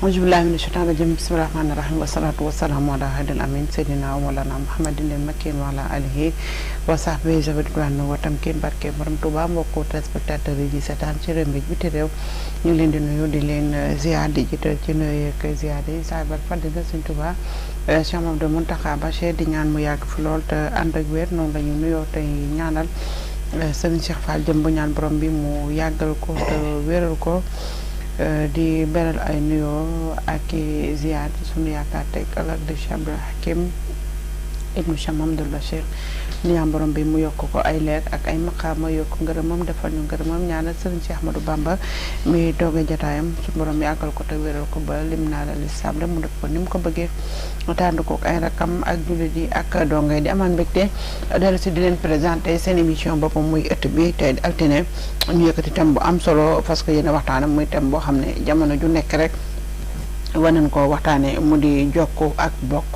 Auzubillahi mina shaytaani rajiim bismillahi rahmaani rahiim wasalaatu wasalaamu ala haadil amiin seydina wa mawlana Muhammadin al makin wa ala alihi wa sahbihi zawil ridwaani wa tamkin barke borom Tuuba mbokku téléspectateurs yi di seetaan ci réew mi biti réew ñu leen di nuyu di leen ziar di jiital ci nuyu ak ziar yi saabal fadila Sëñ Tuuba Cheikh Mamadou Mountakha Bachir di ñaan mu yàgg fi lool te ànd ak wér noonu la ñu nuyoo tey ñaanal Serigne Cheikh Fall jëm bu ñaan borom bi mu yàggal ko te wéral ko di beral ay nuyoo ak ziyaar sunu yaakaar tey ëllëg di Cheikh Abdou Hakim ibnu Cheikh Mamadou Bachir ni ñaan borom bi mu yokk ko ay leer ak ay maqaama yokk ngërëmam defal ñu ngërëmam ñaanal Serigne Cheikh Ahmadou Bamba mi dooge jotaayam suñu borom yàggal ko te wéral ko ba lim naa la lislaam rek mu def ko ni mu ko bëggee tànd ko ay rakam ak jullit yi ak dongay di amaan mbégte dellu si di leen présenté seen émission boppam muy ëtt bi tey altine ñu yëkkati thème bu am solo parce que yéen a waxtaanam muy thème boo xam ne jamono ju nekk rek war nañ koo waxtaanee mu di jokk ak bokk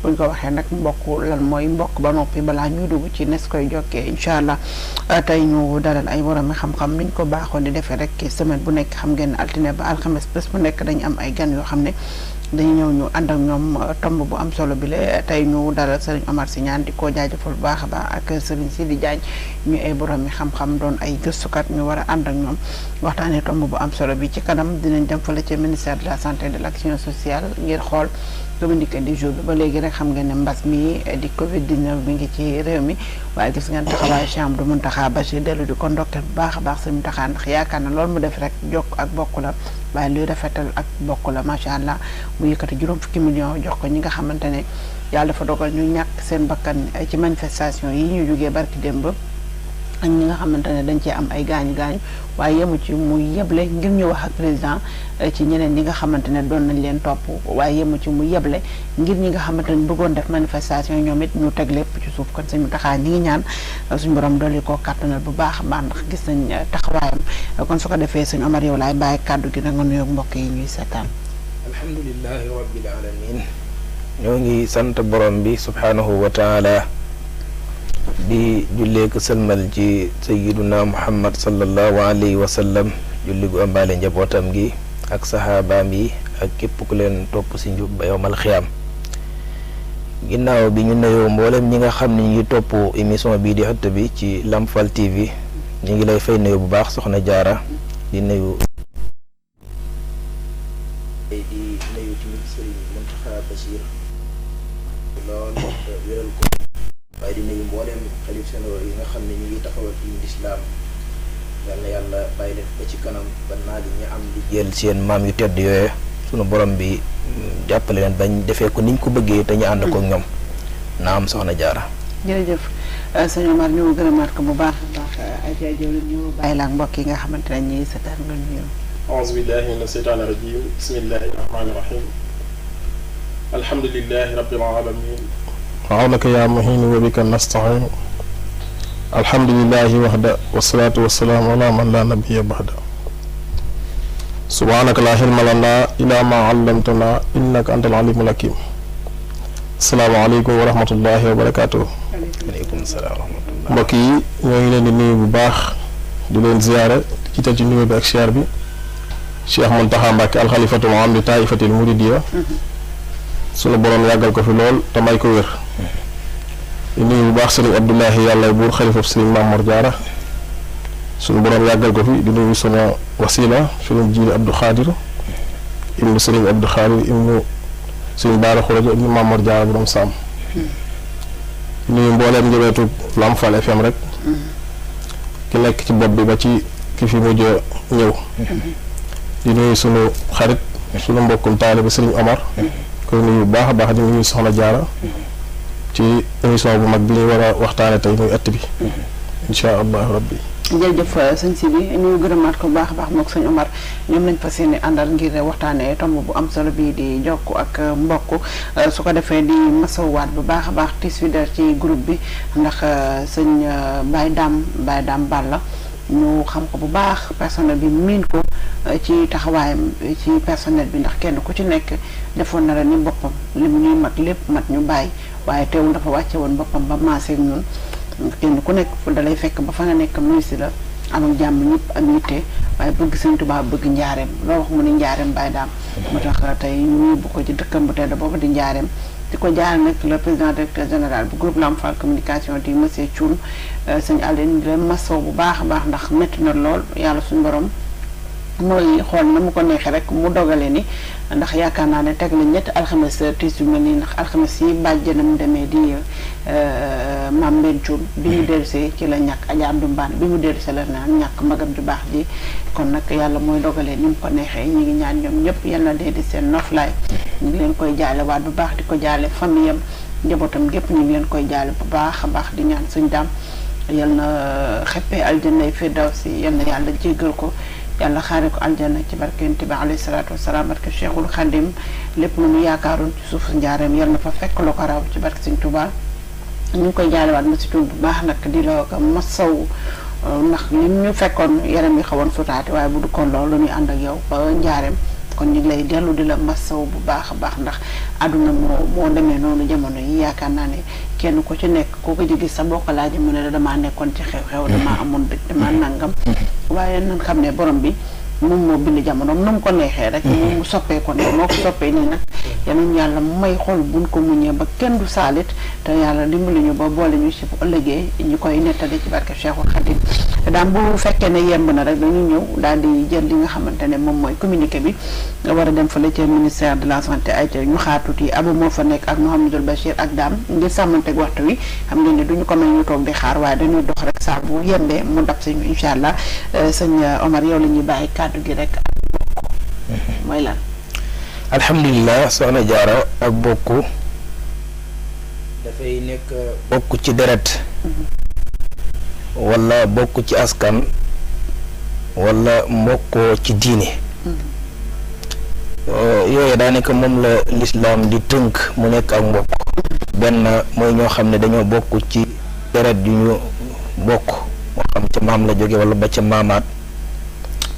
buñ ko waxee nag mbokk lan mooy mbokk ba noppi balaa ñuy dugg ci nes koy jokkee incha allah tey ñu dalal ay borom xam-xam niñ ko baaxoon di defee rek semaine bu nekk xam ngeen altine ba alxames bés bu nekk dañu am ay gan yoo xam ne dañu ñëw ñu ànd ak ñoom tomb bu am solo bi la tey ñu dalal Serigne Omar Sy Niane di ko jaajëfal bu baax a baax ak Serigne Sidi Diagne ñu ay borom mi xam-xam doon ay gëstukat ñu war a ànd ak ñoom waxtaanee tomb bu am solo bi ci kanam dinañ dem fële ca ministère de la santé et de l'action sociale ngir xool communiqué du jour bi ba léegi rek xam ngeen ne mbas mi di Covid 19 bi ngi ci réew mi waaye gis ngeen taxawaay Cheikh Amadou Mountakha Bachir dellu di ko ndokkeel bu baax a baax Serigne Mountakha ndax yaakaar na loolu mu def rek jokk ak bokk la waaye luy rafetal ak bokk la macha allah mu yëkkati juróom fukki millions jox ko ñi nga xamante ne yàlla dafa dogal ñu ñàkk seen bakkan ci manifestation yi ñu jógee barki démb ak ñi nga xamante ne dañ cee am ay gaañu gaañu waaye yemu ci muy yeble ngir ñu wax ak président ci ñeneen ñi nga xamante ne doon nañ leen topp waaye yemu ci muy yeble ngir ñi nga xamante ne bëggoon def manifestation ñoom it ñu teg lépp ci suuf kon Sëñ Mountakha ñi ngi ñaan suñu borom dolli koo kàttanal bu baax a baax ndax gis nañ taxawaayam kon su ko defee Sëñ Omar yow laay bàyyi kàddu gi nag nga nuyoog mbokk yi ñuy seetaan. alhamdulilahi rabbil alamin ñoo ngi sant borom bi subhaanahu wa taala di julleek sëlmal ci sayyiduna muhammad sallallahu alayhi wa sallam julli gu ambaale njabootam gi ak saxaabaam yi ak képp ku leen topp si njub ba yowmal xiyaam ginnaaw bi ñu nuyoo mboolem ñi nga xam ne ñu ngi topp émission bii di ëtt bi ci Lamfal TV ñu ngi lay fay nuyu bu baax soxna Jaara di nuyu tamit Serigne Mountakha Bachir lool wéral ko waaye di nuyu mboolem xalif généraux yi nga xam ne ñu ngi taxawal ci lislaam yal na yàlla bàyyi leen ba ci kanam ba naa li ñu am liggéeyal seen maam yu tedd yooyu sunu borom bi jàppale leen bañ defee ko niñ ko bëggee te ñu ànd ko ñoom naam soxna Jaara. jërëjëf sëñ Omar ñu gërëmaat ko bu baax a baax ay jaajëf ñu bàyyi la ak mbokk yi nga xamante ne ñii seetaan nga nuyu. auzu billahi mina shaytaani rajim bismillahi rahmaani rahim alhamdulillahi rabbil alamin وعونك يا مهين وبك نستعين الحمد لله وحده والصلاة والسلام على من لا نبي بعده سبحانك لا علم لنا إلا ما علمتنا إنك أنت العليم الحكيم السلام عليكم ورحمة الله وبركاته. aleykum salaam wa rahmatullah. mbokk yi ñoo ngi leen di nuyu bu baax di leen ziyaara ci tal ci nuyu bi ak siyaar bi Cheikh Mountakha Mbacké alxalifatul aam li taifatil muridiyya sunu borom yàggal ko fi lool te may ko wér di nuyu bu baax sëriñ Abdoulahi yàlla buur xalifab sëriñ Mamour Diarra suñu borom yàggal ko fi di nuyu sama wasila sëriñ Jiili Abdou Khadir ibnu sëriñ Abdou Khadir ibnu sëriñ Baara Xuraja ibnu Mamour Diarra borom Saam di nuyu mbooleem njëbeetu Lamfal FM rek ki nekk ci bopp bi ba ci ki fi mujj ñëw di nuyu sunu xarit sunu mbokkum taalibe sëriñ Omar koy nuyu bu baax a baax di nuyu soxna Diarra ci émission bu mag bi ñu war a waxtaane tey muy ëtt bi insha allahu rabbi jërëjëf sëñ si bi ñu gërëmaat ko baax a baax mook sëñ Omar ñoom lañ fas yéene àndal ngir waxtaanee tomb bu am solo bii di jokk ak mbokk su ko defee di masawaat bu baax a baax tiis wi der ci groupe bi ndax sëñ Baye Dame Balla ñu xam ko bu baax personnel bi miin ko ci taxawaayam ci personnel bi ndax kenn ku ci nekk defoon na la ni boppam li mu ñuy mat lépp mat ñu bàyyi waaye teewul dafa wàcce woon boppam ba maasee ñun kenn ku nekk fu dalay fekk ba fa nga nekk ministre la am ak jàmm ñëpp am yitte waaye bëgg Sëñ Tuubaa bëgg njaareem loo wax mu ni njaareem Baye Dame moo tax tey ñu yóbbu ko ci dëkkam bu tedd boobu di njaareem di ko jaarale nag le président directeur général bu groupe Lamfal communication di monsieur Thioune sëñ Aline leen masaw bu baax a baax ndax métti na lool yàlla suñu borom mooy xool na mu ko neexee rek mu dogale ni ndax yaakaar naa ne teg na ñetti alxames tiis yu mel nii ndax alxames yi bàjjenam demee di maam Mbène Thioune bi mu dellusee ci la ñàkk Adja Abdou Mbane bi mu dellusee la naan ñàkk magam ju baax ji kon nag yàlla mooy dogalee ni mu ko neexee ñi ngi ñaan ñoom ñëpp yal na dee di seen noflaay ñu ngi leen koy jaale waat bu baax di ko jaale famille am njabootam gépp ñu ngi leen koy jaale bu baax a baax di ñaan suñ daam yal na xeppee aljanna firdawsi yal na yàlla jéggal ko yàlla xaare ko aljanna ci barke Yonent bi alayhi salaatu wasalaam barke Cheikhul Khadim lépp lu mu yaakaaroon ci suufu njaareem yal na fa fekk lu ko raw ci barke Sëñ Tuubaa ñu ngi koy jaalewaat ma si tuub bu baax nag di la ko masaw ndax lim ñu fekkoon yaram yi xawoon sutaati waaye bu dukkoon loolu lu ñuy ànd ak yow ba njaareem kon ñu ngi lay dellu di la masaw bu baax a baax ndax àdduna moo demee noonu jamono yi yaakaar naa ne kenn ku ci nekk koo ko gis sa bokk laaji mu ne la damaa nekkoon ci xew-xew damaa amoon dëj damaa nangam waaye nan xam ne borom bi moom moo bind jamonoom nu mu ko neexee rek mu soppee ko ne moo ko soppee nii nag yanuñ yàlla may xol buñ ko muñee ba kenn du saalit te yàlla dimbali ñu ba boole ñu si bu ëllëgee ñu koy nettali ci barke Cheikhul Khadim daam bu fekkee ne yemb na rek dañu ñëw daal di jël li nga xamante ne moom mooy communiqué bi nga war a dem fële ca ministère de la santé ay ca ñu xaar tuuti Abou moo fa nekk ak Mouhamadul Bachir ak Dame ngir sàmmanteeg waxtu wi xam ngeen ne duñu ko may ñu toog di xaar waaye dañuy dox rek saa bu yembee mu dab si ñu incha allah sëñ Omar yow la ñuy bàyyi kàddu gi rek ak bokk mooy lan. alhamdulilah soxna Diarra ak bokk dafay nekk bokk ci deret wala bokk ci askan wala mbokkoo ci diine yooyu daanaka moom la lislaam di tënk mu nekk ak mbokk benn mooy ñoo xam ne dañoo bokk ci deret yu ñu bokk moo xam ca maam la jóge wala ba ca maamaat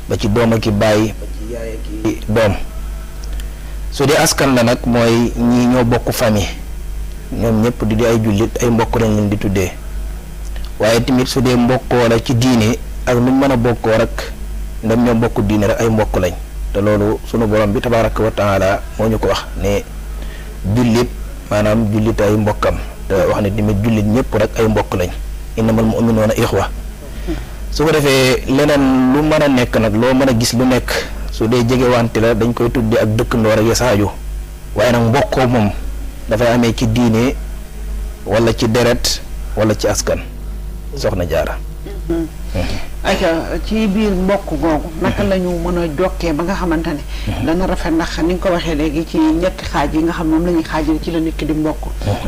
ba ci doom ak i bàyyi ba ci yaay ak i doom su dee askan la nag mooy ñii ñoo bokk famille ñoom ñëpp di ay jullit ay mbokk lañ leen di tuddee waaye tamit su dee mbokkoo la ci diine ak nuñ mën a bokkoo rek ndem ñoo bokk diine rek ay mbokk lañ te loolu sunu borom bi tabaaraka wa taala moo ñu ko wax ne jullit maanaam jullit ay mbokkam te wax ne tamit jullit ñëpp rek ay mbokk lañ innamal mu'minuuna ixwa su ko defee leneen lu mën a nekk nag loo mën a gis lu nekk su dee jegewante la dañ koy tudde ak dëkkandoo rek yasaaju waaye nag mbokkoo moom dafay amee ci diine wala ci deret wala ci askan soxna Diarra. ayca ci biir mbokk googu naka la ñu mën a jokkee ba nga xamante ne dana rafet ndax ni nga ko waxee léegi ci ñetti xaaj yi nga xam moom la ñuy xaajal ci la nit ki di mbokk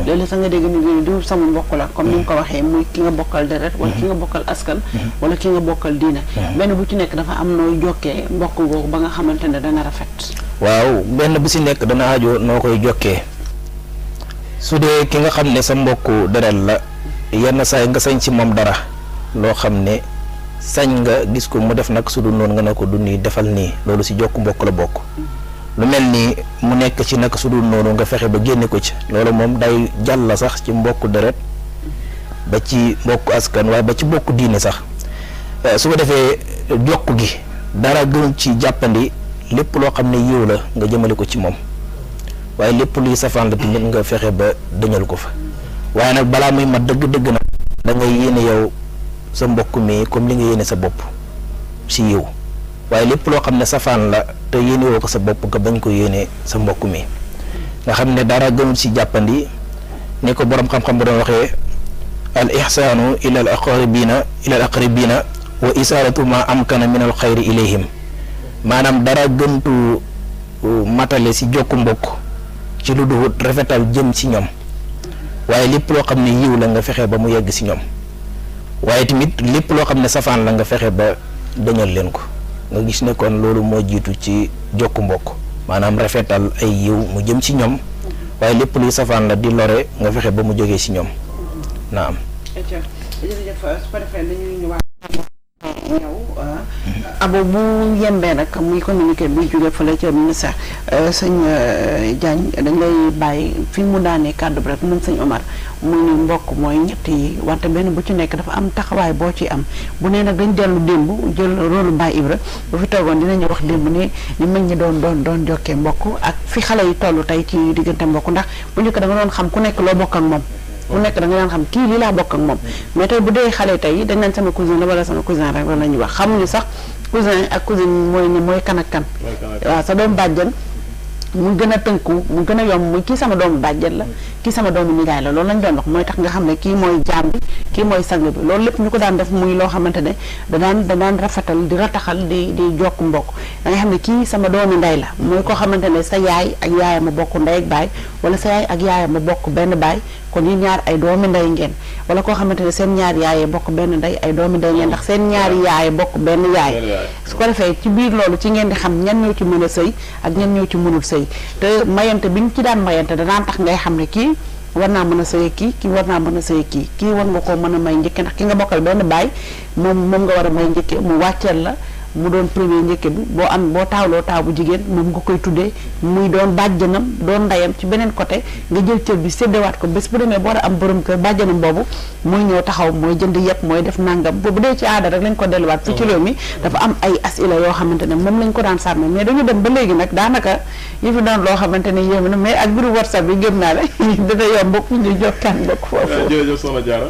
léeg-léeg sax nga dégg ni diw sama mbokk la comme ni nga ko waxee muy ki nga bokkal deret wala ki nga bokkal askan wala ki nga bokkal diina benn bu ci nekk dafa am nooy jokkee mbokk googu ba nga xamante ne dana rafet. waaw benn bu si nekk dana aajo noo koy jokkee su dee ki nga xam ne sa mbokku deret la yenn saa nga sañ ci moom dara loo xam ne sañ nga gis ko mu def nag su dul noonu nga ne ko du nii defal nii loolu si jokk mbokk la bokk lu mel ni mu nekk ci nag su dul noonu nga fexe ba génne ko ci loolu moom day jàll sax ci mbokk deret ba ci mbokk askan waaye ba ci mbokk diine sax su ko defee jokk gi dara gën ci jàppandi lépp loo xam ne yiw la nga jëmale ko ci moom waaye lépp luy safaan la tamit nga fexe ba dëñal ko fa waaye nag balaa muy mat dëgg-dëgg nag da ngay yéene yow sa mbokk mi comme li nga yéene sa bopp si yiw waaye lépp loo xam ne safaan la te yéene woo ko sa bopp nga bañ ko yéene sa mbokk mi nga xam ne dara gënul si jàppandi ni ko borom xam-xam ba doon waxee al ihsaanu ila al aqrabina wa isaalatu ma amkana min al xayri ilayhim maanaam dara gëntu matale si jokku mbokk ci lu dul rafetal jëm si ñoom waaye lépp loo xam ne yiw la nga fexe ba mu yegg si ñoom waaye tamit lépp loo xam ne safaan la nga fexe ba dañal leen ko nga gis ne kon loolu moo jiitu ci jokku mbokk maanaam rafetal ay yiw mu jëm si ñoom waaye lépp luy safaan la di lore nga fexe ba mu jógee si ñoom naam. abo bu yembee nag muy communiqué bi jóge fële ca ministère sëñ Diagne dañ lay bàyyi fi mu daanee kàddu bi rek moom sëñ Omar muy ni mbokk mooy ñett yi wante benn bu ci nekk dafa am taxawaay boo ci am bu nee nag dañ dellu démb jël rôle Baye Ibra bu fi toogoon dinañu wax démb ne ni mag ñi doon jokkee mbokk ak fi xale yi toll tey ci diggante mbokk ndax bu njëkk da nga doon xam ku nekk loo bokk ak moom ku nekk da nga daan xam kii lii laa bokk ak moom mais tey bu dee xale tey dañ naan sama cousin la wala sama cousin rek la ñuy wax xamuñu sax cousin ak cousine mooy kan ak kan waaw sa doom bàjjen mu gën a tënku mu gën a yomb muy kii sama doomu bàjjen la kii sama doomu nijaay la loolu lañ doon wax mooy tax nga xam ne kii mooy jaam bi kii mooy sang bi loolu lépp ñu ko daan def muy loo xamante ne da daan rafetal di rataxal di jokk mbokk da nga xam ne kii sama doomu ndey la mooy koo xamante ne sa yaay ak yaayam a bokk ndey ak baay wala sa yaay ak yaayam a bokk benn baay kon yi ñaar ay doomi ndey ngeen wala koo xamante ne seen ñaari yaayee bokk benn ndey ay doomi ndey ngeen ndax seen ñaari yaayee bokk benn yaay su ko defee ci biir loolu ci ngeen di xam ñan ñoo ci mën a sëy ak ñan ñoo ci mënul sëy te mayante bi ñu ci daan mayante danaan tax ngay xam ne kii war naa mën a sëy kii war naa mën a sëy kii war nga koo mën a may njëkke ndax ki nga bokkal benn baay moom nga war a may njëkke mu wàcceel la mu doon premier njëkke bi boo taawloo taaw bu jigéen moom nga koy tuddee muy doon bàjjanam doon ndeyam ci beneen côté nga jël cër bi séddewaat ko bés bu demee boo war a am borom kër bàjjanam boobu mooy ñëw taxaw mooy jënd yëpp mooy def nangam bu dee ci aada rek lañ ko delluwaat fii ci réew mi dafa am ay asila yoo xamante ne moom lañ ko daan sàmme mais dañu dem ba léegi nag daanaka yi fi doon loo xamante ne yéeme na mais ak biru WhatsApp bi gëm naa ne dina yomb bokk ñu jokkaan bokk foofu. jërëjëf Soxna Diarra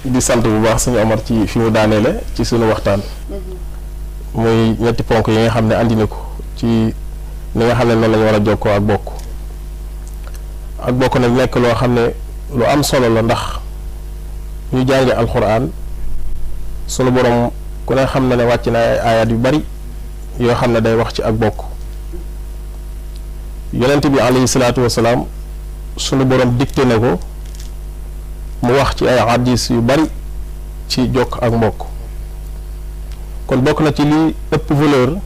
di sant bu baax suñu Omar ci fi mu daaneele ci suñu waxtaan muy ñetti ponk yi nga xam ne andi na ko ci ni nga xam ne noonu la ñu war a jokkoo ak bokk nag nekk loo xam ne lu am solo la ndax ñu jànge alxuraan sunu borom ku ne xam na ne wàcc na ay ayat yu bari yoo xam ne day wax ci ak bokk yonent bi alayhi salaatu wasalaam sunu borom dicté ne ko mu wax ci ay hadis yu bari ci jokk ak mbokk kon bokk na ci li ëpp valeur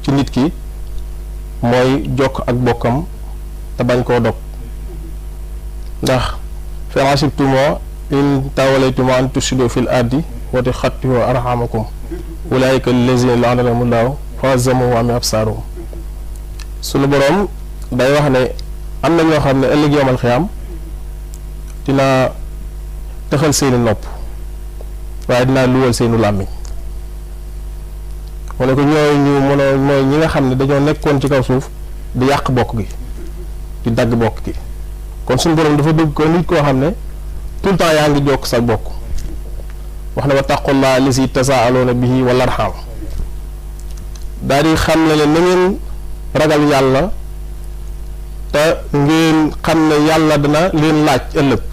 ci nit ki mooy jokk ak bokkam te bañ koo dog ndax fa hasibtum in tawallaytum an tufsidu fil ardi wa tuqatti'u arhamakum ulaa'ika allazina la'anahumullahu fa azzamuhum wa ami absaaruhum sunu boroom day wax ne am na ñoo xam ne ëllëg yawmal xiyaam dina tëxal seeni nopp waaye dinaa luwal seenu làmmiñ mu ne ko mooy ñi nga xam ne dañoo nekkoon ci kaw suuf di yàq bokk gi di dagg bokk gi kon suñu borom dafa bëgg ko nit koo xam ne tout le temps yaa ngi jokk sa bokk wax ne wattaqullaaha allazi tasaaluuna bihi wal arham daal di xam ne na ngeen ragal yàlla te ngeen xam ne yàlla dana leen laaj ëllëg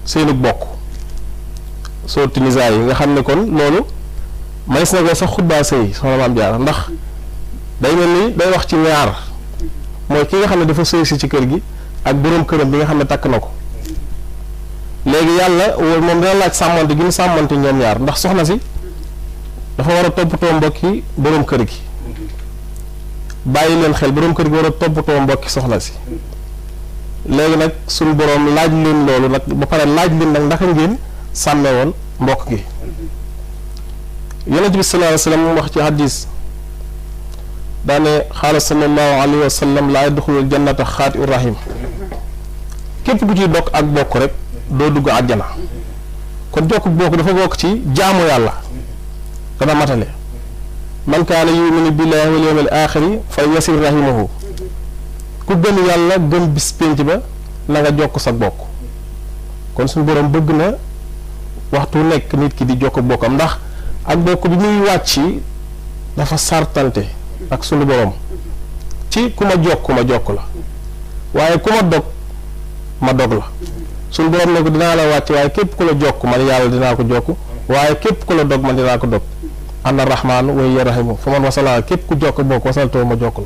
seenu bokk soo Nisaa yi nga xam ne kon loolu manis na ko sax xutbaa sëy soxna Maam Jaara ndax day mel ni day wax ci ñaar mooy ki nga xam ne dafa sëy si ci kër gi ak boroom këram bi nga xam ne takk na ko léegi yàlla moom dina laaj sàmmante gi ñu sàmmante ñoom ñaar ndax soxna si dafa war a toppatoo mbokki boroom kër gi bàyyi leen xel boroom kër gi war a toppatoo mbokki soxna si léegi nag suñu boroom laaj leen loolu nag ba pare laaj leen nag naka ngeen sàmme woon mbokk gi yonent bi sallallahu alayhi wa sallam wax ci hadis daane xaala sallallahu alayhi wa sallam laa yadxulul jannata xaati rahim képp ku ciy dokk ak bokk rek doo dugg àjjana kon jokk bokk dafa bokk ci jaamu yàlla dana matale man kaana yuminu billahi wal yawmil axiri fa yasir rahimahu ku gën yàlla gën bis pénc ba na nga jokk sa bokk kon suñu borom bëgg na waxtu nekk nit ki di jokk bokkam ndax ak bokk bi muy wàcc dafa sartante ak suñu borom ci ku ma jokk la waaye ku ma dog ma dog la suñu borom ne ko dinaa la wàcc waaye képp ku la jokk man yàlla dinaa ko jokk waaye képp ku la dog man dinaa ko dog ana rahmaanu wa hiya rahimu fa man wasala képp ku jokk bokk wasaltoo ma jokk la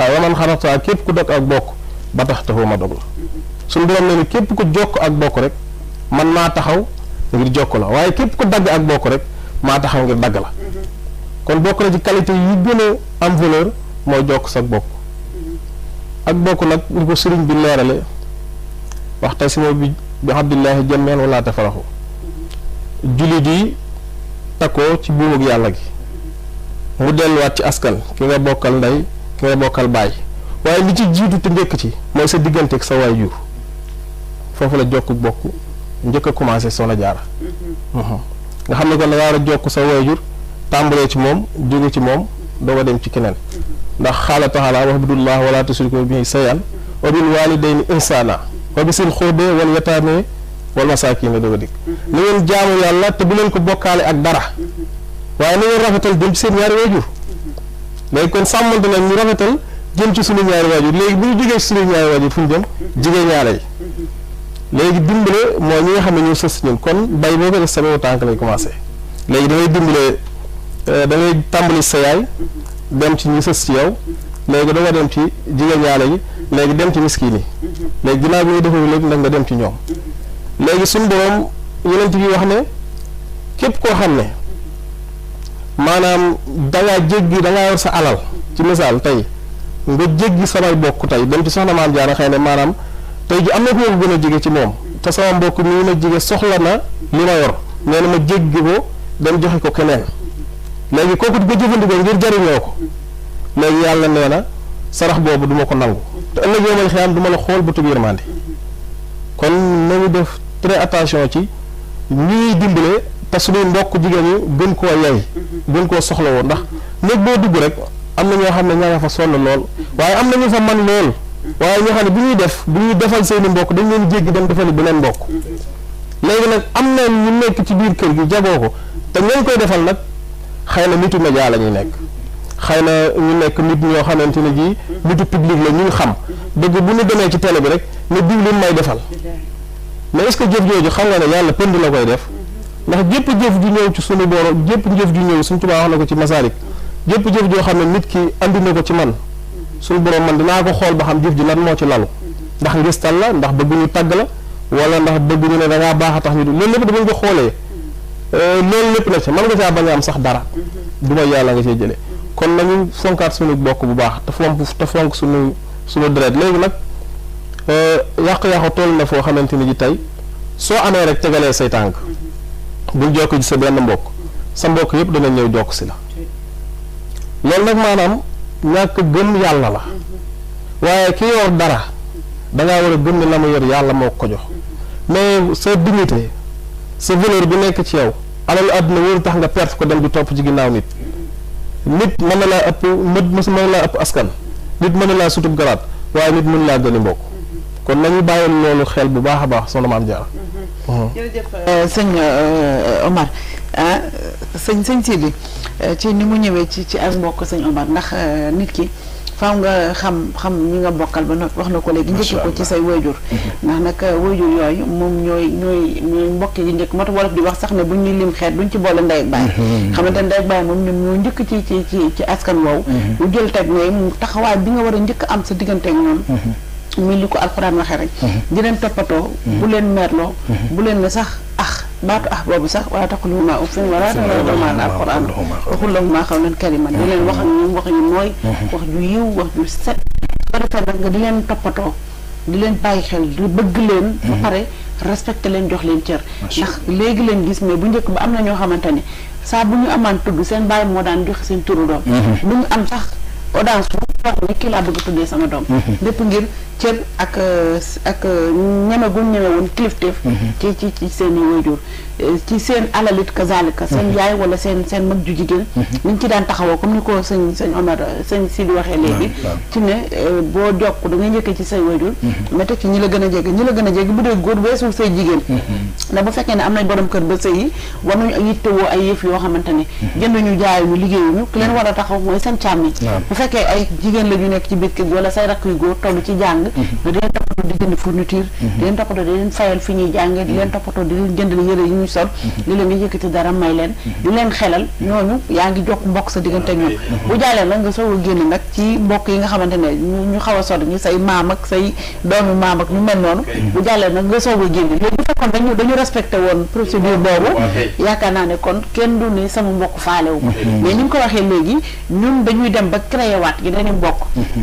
waaye wa man xarata képp ku dog ak bokk ba tax taxoo ma dog la suñu borom ne ni képp ku jokk ak bokk rek man maa taxaw ngir jokk la waaye képp ku dagg ak bokk rek maa taxaw ngir dagg la kon bokk na ci qualité yi gën a am valeur mooy jokk sa bokk ak bokk nag li ko sëriñ bi leerale waxta si bi abdillahi jameen wala tafaraxu jullit yi takkoo ci buumug yàlla gi mu delluwaat ci askan ki nga bokkal ndey ki nga bokkal baay waaye li ci jiitu te njëkk ci mooy sa diggante ak sa waajur foofu la jokk bokk njëkk a commencé Soxna Jaara nga xam ne kon da nga war a jokk sa waajur tàmbalee ci moom jóge ci moom doo dem ci keneen ndax xaala taala wa'budullah wala tusriku bihi shay'an wa bil walidayni ihsana wa bisil xurbe wal yataame wal masaakiin doo dikk na ngeen jaamu yàlla te bu leen ko bokkaale ak dara waaye na ngeen rafetal jëm ci seen ñaari waajur léegi kon sàmmante nag ñu rafetal jëm ci suñu ñaari waajur léegi bu ñu jógee ci suñu ñaari waajur fu ñu jëm jigéen ñaare yi léegi dimbale mooy ñi nga xam ne ñoo sës ñun kon bay boo ko def sa wewu tànk lay commencé léegi da ngay dimbale da ngay tàmbali sa yaay dem ci ñi sës ci yow léegi da nga dem ci jigéen ñaare yi léegi dem ci miskin yi léegi ginnaaw bi ngay defee léegi nag nga dem ci ñoom léegi suñu borom yeneen bi wax ne képp koo xam ne maanaam dangaa jéggi dangaa yor sa alal ci misaal tey nga jéggi samay bokk tey dem ci soxna Maam Jaara xëy ne maanaam tey ji am na ko gën a jege ci moom te sama mbokk mii ma jege soxla na li ma yor nee na ma jéggi ko dem joxe ko keneen léegi kooku di ko jëfandikoo ngir jariñoo ko léegi yàlla nee na sarax boobu du ma ko nangu te ëllëg yoo may xiyam du ma la xool bëtub yërmande kon nañu def très attention ci ñuy dimbale te suñuy mbokk jigéen ñi gën koo yey gën koo soxla woon ndax néeg boo dugg rek am na ñoo xam ne ñaa nga fa sonn lool waaye am na ñu fa man lool waaye ñoo xam ne bu ñuy defal seeni mbokk dañ leen jéggi dem defali beneen mbokk léegi nag am na ñu nekk ci biir kër gi jagoo ko te ñañ koy defal nag xëy na nitu média la ñuy nekk xëy na ñu nekk nit ñoo xamante ne ji nitu public la ñu xam dëgg bu ñu demee ci télé bi rek ne diw leen may defal mais est-ce que jëf jooju xam nga ne yàlla pënd la koy def ndax jépp jëf ju ñëw ci sunu borom jépp jëf ju ñëw suñu Tuubaa wax na ko ci Masaalik jépp jëf joo xam ne nit ki andi na ko ci man suñu borom man dinaa ko xool ba xam jëf ji lan moo ci lalu ndax ngistal la ndax bëgg ñu tagg la wala ndax bëgg ñu ne da ngaa baax a tax ñu du loolu lépp damañ ko xoolee loolu lépp na ci mën nga caa bañ a am sax dara du ma yàlla nga cee jëlee kon nañu fonkaat suñu bokk bu baax te fonk suñu deret léegi nag yàqu-yàqu toll na foo xamante ni ji tey soo amee rek tegalee say tànk bul jokk ci sa benn mbokk sa mbokk yëpp dana ñëw jokk si la loolu nag maanaam ñàkk gëm yàlla la waaye ki yor dara dangaa war a gëm ne la mu yor yàlla moo ko jox mais sa dignité sa valeur bi nekk ci yow alalu àdduna wóoru tax nga perte ko dem di topp ci ginnaaw nit mën na laa ëpp mën na laa ëpp askan nit mën na laa sutub garaat waaye nit mën laa gëni mbokk kon nañu bàyyi loolu xel bu baax a baax soxna Maam Jaara jërëjëf sëñ Omar sëñ Sidi ci ni mu ñëwee ci ak mbokk sëñ Omar ndax nit ki faaw nga xam ñi nga bokkal ba noppi wax na ko léegi njëkk ko ci say waajur ndax nag waajur yooyu moom ñooy mbokk yi njëkk moo tax wolof di wax sax ne buñ ñuy lim xeet duñ ci boole ndey ak baay xamante ne ndey ak baay moom ñoom ñoo njëkk ci askan woowu lu jël teg ne taxawaay bi nga war a njëkk am sa diggante ak ñoom muy li ko alxuraan waxee rek di leen toppatoo bu leen merloo bu leen ne sax baatu boobu sax wala taquluhumaa uffin wala tanharhumaa alxuraan waxul lahumaa qawlan kariiman di leen wax ak ñoom wax yu nooy wax ju yiw wax ju set ba defee nag nga di leen toppatoo di leen bàyyi xel di bëgg leen ba pare respecté leen jox leen cër ndax léegi leen gis mais bu njëkk ba am na ñoo xamante ne saa bu ñu amaan tudd seen bàyyi moo daan joxe seen turu doom du ñu am sax audience bu wax ne kii laa bëgg tuddee sama doom lépp ngir cër ak ñeme gu ñeme woon kilifteef ci seen i waajur ci seen alalit kazalika seen yaay wala seen mag ju jigéen niñ ci daan taxawoo comme ni ko sëñ Omar sëñ Sidi waxee léegi ci ne boo jokk da ngay njëkkee ci say waajur mais teg ci ñi la gën a jege bu dee góor weesul say jigéen ndax bu fekkee ne am nañ borom kër ba sëy yi war nañu yittewoo ay yëf yoo xamante ne jënduñu jaayuñu liggéeyuñu ki leen war a taxaw mooy seen càmmiñ bu fekkee ay jigéen la ñu nekk ci biir kër gi wala say rakk yu góor toll ci jàng di leen toppatoo di jënd fourniture di leen toppatoo di leen fayal fi ñuy jànge di leen toppatoo di leen jëndal yëre yi ñuy sol li leen nga yëkkati dara may leen di leen xelal ñooñu yaa ngi jokk mbokk sa diggante ñoom bu jàllee nag nga soog a génn nag ci mbokk yi nga xamante ne ñu xaw a sori ñu say maam ak say doomi maam ak ñu mel noonu bu jàllee nag nga soog a génn léegi bu fekkoon dañu respecté woon procédure boobu yaakaar naa ne kon kenn du ne sama mbokk faalewu ko mais ni nga ko waxee léegi ñun dañuy dem ba créé waat gi dañu mbokk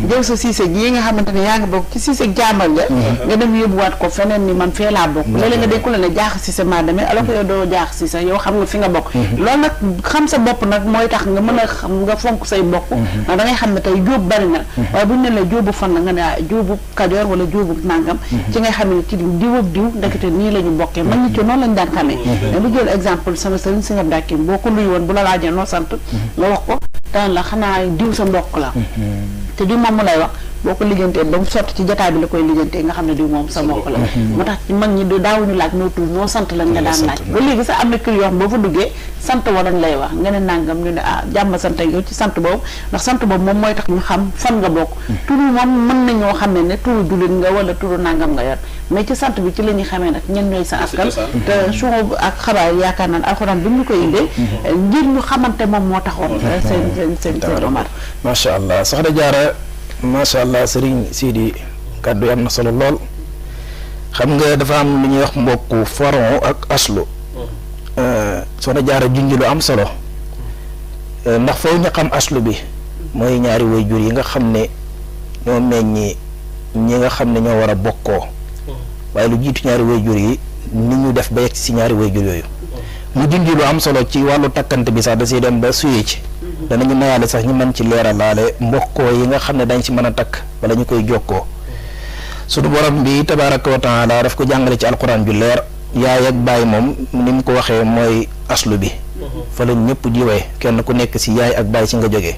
jël sa siise yi nga xamante ne yaa ngi bokk ci siise jaamal nga dem yóbbuwaat ko feneen ni man fee laa bokk léeg-léeg nga dékku la ne jaax siise maa demee alors que yow doo jaax siise yow xam nga fi nga bokk loolu nag xam sa bopp nag mooy tax nga mën a xam nga fonk say bokk ndax da ngay xam ne tey jóob bari na waaye buñu ne la jóobu fan na nga ne jóobu Kajoor wala jóobu nàngam ci ngay xam ne ci diw ak diw ndekete nii la ñu bokkee man ñi ci noonu lañu daan xamee mais lu jël exemple sama sëriñ Sëñ Abdou Hakim boo ko nuyu woon bu la laajee noo sant nga wax ko daan la xanaa diw sa mbokk la te diw moom mu lay wax boo ko lijjantee ba mu sotti ci jotaay bi la koy lijjantee nga xam ne diw moom sa mbokk la moo tax ci mag ñi daawuñu laaj noo tudd noo sant lañ nga daan laaj ba léegi sax am na kër yoo xam boo fa duggee sant walañ lay wax nga ne nàngam ñu ne jàmm sant yow ci sant boobu ndax sant boobu moom mooy tax ñu xam fan nga bokk turu moom mën nañoo xamee ne turu jullit nga wala turu nàngam nga yor mais ci sant bi ci la ñuy xamee nag ñen ñooy sa askan te suñu ak xabaar yaakaar naan alxuraan bi ñu koy indee ngir ñu xamante moom moo taxoon seen Omar macha allah soxna Jaara macha allah Serigne Sidi kàddu yi am na solo lool xam nga dafa am lu ñuy wax mbokku faron ak aslu soxna Jaara junj lu am solo ndax foofu ñu xam aslu bi mooy ñaari waajur yi nga xam ne ñoo meññi ñi nga xam ne ñoo war a bokkoo waaye lu jiitu ñaari waajur yi ni ñu def ba yegg si ñaari waajur yooyu mu junj lu am solo ci wàllu takkante bi sax da siy dem ba suyee ci danañu mayaale sax ñu mën ci leeralaale mbokkoo yi nga xam ne dañ ci mën a takk wala ñu koy jokkoo sunu borom bi tabaaraka wa taala daf ko jàngale ci alquran ju leer yaay ak baay moom ni mu ko waxee mooy aslu bi fa lañ ñëpp jiwee kenn ku nekk si yaay ak baay si nga jógee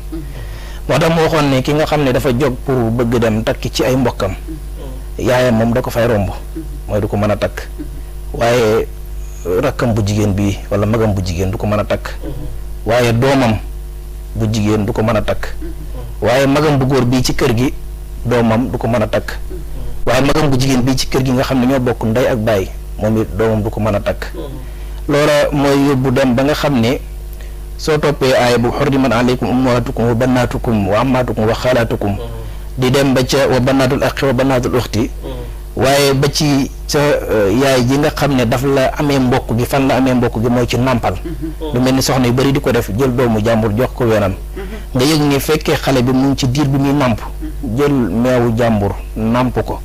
moo tax mu waxoon ne ki nga xam ne dafa jóg pour bëgg dem takki ci ay mbokkam yaayam moom da ko fay romb mooy du ko mën a takk waaye rakkam bu jigéen bi wala magam bu jigéen du ko mën a takk waaye doomam bu jigéen du ko mën a takk waaye magam bu góor bii ci kër gi doomam du ko mën a takk waaye magam bu jigéen bii ci kër gi nga xam ne ñoo bokk ndey ak baay moom it doomam du ko mën a takk loola mooy yóbbu dem ba nga xam ne soo toppee aaya bu xurrimat aleykum ummahatukum wa bannaatukum wa ammaatukum wa xaalaatukum di dem ba ca wa bannaatul axi wa bannaatul uxti waaye ba ci sa yaay ji nga xam ne daf la amee mbokk gi fan la amee mbokk gi mooy ci nàmpal lu mel ni soxna yu bari di ko def jël doomu jàmbur jox ko wenam nga yëg ni fekkee xale bi mu ngi ci diir bi muy nàmp jël meewu jàmbur nàmp ko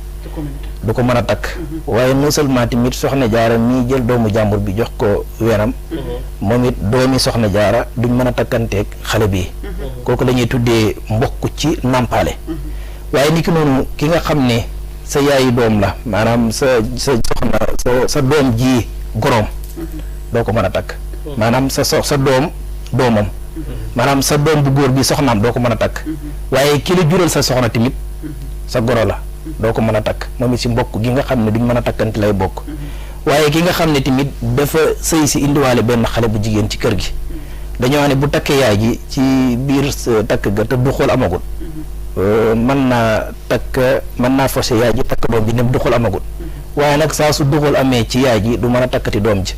du ko mën a takk waaye non seulement tamit soxna jaara mii jël doomu jàmbur bi jox ko wenam moom it doomi soxna jaara duñ mën a takkanteeg xale bi kooku la ñuy tuddee mbokk ci nàmpaale waaye niki noonu ki nga xam ne sa yaayi doom la maanaam sa soxna sa doom ji goroom doo ko mën a takk maanaam sa doomam maanaam sa doom bu góor bi soxnaam doo ko mën a takk waaye ki la jural sa soxna tamit sa goro la doo ko mën a takk moom it si mbokk gi nga xam ne duñ mën a takkante lay bokk waaye ki nga xam ne tamit dafa sëy si indiwaale benn xale bu jigéen ci kër gi dañoo ne bu takkee yaay ji ci biir takk ga te du xool amagul mën naa forcé yaay ji takk doom ji nem duxul amagut waaye nag saa su duxul amee ci yaay ji du mën a takkati doom ji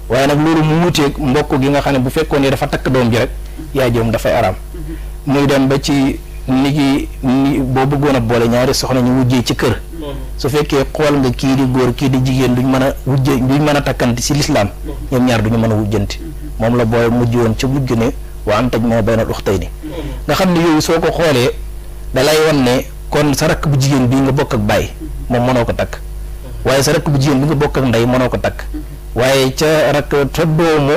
waaye nag loolu mu wuteeg mbokk gi nga xam ne bu fekkoon ne dafa takk doom ji rek yaay ji moom dafay araam muy dem ba ci ni boo bëggoon a boole ñaari soxna ñu wujjee ci kër su fekkee xool nga kii di góor kii di jigéen duñ mën a takkanti si lislaam ñoom ñaar duñu mën a wujjanti moom la booy mujj woon ca mujj ne wa an tajma'u baynal ukhtayni nga xam ne yooyu soo ko xoolee da lay wan ne kon sa rakk bu jigéen bii nga bokk ak baay moom mënoo ko takk waaye sa rakk bu jigéen bi nga bokk ak ndey mënoo ko takk waaye ca rakk sa doomu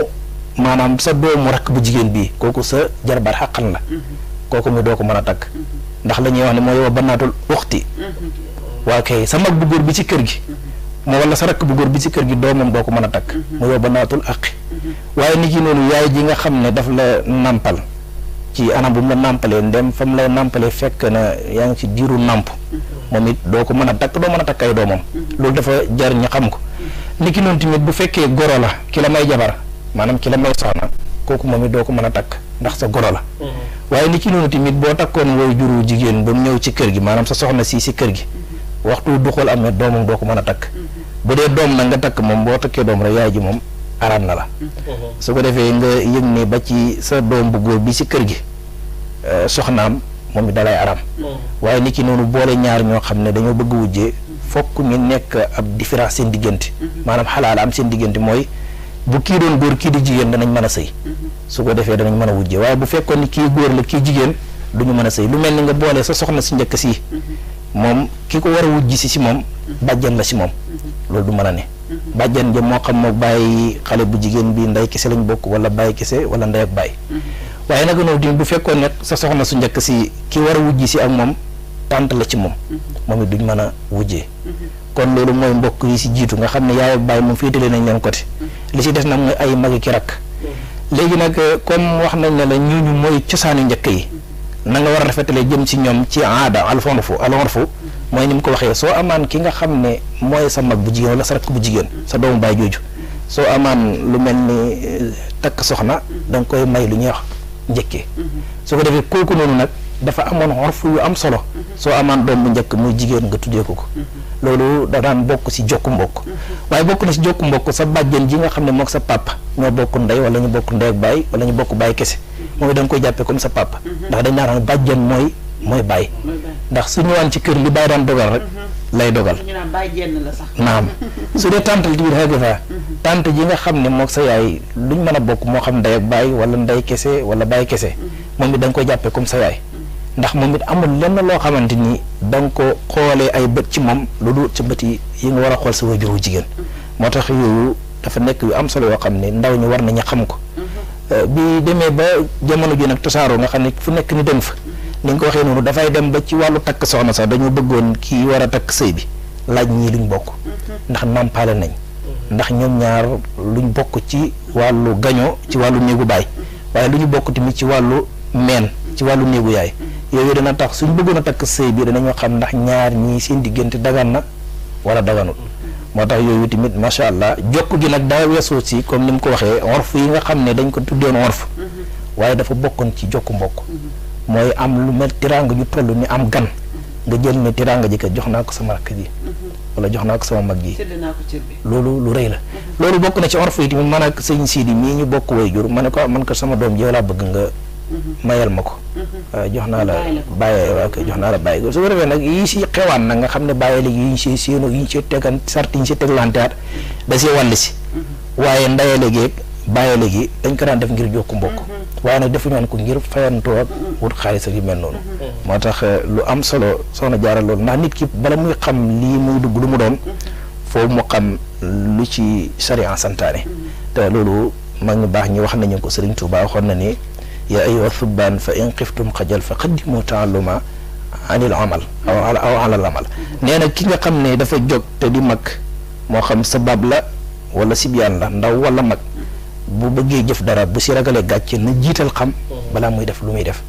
maanaam sa doomu rakk bu jigéen bii kooku sa jarbaat xaqan la kooku mi doo ko mën a takk ndax la ñuy wax ne mooy wa bannaatul uxti waa kay sa mag bu góor bi ci kër gi moo wala sa rakk bu góor bi ci kër gi doomam doo ko mën a takk mu yow ba naatul aqi waaye nit ki noonu yaay ji nga xam ne daf la nàmpal ci anam bu mu la nàmpalee ndem fa mu lay nàmpalee fekk na yaa ngi ci diiru nàmp moom it doo ko mën a takk doo mën a takk ay doomam loolu dafa jar ñu xam ko nit ki noonu tamit bu fekkee goro la ki la may jabar maanaam ki la may soxna kooku moom it doo ko mën a takk ndax sa goro la waaye nit ki noonu tamit boo takkoon way juru jigéen ba mu ñëw ci kër gi maanaam sa soxna si kër gi waxtu du xool am ne doomam doo ko mën a takk bu dee doom nag nga takk moom boo takkee doom rek yaay ji moom araam na la su ko defee nga yëg ne ba ci sa doom bu góor bi ci kër gi soxnaam moom it dalay araam waaye nit ki noonu boole ñaar ñoo xam ne dañoo bëgg wujjee fokk ñu nekk ab différence seen diggante maanaam xalaal am seen diggante mooy bu kii doon góor kii di jigéen danañ mën a sëy su ko defee danañ mën a wujjee waaye bu fekkoon ni kii góor la kii jigéen duñu mën a sëy lu mel ni nga boole sa soxna si njëkk si moom ki ko war a wujji si moom bàjjan la si moom loolu du mën a ne bàjjan ja moo xam moo bàyyi xale bu jigéen bi ndey kese lañ bokk wala bàyyi kese wala ndey ak bàyyi waaye nag noonu tamit bu fekkoon ne sa soxna su njëkk si ki war a wujji si ak moom tànt la ci moom moom it duñ mën a wujjee kon loolu mooy mbokk yi si jiitu nga xam ne yaay ak bàyyi moom féetale nañ leen côté li si des nag mooy ay magi ki rakk léegi nag comme wax nañ ne la ñooñu mooy cosaanu njëkk yi na nga war a rafetale jëm ci ñoom ci aada alfonfu mooy ni mu ko waxee soo amaan ki nga xam ne mooy sa mag bu jigéen wala sa rakk bu jigéen sa doomu baay jooju soo amaan lu mel ni takk soxna da nga koy may lu ñuy wax njëkkee su ko defee kooku noonu nag dafa amoon xorfu yu am solo soo amaan doom bu njëkk muy jigéen nga tuddee ko loolu da daan bokk ci jokku mbokk waaye bokk na ci jokku mbokk sa bàjjen ji nga xam ne mook sa papa ñoo bokk ndey wala ñu bokk ndey ak baay wala ñu bokk baay kese moom da nga koy jàppee comme sa papa ndax dañ naan bàjjen mooy baay ndax su ñëwaan ci kër li baay daan dogal rek lay dogal naam su dee tàntal tamit xëy fa tànt ji nga xam ne mook sa yaay luñ mën a bokk moo xam ndey ak baay wala ndey kese wala baay kese moom it da nga koy jàppee comme sa yaay ndax moom it amul lenn loo xamante ni da nga ko xoolee ay bët ci moom lu dul ci bët yi nga war a xool sa waajur wu jigéen moo tax yooyu dafa nekk yu am solo yoo xam ne ndaw ñi war nañu xam ko bi demee ba jamono ji nag tasaaroo nga xam ne fu nekk ni dem fa ni nga ko waxee noonu dafay dem ba ci wàllu takk soxna sax dañoo bëggoon kii war a takk sëy bi laaj ñii luñ bokk ndax nàmpaale nañ ndax ñoom ñaar luñ bokk ci wàllu gaño ci wàllu néegu baay waaye lu ñu bokk tamit ci wàllu meen ci wàllu néegu yaay yooyu dana tax suñ bëggoon a takk sëy bi danañoo xam ndax ñaar ñii seen diggante dagan na wala daganul moo tax yooyu tamit macha allah jokk gi nag daa weesoo si comme ni mu ko waxee orf yi nga xam ne dañ ko tuddoon orf waaye dafa bokkoon ci jokku mbokk mooy am lu mel tiraanga ju toll ni am gan nga jël ne tiraanga ji kat jox naa ko sama rakk ji wala jox naa ko sama mag ji loolu lu rëy la loolu bokk na ci orf yi tamit man ak sëñ Sidi mii ñu bokk way jur ma ne ko man ko sama doom ji laa bëgg nga mayal ma ko jox naa la bàyyi waaw jox naa la bàyyi su ko defee nag yi si xewaan nag nga xam ne bàyyi léegi yi ñu si séeno yi ñu si tegan sart yi ñu si teglanteat da see wàll si waaye ndaye léegi bàyyi léegi dañ ko daan def ngir jokku mbokk waaye nag defuñu ko ngir fayantoo ak wut xaalis ak yu mel noonu moo tax lu am solo soxna Jaara loolu ndax nit ki bala muy xam lii muy dugg lu mu doon foofu mu xam lu ci sharia santaane te loolu mag ñu baax ñi wax nañu ko Sëriñ Tuubaa waxoon na ni yaa ayyuha thubbaan fa in xiftum xajal fa qaddimu taalluma anil amal aw alal amal nee na ki nga xam ne dafa jóg te di mag moo xam sabab la wala sibyaan la ndaw wala mag bu bëggee jëf dara bu si ragalee gàcce na jiital xam balaa muy def lu muy def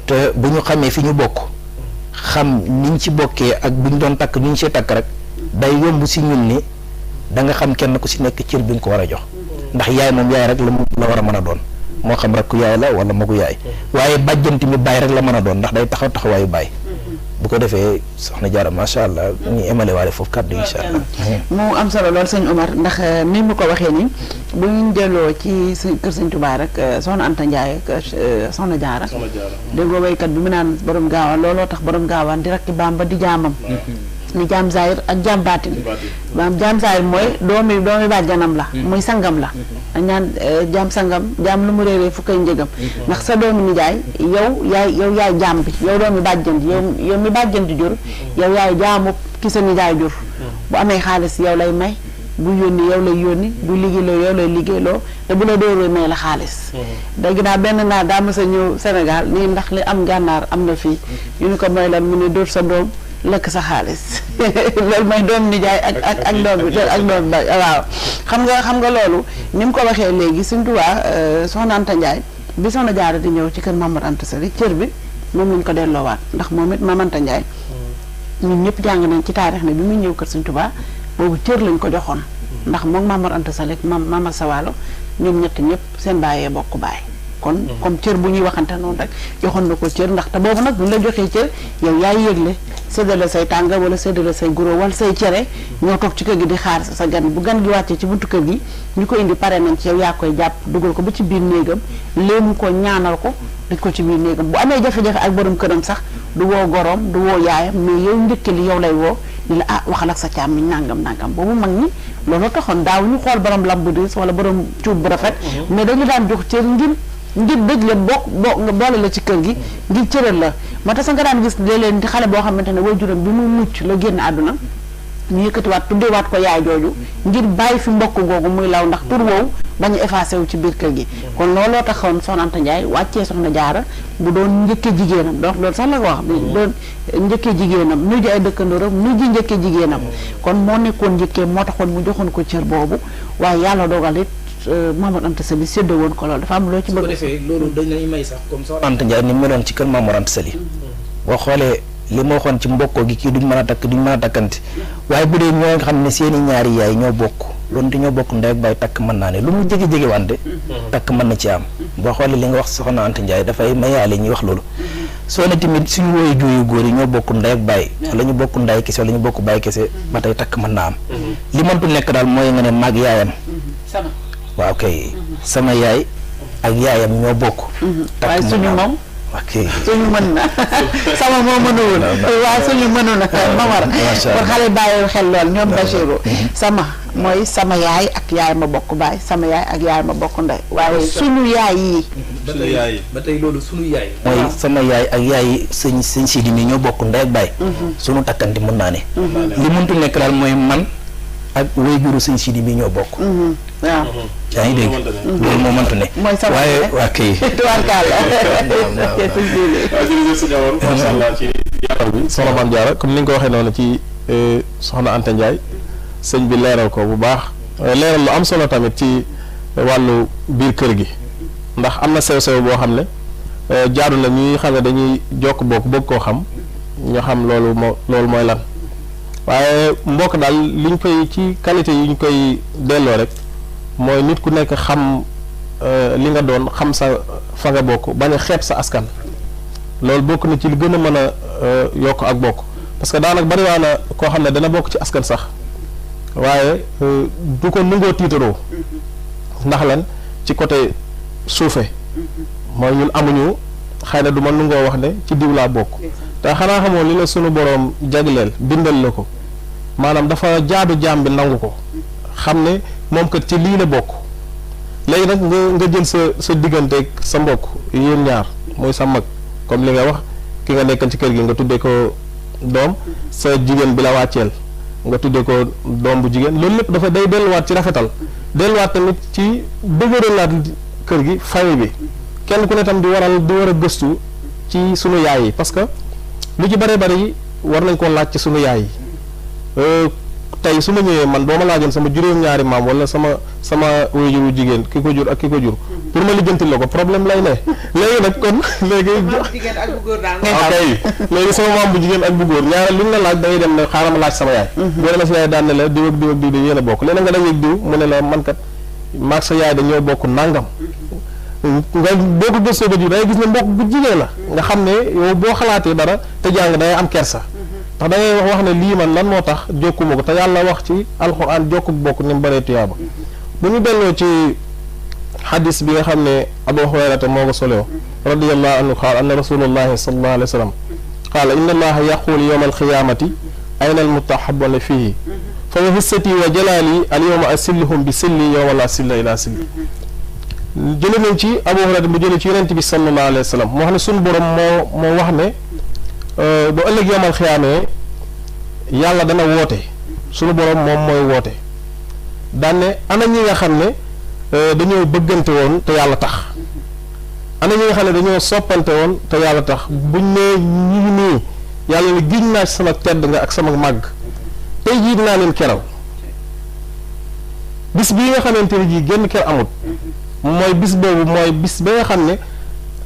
te bu ñu xamee fi ñu bokk xam niñ ci bokkee ak bu ñu doon takk ñu see takk rek day yomb si ñun ni da nga xam kenn ku si nekk cër bi nga ko war a jox ndax yaay moom yaay rek la war a mën a doon moo xam rakku yaay la wala magu yaay waaye bàjjanti mi bàyyi rek la mën a doon ndax day taxaw taxawaayu bàyyi bu ko defee soxna Jaara macha allah ñu emale waale foofu kàddu incha allah. mu am solo lool sëñ Omar ndax ni mu ko waxee ni bu ñu delloo ci kër sëñ Tuubaa rek soxna Anta Ndiaye soxna Jaara déggoo baykat bi mu naan borom gaawaan looloo tax borom gaawaan di rakki Bàmba di jaamam ni jaam zaahir ak jaam baatin maanaam jaam zaahir mooy doomi bàjjanam la muy sangam la ñaan jaam sangam jaam lu mu réeree fu koy njëgam ndax sa doomi nijaay yow yaay jaam bi yow doomi bàjjan ji yow mi bàjjan di jur yow yaay jaamu ki sa nijaay jur bu amee xaalis yow lay may bu yónni yow lay yónni bu liggéeyloo yow lay liggéeyloo te bu la dóoree may la xaalis dégg naa benn daa mës a ñëw Sénégal nii ndax li am gànnaar am na fii ñu ni ko mooy lan mu ne dóor sa doom lekk sa xaalis loolu mooy doom nijaay ak doom bi ak doom ba waaw xam nga loolu ni mu ko waxee léegi Sëñ Tuubaa Soxna Anta Ndiaye bi Soxna Jaara di ñëw ci kër Mamadou Anta Sali cër bi moom lañ ko delloowaat ndax moom it Maam Anta Ndiaye ñun ñëpp jàng nañ ci taarix ne bi muy ñëw kër Sëñ Tuubaa boobu cër lañ ko joxoon ndax moom Mamadou Anta Sali ak Mama Sawalo ñoom ñett ñëpp seen bàyyee bokk baay kon comme cër bu ñuy waxante noonu rek joxoon na ko cër ndax te boobu nag bu la joxee cër yow yaay yëgle séddale say tànga wala séddale say guro wala say cere ñoo toog ci kër gi di xaar sa gan bu gan gi wàccee ci buntu kër gi ñu ko indi pare nañ ci yow yaa koy jàpp dugal ko ba ci biir néegam léemu ko ñaanal ko daj ko ci biir néegam bu amee jafe-jafe ak borom këram sax du woo goroom du woo yaayam mais yow njëkk li yow lay woo ni la waxal ak sa càmmiñ nangam boobu mag ñi loolu taxoon daaw ñu xool borom lam bu diis wala borom cuub bu rafet mais dañu daan jox cër ngir dëj la nga boole la ci kër gi ngir cëral la moo tax sa nga daan gis léeg-léeg xale boo xamante ne waajuram bi muy mucc la génn àdduna ñu yëkkatiwaat tuddewaat ko yaay jooju ngir bàyyi fi mbokk googu muy law ndax tur woowu bañ a effacé wu ci biir kër gi kon looloo taxoon Soxna Anta Ndiaye wàccee Soxna Jaara bu doon njëkkee jigéenam donc loolu sax la ko wax doon njëkkee jigéenam nuy ji ay dëkkandooram nuy ji njëkkee jigéenam kon moo nekkoon njëkkee moo taxoon mu joxoon ko cër boobu waaye yàlla dogal it Mamadou Anta Sali séddoo woon ko loolu dafa am loo ci bëgg. su ko defee loolu dañ lay may sax comme Soxna Anta Ndiaye ni meloon ci kër Mamadou Anta Sali boo xoolee li ma waxoon ci mbokkoo gi kii duñ mën a takk duñ mën a takkante waaye bu dee ñoo nga xam ne seeni ñaari yaay ñoo bokk loolu te ñoo bokk ndey ak baay takk mën naa ne lu mu jege-jege wante takk mën na ci am boo xoolee li nga wax Soxna Anta Ndiaye dafay mayaale ñuy wax loolu soo ne tamit suñu wooyu juuyu góor yi ñoo bokk ndey ak baay wala ñu bokk ndey kese wala ñu bokk baay kese ba tey takk mën naa am li mëntu nekk daal mooy nga ne maag yaayam waaw kay sama yaay ak yaayam ñoo bokk waaye suñu moom ok suñu mën na sama moo mënuwul waaw suñu mënu na Mamar kon xale bàyyi xel lool ñoom Bachirou sama mooy sama yaay ak yaay ma bokk baay sama yaay ak yaay ma bokk ndey waaye suñu yaay yi ba tey loolu suñu yaay mooy sama yaay ak yaay sëñ Sidi mi ñoo bokk ndey ak baay suñu takkante mën naa ne li mëntu nekk daal mooy man ak waajuru sëñ Sidi mi ñoo bokk waaw yaa ngi dégg loolu moo mënta ne mooy sama waaye waa kay tubaarkàlla jërëjëf sëñ Amar masha Allah ci yaatal bi soxna Maam Jaara comme ni nga ko waxee noonu ci Soxna Anta Ndiaye sëñ bi leeral ko bu baax leeral lu am solo tamit ci wàllu biir kër gi ndax am na sew-sew boo xam ne jaadu na ñuy xam ne dañuy jokk bokk bëgg koo xam ñu xam loolu mooy lan waaye mbokk daal liñ koy ci qualité yi ñu koy delloo rek mooy nit ku nekk xam li nga doon xam sa fa nga bokk bañ a xeeb sa askan loolu bokk na ci li gën a mën a yokk ak bokk parce que daanaka bari waa na koo xam ne dana bokk ci askan sax waaye du ko nungoo tiitaroo ndax lan ci côté suufe mooy ñun amuñu xëy na du ma nungoo wax ne ci diw laa bokk te xanaa xamoo li la sunu boroom jagleel bindal la ko maanaam dafa jaadu jaam bi nangu ko xam ne moom kat ci lii la bokk léegi nag nga jël sa digganteeg sa mbokk yéen ñaar mooy sa mag comme li nga wax ki nga nekkal ci kër gi nga tuddee ko doom sa jigéen bi la wàcceel nga tuddee ko doom bu jigéen loolu lépp dafa day delluwaat ci rafetal delluwaat tamit ci dëgëralaat kër gi famille bi kenn ku ne tam di war a gëstu ci sunu yaay yi parce que lu ci bari war nañ koo laaj ci sunu yaay yi tey su ma ñëwee man boo ma laajoon sama juróom-ñaari maam wala sama waajuru jigéen ki ko jur ak ki ko jur pour ma lijjantil la ko problème lay ne léegi nag kon léegi léegi sama maam bu jigéen ak bu góor ñaareel li ñu la laaj da ngay dem ne xaaral ma laaj sama yaay boo demee sa yaay daan ne la diw ak diw ak diw de yéen a bokk léeg nga dajeeg diw mu ne la man kat maag sa yaay dañoo bokk nangam nga boo ko gëstoo ba ji dangay gis ne mbokk bu jigéen la nga xam ne yow boo xalaatee dara te jàng dangay am kersa ndax da ngay wax ne lii man lan moo tax jokkuma ko te yàlla wax ci alxuraan jokku bokk ni mu bëree tuyaaba bu ñu delloo ci xadis bi nga xam ne Abu Hurayrata moo ko soloo radiyallahu anhu qaala anna rasulullahi sallallahu alayhi wa sallam qaala inna allaha yaqulu yawma alqiyamati ayna almutahabuna fihi fa wa hissati wa jalaali al yawma asilluhum bi silli yawma la silla ila silli jële nañ ci Abu Hurayrata mu jële ci yonent bi sallallahu alayhi wa sallam moo xam ne suñu borom moo wax ne bu ëllëg yomal xiyaamee yàlla dana woote sunu borom moom mooy woote daan ne ana ñi nga xam ne dañoo bëggante woon te yàlla tax ana ñi nga xam ne dañoo soppante woon te yàlla tax buñ ne ñi nii yàlla ne giñ naa ci sama tedd nga ak sama màgg tey jii dinaa leen keral bis bii nga xamante ne jii genn ker amut mooy bis boobu mooy bis ba nga xam ne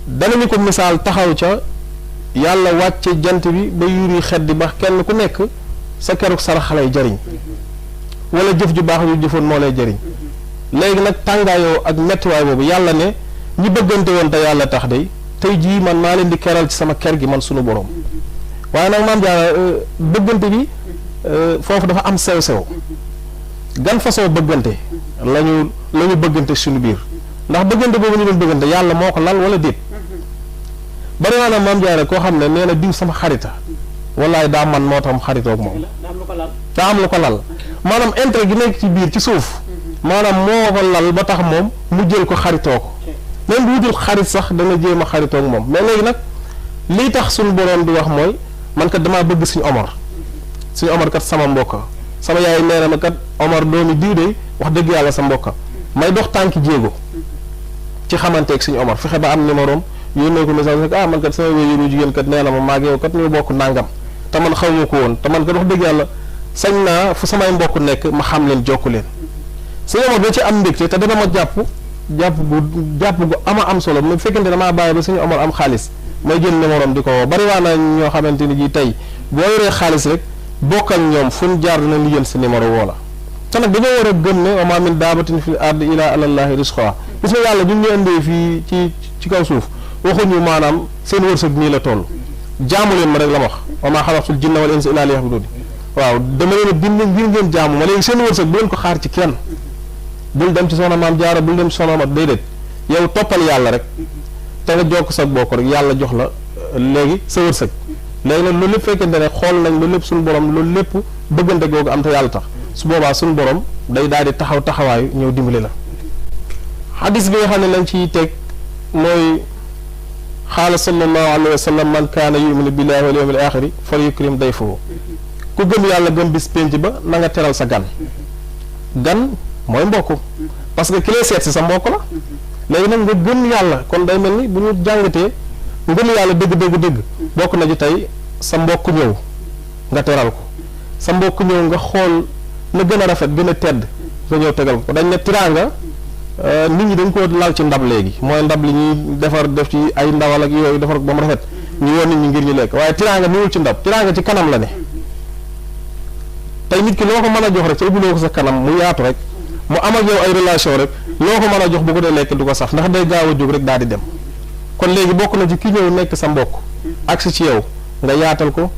danañu ko misaal taxaw ca yàlla wàcce jant bi ba yuri xet di ba kenn ku nekk sa keruk sarax lay jariñ wala jëf ju baax yu jëfoon moo lay jariñ léegi nag tàngaayoo ak mettiwaay boobu yàlla ne ñi bëggante woon te yàlla tax day tey jii man maa leen di keral ci sama ker gi man sunu borom waaye nag maam Jaara bëggante bi foofu dafa am sew-sew gan façon bëggante lañu bëggante suñu biir ndax bëggante boobu ñu doon bëggante yàlla moo ko lal wala déet bari naa maam Jaara koo xam ne nee na diw sama xarita wallaay daa man moo tax xaritoog moom daa am lu ko lal maanaam intérêt gi nekk ci biir ci suuf maanaam moo ko lal ba tax moom mu jël ko xaritoo ko même bu wutul xarit sax dana jéem a xaritoog moom mais léegi nag lii tax suñu boroom di wax mooy man kat damaa bëgg suñu Omar kat sama mbokka sama yaay nee na ma kat Omar doomi diw de wax dëgg yàlla sa mbokka may dox tànki jéego ci xamanteeg suñu Omar fexe ba am numéro am yónnee ko message rek man kat sama wéyuru jigéen kat nee na ma maag yow kat ñu bokk nàngam te man xaw ma ko woon te man kat wax dëgg yàlla sañ naa fu samay mbokk nekk ma xam leen jokku leen suñu Omar da ci am mbégte te dana ma jàpp gu ama am solo mu fekkente damaa bàyyi ba suñu Omar am xaalis may jël numéro am di ko woo bari waa na ñoo xamante ni ji tey boo yoree xaalis rek bokkal ñoom fu ñu jaar dina lijjal sa numéro woo la te nag dañoo war a gëm ne wa maa min daabatin fil ardi illaa alallaahi rizquhaa gis nga yàlla bi ñu indee fii ci kaw suuf waxuñu maanaam seen wërsëg nii la toll jaamu leen ma rek la ma wax wa maa xalaqtul jinna wal insa illaa liya'buduun waaw dama leen a bind ngir ngeen jaamu ma léegi seen wërsëg bu leen ko xaar ci kenn bul dem ci soxna maam Jaara bul dem ci soxna mat déedéet yow toppal yàlla rek te nga jokk sa bokk rek yàlla jox la léegi sa wërsëg léegi nag loolu lépp fekkente ne xool nañ loolu lépp suñu borom loolu lépp bëggante googu am te yàlla tax su boobaa suñu borom day daal di taxawaayu ñëw dimbali la xadis bi nga xam ne lañ ciy teg mooy xaala sallallahu alayhi wa sallam man kaana yuminu billahi wal yawmil axiri fal yukrim dayfahu ku gëm yàlla gëm bis pénc ba na nga teral sa gan mooy mbokk parce que ki lay seet si sa mbokk la léegi nag nga gëm yàlla kon day mel ni bu ñu jàngatee ngëm yàlla dëgg bokk na ci tey sa mbokk ñëw nga teral ko sa mbokk ñëw nga xool na gën a rafet gën a tedd nga ñëw tegal ko dañ ne tiraanga nit ñi dañ ko lal ci ndab léegi mooy ndab li ñuy def ci ay ndawal ak yooyu defar ba mu rafet ñu woon nit ñi ngir ñu lekk waaye tiraanga niwul ci ndab tiraanga ci kanam la ne tey nit ki loo ko mën a jox rek ca ubbiloo ko sa kanam mu yaatu rek mu am ak yow ay relation rek loo ko mën a jox bu ko dee lekk du ko saf ndax day gaaw a jóg rek daal di dem kon léegi bokk na ci ki ñëw nekk sa mbokk agsi ci yow nga yaatal ko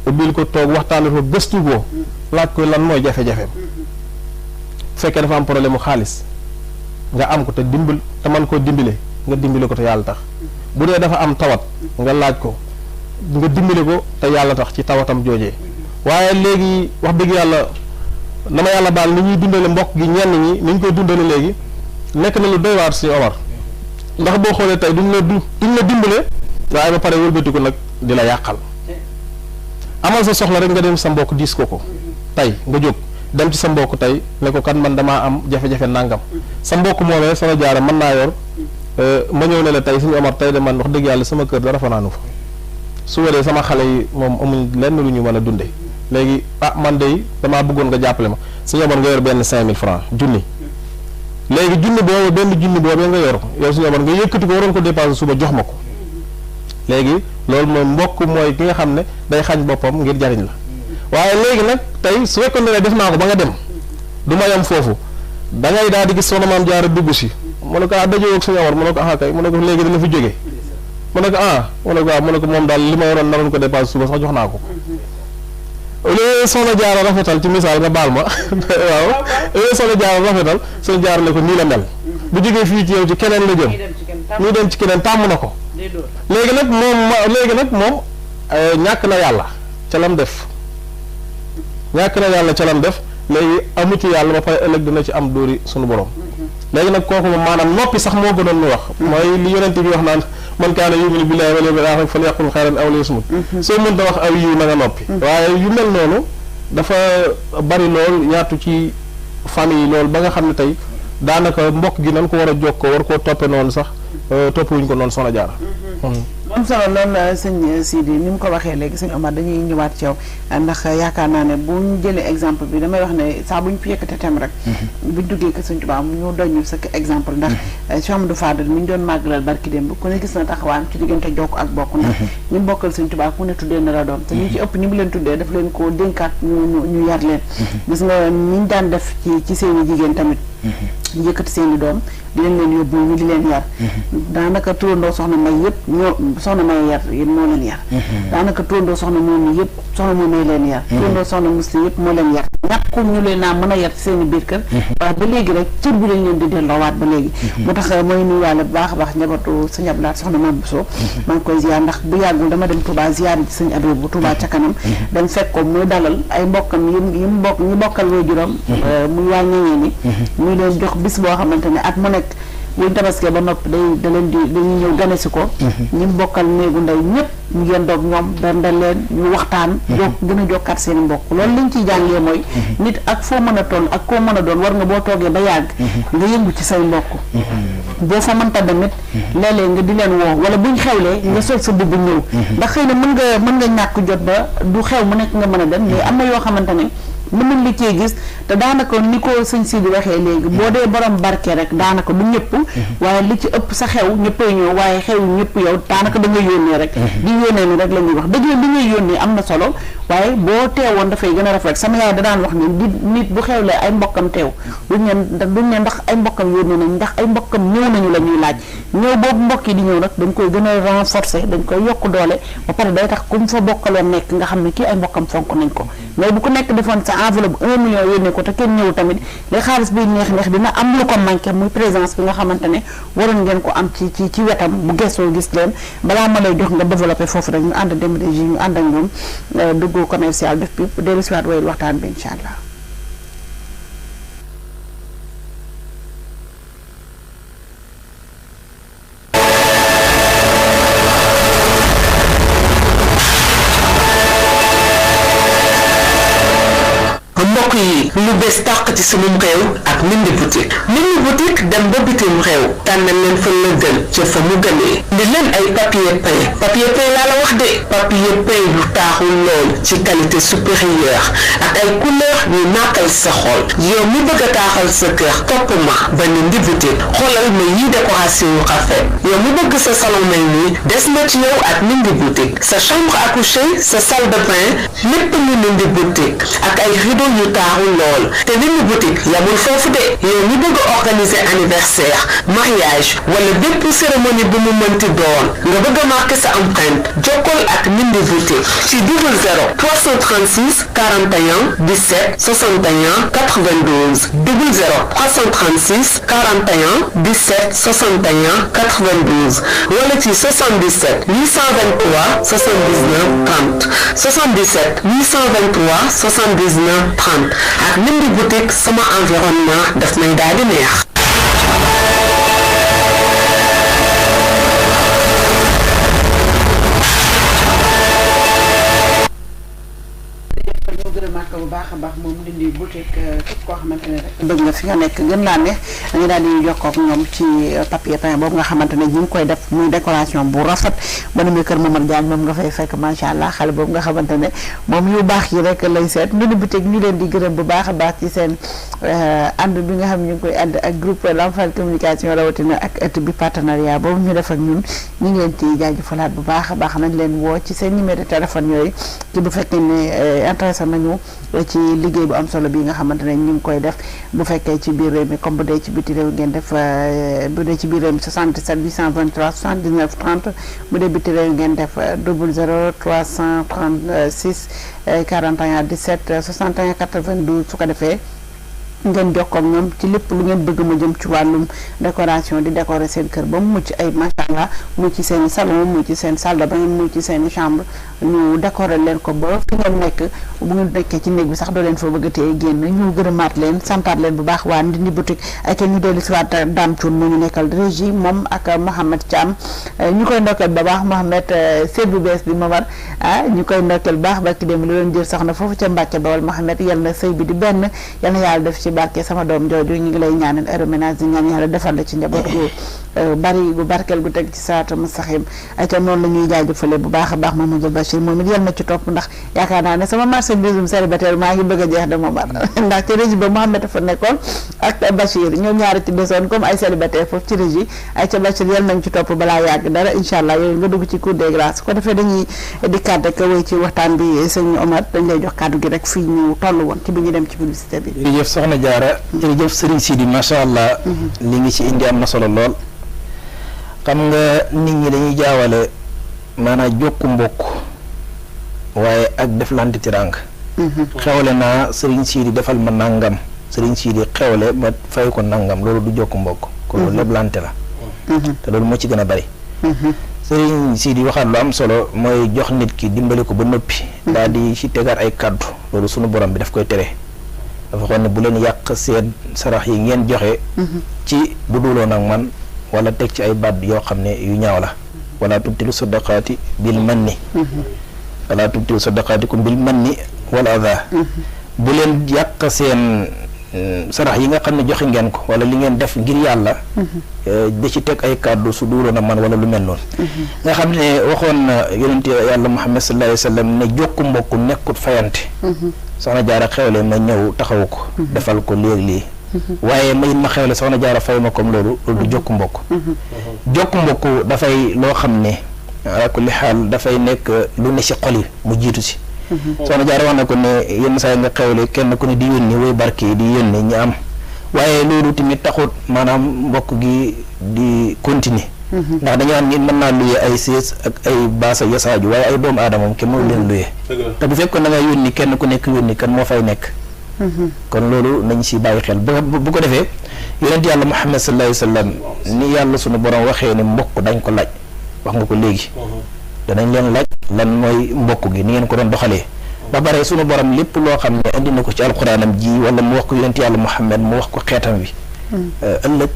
ubbil ko toog waxtaanal ko gëstu ko laaj ko lan mooy jafe-jafeem fekkee dafa am problème mu xaalis nga am ko te man koo dimbale nga dimbale ko te yàlla tax bu dee dafa am tawat nga laaj ko nga dimbale ko te yàlla tax ci tawatam joojee waaye léegi wax dëgg yàlla na ma yàlla baal ni ñuy dundale mbokk gi ñenn ñi ni ñu koy dundale léegi nekk na lu doy waar si Omar ndax boo xoolee tey duñ la dimbale waaye ba pare wëlbatiku nag di la yàqal amal sa soxla rek nga dem sa mbokk diis ko tey nga jóg dem ci sa mbokk tey ne ko kan man damaa am jafe-jafe nangam sa mbokk moomee sama jaara mën naa yor ma ñëw ne la tey suñu Omar tey de man wax dëgg yàlla sama kër dara fanaanu fa su waree sama xale yi moom amuñ lenn lu ñu mën a dunde léegi man de damaa bëggoon nga jàppale ma suñu Omar nga yor benn 5000 francs junni léegi junni boobu nga yor yow suñu Omar nga yëkkati ko waroon ko dépassé suba jox ma ko léegi loolu mooy mbokk mooy ki nga xam ne day xañ boppam ngir jariñ la waaye léegi nag tey su fekkoon ne def naa ko ba nga dem du ma yem foofu da ngay daal di gis soxna maam Jaara dugg si mu ne ko dajoo ak suñu Omar mu ne ko kay mu ne ko léegi dana fi jógee mu ne ko mu ne ko moom daal li ma yoroon naroon ko dépassé suba sax jox naa ko léegi soxna Jaara rafetal ci misaal nga baal ma waaw léegi soxna Jaara rafetal suñu Jaara ne ko nii la mel bu jógee fii ci yow ci keneen la jëm ñuy dem ci keneen tàmm na ko léegi nag moom ñàkk na yàlla ca lam def léegi amu ci yàlla ba pare ëllëg dina ci am dóori suñu borom léegi nag kooku moom maanaam noppi sax moo gënoon ñu wax mooy li yonent bi wax naan man kaana yu'minu billaahi wal yawmil aaxir falyaqul xayran aw liyasmut soo mënta wax aw yiw na nga noppi waaye yu mel noonu dafa bari lool yaatu ci famille loolu ba nga xam ne tey daanaka mbokk gi nan ko war a jokkoo war koo toppe noonu sapp wuñ ko noonu Soxna Jaara am solo loolu sëñ Sidi ni mu ko waxee léegi sëñ Omar dañuy ñëwaat ci yow ndax yaakaar naa ne bu ñu jëlee exemple bi damay wax ne saa bu ñu fi yëkkate tem rek buñ duggee ko sëñ Tuubaa ñu doñu sa exemple ndax Cheikh Amadou Fadal mi ñu doon màggalal barki démb ku ne gis na taxawaam ci diggante jokk ak bokk ndax ñu bokkal sëñ Tuubaa ku ne tuddee na la doom te ñu ci ëpp ñi mu leen tuddee daf leen ko dénkaat ñu yar leen gis nga ni ñu daan def ci seeni jigéen tamit yëkkati seeni doom di leen yóbbu ñu di leen yar daanaka turandoo soxna may yëpp ñoo soxna may yar yéen moo leen yar daanaka turandoo soxna moom yëpp soxna moom may leen yar turandoo soxna musli yëpp moo leen yar ñàkku ñu leen naa mën a yar ci seen i biir kër waaye ba léegi rek cër bi lañ leen di delloowaat ba léegi moo tax mooy nuyuwaale bu baax a baax njabootu sëñ Abdoulaye soxna Mame Bousso maa ngi koy ziar ndax bu yàggul dama dem Touba ziar ci sëñ Abdou bu Touba ca kanam dem fekk ko muy dalal ay mbokkam yi mu bokk ñu bokkal waajuram muy waa ñëwee ni muy leen jox bis boo xamante ne at mu nekk buñ tabaskee ba noppi dañuy ñëw gane si ko ñi bokkal néegu ndey ñëpp ñu yendoog ñoom berndal leen ñu waxtaan gën a jokkaat seen i mbokk loolu liñ ciy jàngee mooy nit ak foo mën a toll ak koo mën a doon war nga boo toogee ba yàgg nga yëngu ci say mbokk boo fa mënta demit léeg-léeg nga di leen woo wala buñ xewlee nga sol sa bubb ñëw ndax xëy na mën nga ñàkk jot ba du xew mu nekk nga mën a dem mais am na yoo xamante ne mën li cee gis te daanaka ni ko sëñ Sidi waxee léegi boo dee borom barke rek daanaka du ñëpp waaye li ci ëpp sa xew ñëppay ñëw waaye xew ñëpp yow daanaka da nga yónnee rek di yónnee ni rek la ñuy wax dëgg li ngay yónnee am na solo waaye boo teewoon dafay gën a rafet sama yaay da daan wax ne nit bu xewlee ay mbokkam teew duñ ne ndax ay mbokkam yónnee nañ ndax ay mbokkam ñëw nañu la ñuy laaj ñëw boobu mbokk yi di ñëw nag dañ koy gën a renforcer dañ koy yokk doole ba pare day tax kum fa bokkaloon nekk nga xam ne kii ay mbokkam fonk nañ ko mais bu ko nekk defoon sa enveloppe 1 million yónnee ko te kenn ñëw tamit li xaalis bi neex dina am lu ko manqué muy présence bi nga xamante ne waroon ngeen ko am ci wetam bu gëstoo gis leen balaa ma lay jox nga développé foofu rek ñu ànd dem régie ñu ànd ak ñoom dugg commercial def bi dellu si waat wayul waxtaan bi incha allah. mbokk yi lu bees tàq ci sunum réew ak Ndindy boutique dem ba bitim réew tànnal leen fa la gën ca fa mu gënee ndi leen ay papier peint laa la wax de papier peint yu taaxul lool ci qualité supérieure ak ay couleur yu nàkkal sa xol yow mi bëgg a taaxal sa kër topp ma ba Ndindy boutique xoolal ma yii décoration yu rafet yow mi bëgg sa salon mel nii des na ci yow ak Ndindy boutique sa chambre à coucher sa salle de bain lépp ñu Ndindy boutique ak ay rideau yu taaru lool te Ndindy boutique yamul foofu de yow mi bëgg organiser anniversaire mariage wala bépp cérémonie bu mu mënti doon nga bëgg a marquer sa empreinte jokkol ak Ndindy boutique ci 00 336 41 17 61 92 00 336 41 17 61 92 wala ci 77 823 79 30 77 823 79 30 ak Ndindy boutique sama environnement daf may daal di neex. bu baax a baax moom Ndindy boutique képp koo xamante ne rek bëgg nga fi nga nekk gën laa neex dañu daal di jokkoo ak ñoom ci papier peint boobu nga xamante ne ñu ngi koy def muy décoration bu rafet ba nu muy kër Momar Diagne moom nga fay fekk macha allah xale boobu nga xamante ne moom yu baax yi rek lay seet Ndindy boutique ñu leen di gërëm bu baax a baax ci seen ànd bi nga xam ñu ngi koy ànd ak groupe Lamfal communication rawatina ak ëtt bi partenariat boobu ñu def ak ñun ñu ngi leen ciy jaajëfalaat bu baax a baax nañ leen woo ci seen numéro de téléphone yooyu ci bu fekkee ne intéressé nañu ci liggéey bu am solo bi nga xamante ne ñu ngi koy def bu fekkee ci biir réew mi comme bu dee ci biti réew ngeen def bu dee ci biir réew mi 77 823 79 30 bu dee biti réew ngeen def 00 336 41 17 61 92 su ko defee ngeen jokkoo ak ñoom ci lépp lu ngeen bëgg mu jëm ci wàllum décoration di décorer seen kër ba mu mucc ay macha allah mu ci seen salon mu ci seen salle de bain mu ci seen chambre ñu décorer leen ko ba fi ngeen nekk bu ngeen nekkee ci néeg bi sax doo leen foo bëgg a téye génn ñu gërëmaat leen santaat leen bu baax waa Ndindy boutique ak ñu dellu si waat Dame Thioune mu ñu nekkal régie moom ak Mohamed Thiam ñu koy ndokkeel ba baax Mohamed seet bu bees bi Momar ñu koy ndokkeel baax ba ki dem lu doon jël soxna foofu ca Mbàkke Bawol Mohamed yal na sëy bi di benn yal na yàlla def ci barke sama doom jooju ñu ngi lay ñaanal heure ménage di ñaan yàlla defal la ci njaboot gu bari gu barkeel gu teg ci siraatal mustaqiim ayca noonu la ñuy jaajëfale bu baax a baax Mamadou Bachir moom it yal na ci topp ndax yaakaar naa ne sama marchandise célibataire maa ngi bëgg a jeex de Momar ndax ci régie ba Mouhamed fa nekkoon ak Bachir ñoom ñaari ci desoon comme ay célibataire foofu ci régie ayca Bachir yal nañ ci topp balaa yàgg dara incha allah yooyu nga dugg ci cour des grâces ko defee dañuy dikkaat rek wéy ci waxtaan bi sëñ Omar dañ lay jox kàddu gi rek fii ñu toll woon ci bi ñu dem ci publicité bi. jërëjëf Soxna Diarra jërëjëf Serigne Sidi macha allah li ngi ci indi am na solo lool xam nga nit ñi dañuy jaawale maanaam jokku mbokk waaye ak deflante tiraanga xewle naa Serigne Sidi defal ma nangam Serigne Sidi xewle ma fay ko nangam loolu du jokku mbokk kon loolu leblante la te loolu moo ci gën a bari Serigne Sidi waxaat lu am solo mooy jox nit ki dimbali ko ba noppi daal di ci tegaat ay kàddu loolu sunu borom bi daf koy tere dafa xoon ne bu leen yàq seen sarax yi ngeen joxe ci bu duloon ak man wala teg ci ay baat yoo xam ne yu ñaaw la wala tubtilu sadaqaati bil manni wala tubtilu sadaqaatikum bil manni wal adha bu leen yàq seen sarax yi nga xam ne joxe ngeen ko wala li ngeen def ngir yàlla da ci teg ay kàddu su duuloon a man wala lu mel noonu nga xam ne waxoon na yonent yàlla Muhammad sallallahu alayhi wa sallam ne jokku mbokk nekkut fayante Soxna Jaara xewle ma ñëw taxaw ko defal ko léeg-lii waaye mayit ma xewle Soxna Jaara fay ma comme loolu du jokku mbokk jokku mbokk dafay loo xam ne ala kulli xaal dafay nekk lu ne ci xol yi mu jiitu si Soxna Jaara wax na ko ne yenn saa yi nga xewle kenn ku ne di yónni way barke di yónni ñi am waaye loolu tamit taxut maanaam mbokk gi di continuer ndax dañu am nit mën naa luye ay sées ak ay baasa yasaaju waaye ay doomu aadama moom kenn mënu leen luye te bu fekkoon da nga yónni kenn ku nekk yónni kan moo fay nekk kon loolu nañ si bàyyi xel bu ko defee yonent yàlla Muhammad sallallahu alayhi wa sallam ni yàlla sunu borom waxee ne mbokk dañ ko laaj wax nga ko léegi danañ leen laaj lan mooy mbokk gi ni ngeen ko doon doxalee ba pare sunu borom lépp loo xam ne andi na ko ci alxuraanam ji wala mu wax ko yonent yàlla Muhammad mu wax ko xeetam bi ëllëg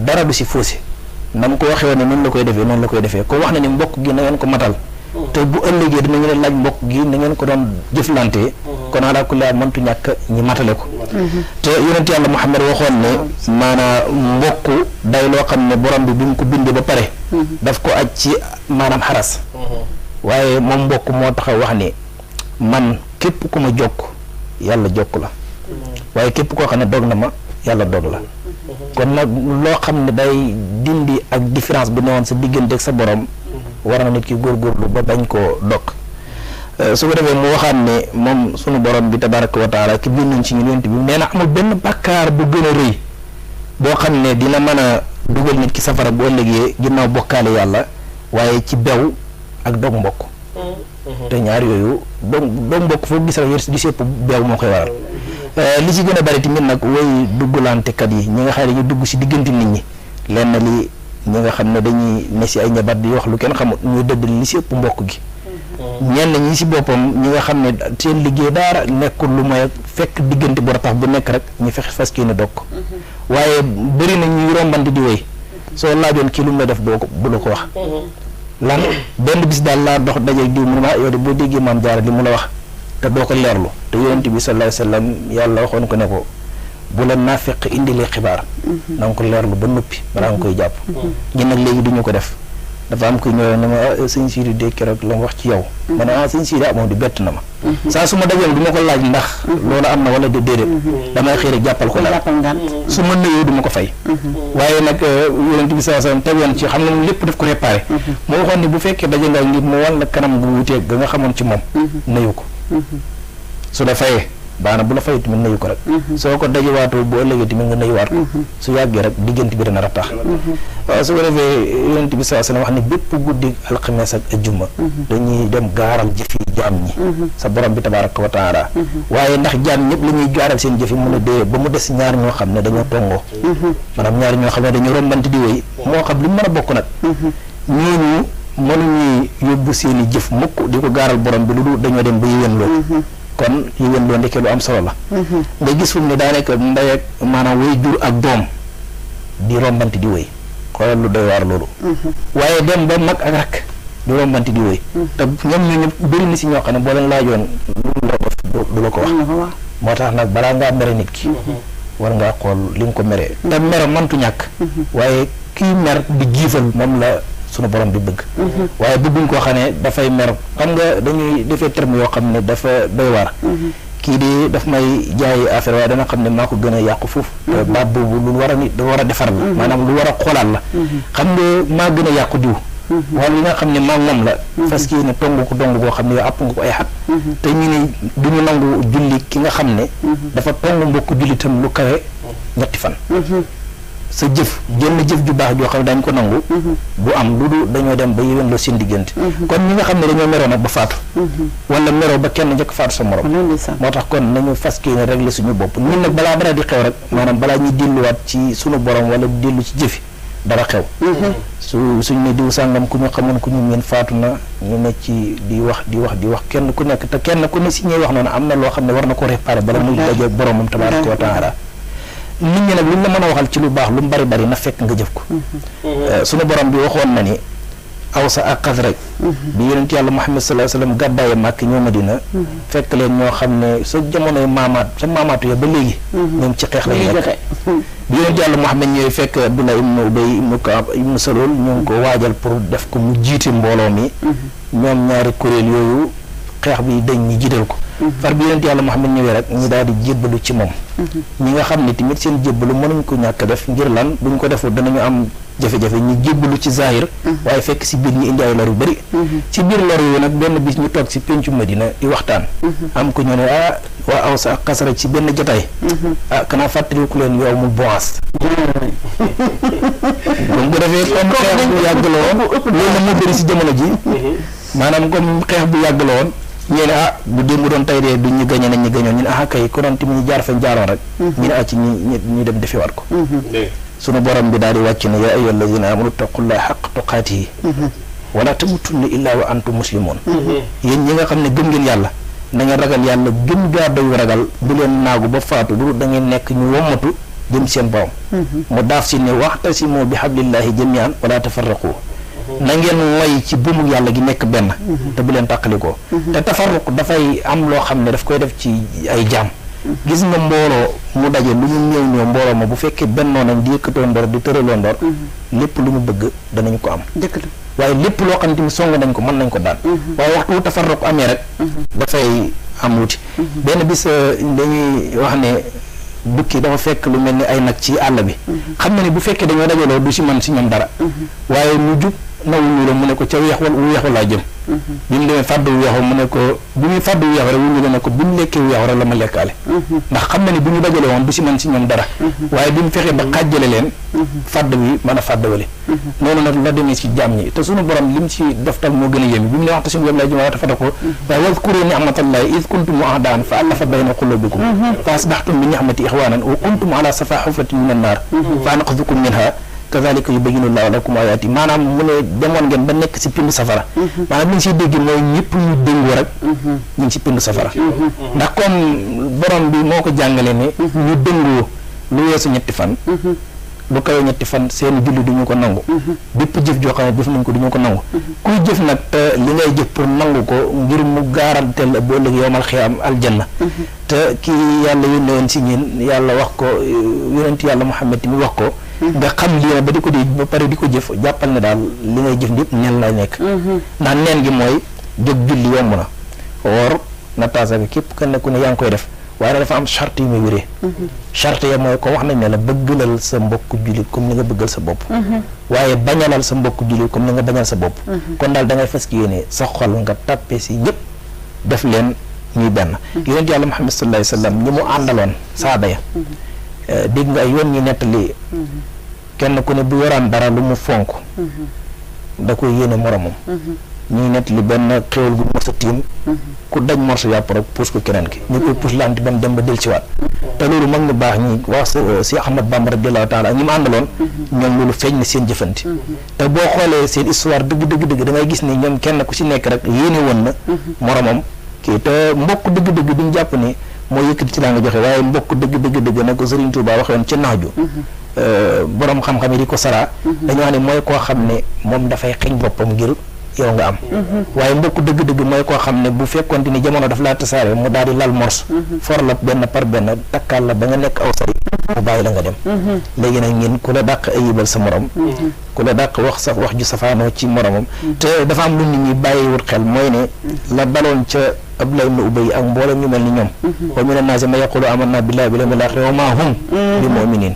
dara du si faussé na mu ko waxee woon ne noonu la koy defee noonu la koy defee ko wax na ni mbokk gi na ngeen ko matal te bu ëllëgee dinañu leen laaj mbokk gi na ngeen ko doon jëflante kon ala kulli haal mëntu ñàkk ñi matale ko te yonent yàlla Muhammad waxoon ne maanaam mbokk day loo xam ne borom bi mu ko bindee ba pare daf ko aj ci maanaam xaras waaye moom mbokk moo taxaw wax ni man képp ku ma jokk yàlla jokk la waaye képp koo xam ne dog na ma yàlla dog la kon nag loo xam ne day dindi ak différence bu newoon sa diggante ak sa borom war na nit ki góorgóorlu ba bañ koo dog su ko defee mu waxaat ne moom sunu borom bi tabaraka wa taala ki binduñ ci ñu yonent bi nee na amul benn bàkkaar bu gën a rëy boo xam ne dina mën a dugal nit ki safara bu ëllëgee ginnaaw bokkaale yàlla waaye ci bew ak dog mbokk te ñaar yooyu dog mbokk foo gis rek di sépp beew moo koy waral li ci gën a bari tamit nag woy duggulantekat yi ñi nga xam ne dañuy dugg si diggante nit ñi lenn li ñi nga xam ne dañuy ne si ay njabat di wax lu kenn xamut ñuy dëddal li si ëpp mbokk gi ñenn ñi si boppam ñi nga xam ne seen liggéey daara nekkul lu mooy fekk diggante bu ratax bu nekk rek ñu fexe fas kii ne dokk waaye bëri na ñuy rombante di wéy soo laajoon kii lu may def doo ko bu la ko wax lan benn bis daal laa dox dajeeg diw mu ne ma yow de boo déggee Maam Jaara li mu la wax te doo ko leerlu te yonent bi sallallahu alayhi wa sallam yàlla waxoon ko ne ko bu la naafeq indilee xibaar na nga ko leerlu ba noppi balaa nga koy jàpp ñun nag léegi duñu ko def dafa am kuy ñëw ne ma sëñ Sidi de keroog la mu wax ci yow ma ne sëñ Sidi moom di bett na ma saa su ma dajeel du ma ko laaj ndax loolu am na wala déedéet damay xëy rek jàppal ko la su ma nuyoo du ma ko fay waaye nag yonent bi sallallahu alayhi wa sallam tegoon ci xam nga moom lépp daf ko réparé moo waxoon ni bu fekkee daje nga nit mu wan la kanam gu wuteeg ga nga xamoon ci moom nuyu ko su la fayee baana bu la fay tamit nuyu ko rek soo ko dajewaatoo bu ëllëgee tamit nga nuyuwaat ko su yàggee rek diggante bi dana rattax waaw su ko defee yonent bi sallallahu alayhi wa sallam wax ne bépp guddi alxames ak ajjuma dañuy dem gaaral jëfi jaam ñi sa borom bi tabaraka wa taala waaye ndax jaam ñëpp la ñuy gaaral seen jëfi mun a dee ba mu des ñaar ñoo xam ne dañoo tongoo maanaam ñaar ñoo xam ne dañoo rombante di wéy moo xam li mu mën a bokk nag ñooñu mënuñuy yóbbu seen i jëf mukk di ko gaaral borom bi lu dul dañoo dem ba yéwénloo kon yéwénloo ndeke lu am solo la nga gis fu mu ne daa nekk ndey ak maanaam way jur ak doom di rombante di wéy xoolal lu doy waar loolu waaye dem ba mag ak rakk di rombante di wéy te ñoom ñu ñëpp bëri na si ñoo xam ne boo leen laajoon lu la def du la ko wax moo tax nag balaa ngaa mere nit ki war ngaa xool li nga ko meree te mere mantu ñàkk waaye kii mer di giifal moom la sunu borom di bëgg waaye bëgguñ koo xam ne dafay mer xam nga dañuy defee terme yoo xam ne dafa doy waar kii di daf may jaay affaire waaye dana xam ne maa ko gën a yàqu foofu baat boobu lu war a nit da war a defar la maanaam lu war a xoolaat la xam nga maa gën a yàqu diw wala li nga xam ne maa moom la parce que ne tong ko dong koo xam ne yow àpp nga ko ay xat te ñu ne du ñu nangu julli ki nga xam ne dafa tong mbokk jullitam lu kawe ñetti fan sa jëf jënn jëf ju baax joo xam ne dañ ko nangu bu am lu du dañoo dem ba yéwén loo seen diggante kon ñi nga xam ne dañoo meroo nag ba faatu wala meroo ba kenn njëkk faatu sa morom moo tax kon nañu fas yéene régler suñu bopp ñun nag balaa dara di xew rek maanaam balaa ñuy delluwaat ci suñu borom wala dellu ci jëfi dara xew suñ ne diw sàngam ku ñu xamoon ku ñu miin faatu na ñu ne ci di wax kenn ku nekk te kenn ku ne si ñuy wax noonu am na loo xam ne war na ko réparer bala muy daje boromam tabaaraka wa taala nit ñi nag luñ la mën a waxal ci lu baax lu mu bari na fekk nga jëf ko sunu borom bi waxoon na ni Awsa ak Xasraj bi yonent yàlla Muhammad sallallahu alayhi wasallam gàddaaye Màkk ñoo Madina fekk leen ñoo xam ne sa jamonoy sa maamaatu ya ba léegi ñoom ci xeex lañu nekk bi yonent yàlla Muhammad ñooy fekk Abdullah ibnu Ubay ibnu Kaab ibnu Salul ñu ngi ko waajal pour def ko mu jiite mbooloo mi ñoom ñaari kuréel yooyu xeex bi dañ ñi jiital ko far bi yonent yàlla Muhammad ñëwee rek ñi daal di jébbalu ci moom ñi nga xam ne tamit seen jébbalu mënuñ ko ñàkk def ngir lan buñ ko deful danañu am jafe-jafe ñu jébbalu ci zahir waaye fekk si biir ñu indi ay lor yu bëri ci biir lor yooyu nag benn bis ñu toog si pencu Madina di waxtaan am ko ñu ne waa Awsa ak Xasraj ci benn jotaay kanaa fàttaliku leen yow mu boas comme bu defee comme xeex bu yàgg la woon loolu na mu bëri si jamono ji maanaam comme xeex bu yàgg la woon ñu ne bu démb doon tey de du ñu gañe nañ ñu gañoon ñu ne kay ku doon tamit ñu jaar fañ jaaroon rek ñu ne ci ñu dem defewaat ko sunu borom bi daal di wàcc ne yaa ayyuhal lazina amanu taqullaha haqqa tuqaatihi wala tamutunna illaa wa antum muslimun yéen ñi nga xam ne gëm ngeen yàlla na ngeen ragal yàlla gëm gaa doy ragal bu leen naagu ba faatu du da ngeen nekk ñu wommatu jëm seen borom mu daaf si ne wa'tasimu bi hablillahi jami'an wala tafarraqu na ngeen moy ci buumu yàlla gi nekk benn te bu leen tàqalikoo te tafarruq dafay am loo xam ne daf koy def ci ay jaam gis nga mbooloo mu daje lu ñu ñëw mbooloo ma bu fekkee bennoo nañ di yëkkatoo ndor di tëraloo ndor lépp lu ñu bëgg danañ ko am waaye lépp loo xam ne tamit song nañ ko mën nañ ko daan waaye waxtu wu tafarruq amee rek dafay am wuti benn bis dañuy wax ne bukki dafa fekk lu mel ni ay nag ci àll bi xam na ne bu fekkee dañoo dajaloo du si man si ñoom dara waaye mu jub nawu ñu la mu ne ko ca weexu laa jëm bi mu demee fàddu weexu mu ne ko bi muy fàddu weexu rek wuñu la ne ko bu ñu lekkee weexu rek la ma lekkaale ndax xam na ne bu ñu dajale woon du si man si ñoom dara waaye bi mu fexee ba xàjjale leen fàdd bi mën a fàddawale noonu nag la demee si jaam ñi te suñu borom lim si doftal moo gën a yéemi bi mu ne waxta suñu yom lay jëma te fata ko waaye wazkuru ni'matallahi iz kuntum a'daan fa allafa bayna qulubikum fa asbahtum bi ni'mati ikhwanan wa kuntum ala safa hufratin minan nar fa anqadhakum minha kazalika yubayyinu llahu lakum ayati maanaam mu ne demoon ngeen ba nekk si pindu safara maanaam li ñu siy dégg mooy ñëpp ñu déngoo rek ñu ngi si pindu safara ndax comme borom bi moo ko jàngale ne ñu déngoo lu weesu ñetti fan lu kawe ñetti fan seen julli du ñu ko nangu bépp jëf joo xam ne def nañ ko du ñu ko nangu kuy jëf nag te li ngay jëf pour nangu ko ngir mu garantel boo ëllëg yowmal xiyaam aljanna te kii yàlla yónnee woon si ñin yàlla wax ko yonent yàlla Muhammad mi wax ko nga xam lii ba di ko di ba pare di ko jëf jàppal ne daal li ngay jëf lépp neen lay nekk ndax neen gi mooy jóg julli yomb na woor na taasa bi képp kenn ku ne yaa ngi koy def waaye dafa am charte yu muy wéree charte ya mooy ko wax nañ ne la bëggalal sa mbokk jullit comme ni nga bëggal sa bopp waaye bañalal sa mbokk jullit comme ni nga bañal sa bopp kon daal da ngay fas yéene sa xol nga tàppe si ñëpp def leen ñuy benn yonent yàlla Muhammad sallallahu alayhi wa sallam ñi mu àndaloon saaba ya dégg nga ay yoon ñi nettali kenn ku ne bu yoraan dara lu mu fonk da koy yéene moromam ñuy nettali benn xéwal gu mos a tiim ku daj morso yàpp rek puus ko keneen ki ñu koy puus lanti ba mu dem ba del ci waat te loolu mag ñu baax ñi wax si Ahmad Bamba radiyallahu taala ak ñi mu àndaloon ñoom loolu feeñ na seen jëfanti te boo xoolee seen histoire dëgg da ngay gis ni ñoom kenn ku si nekk rek yéene woon na moromam kii te mbokk dëgg duñ jàpp ni moo yëkkati ci laa nga joxe waaye mbokk dëgg na ko Serigne Touba waxee woon ca naaju borom xam-xam yi di ko saraa dañu wax ne mooy koo xam ne moom dafay xeñ boppam ngir yow nga am waaye mbokk dëgg-dëgg mooy koo xam ne bu fekkoonte ni jamono daf laa tasaare mu daal di lal mors for la benn par benn takkal la ba nga nekk aw say mu bàyyi la nga dem léegi nag ngeen ku la dàq ayibal sa morom ku la dàq wax ju safaanoo ci moromam te dafa am lu nit ñi bàyyiwut xel mooy ne la daloon ca Abdullah ibn Ubay ak mboolem ñu mel ni ñoom wa mina naasi man yaqulu amanna billahi wal yawmil aaxir wa ma hum bi mu'minin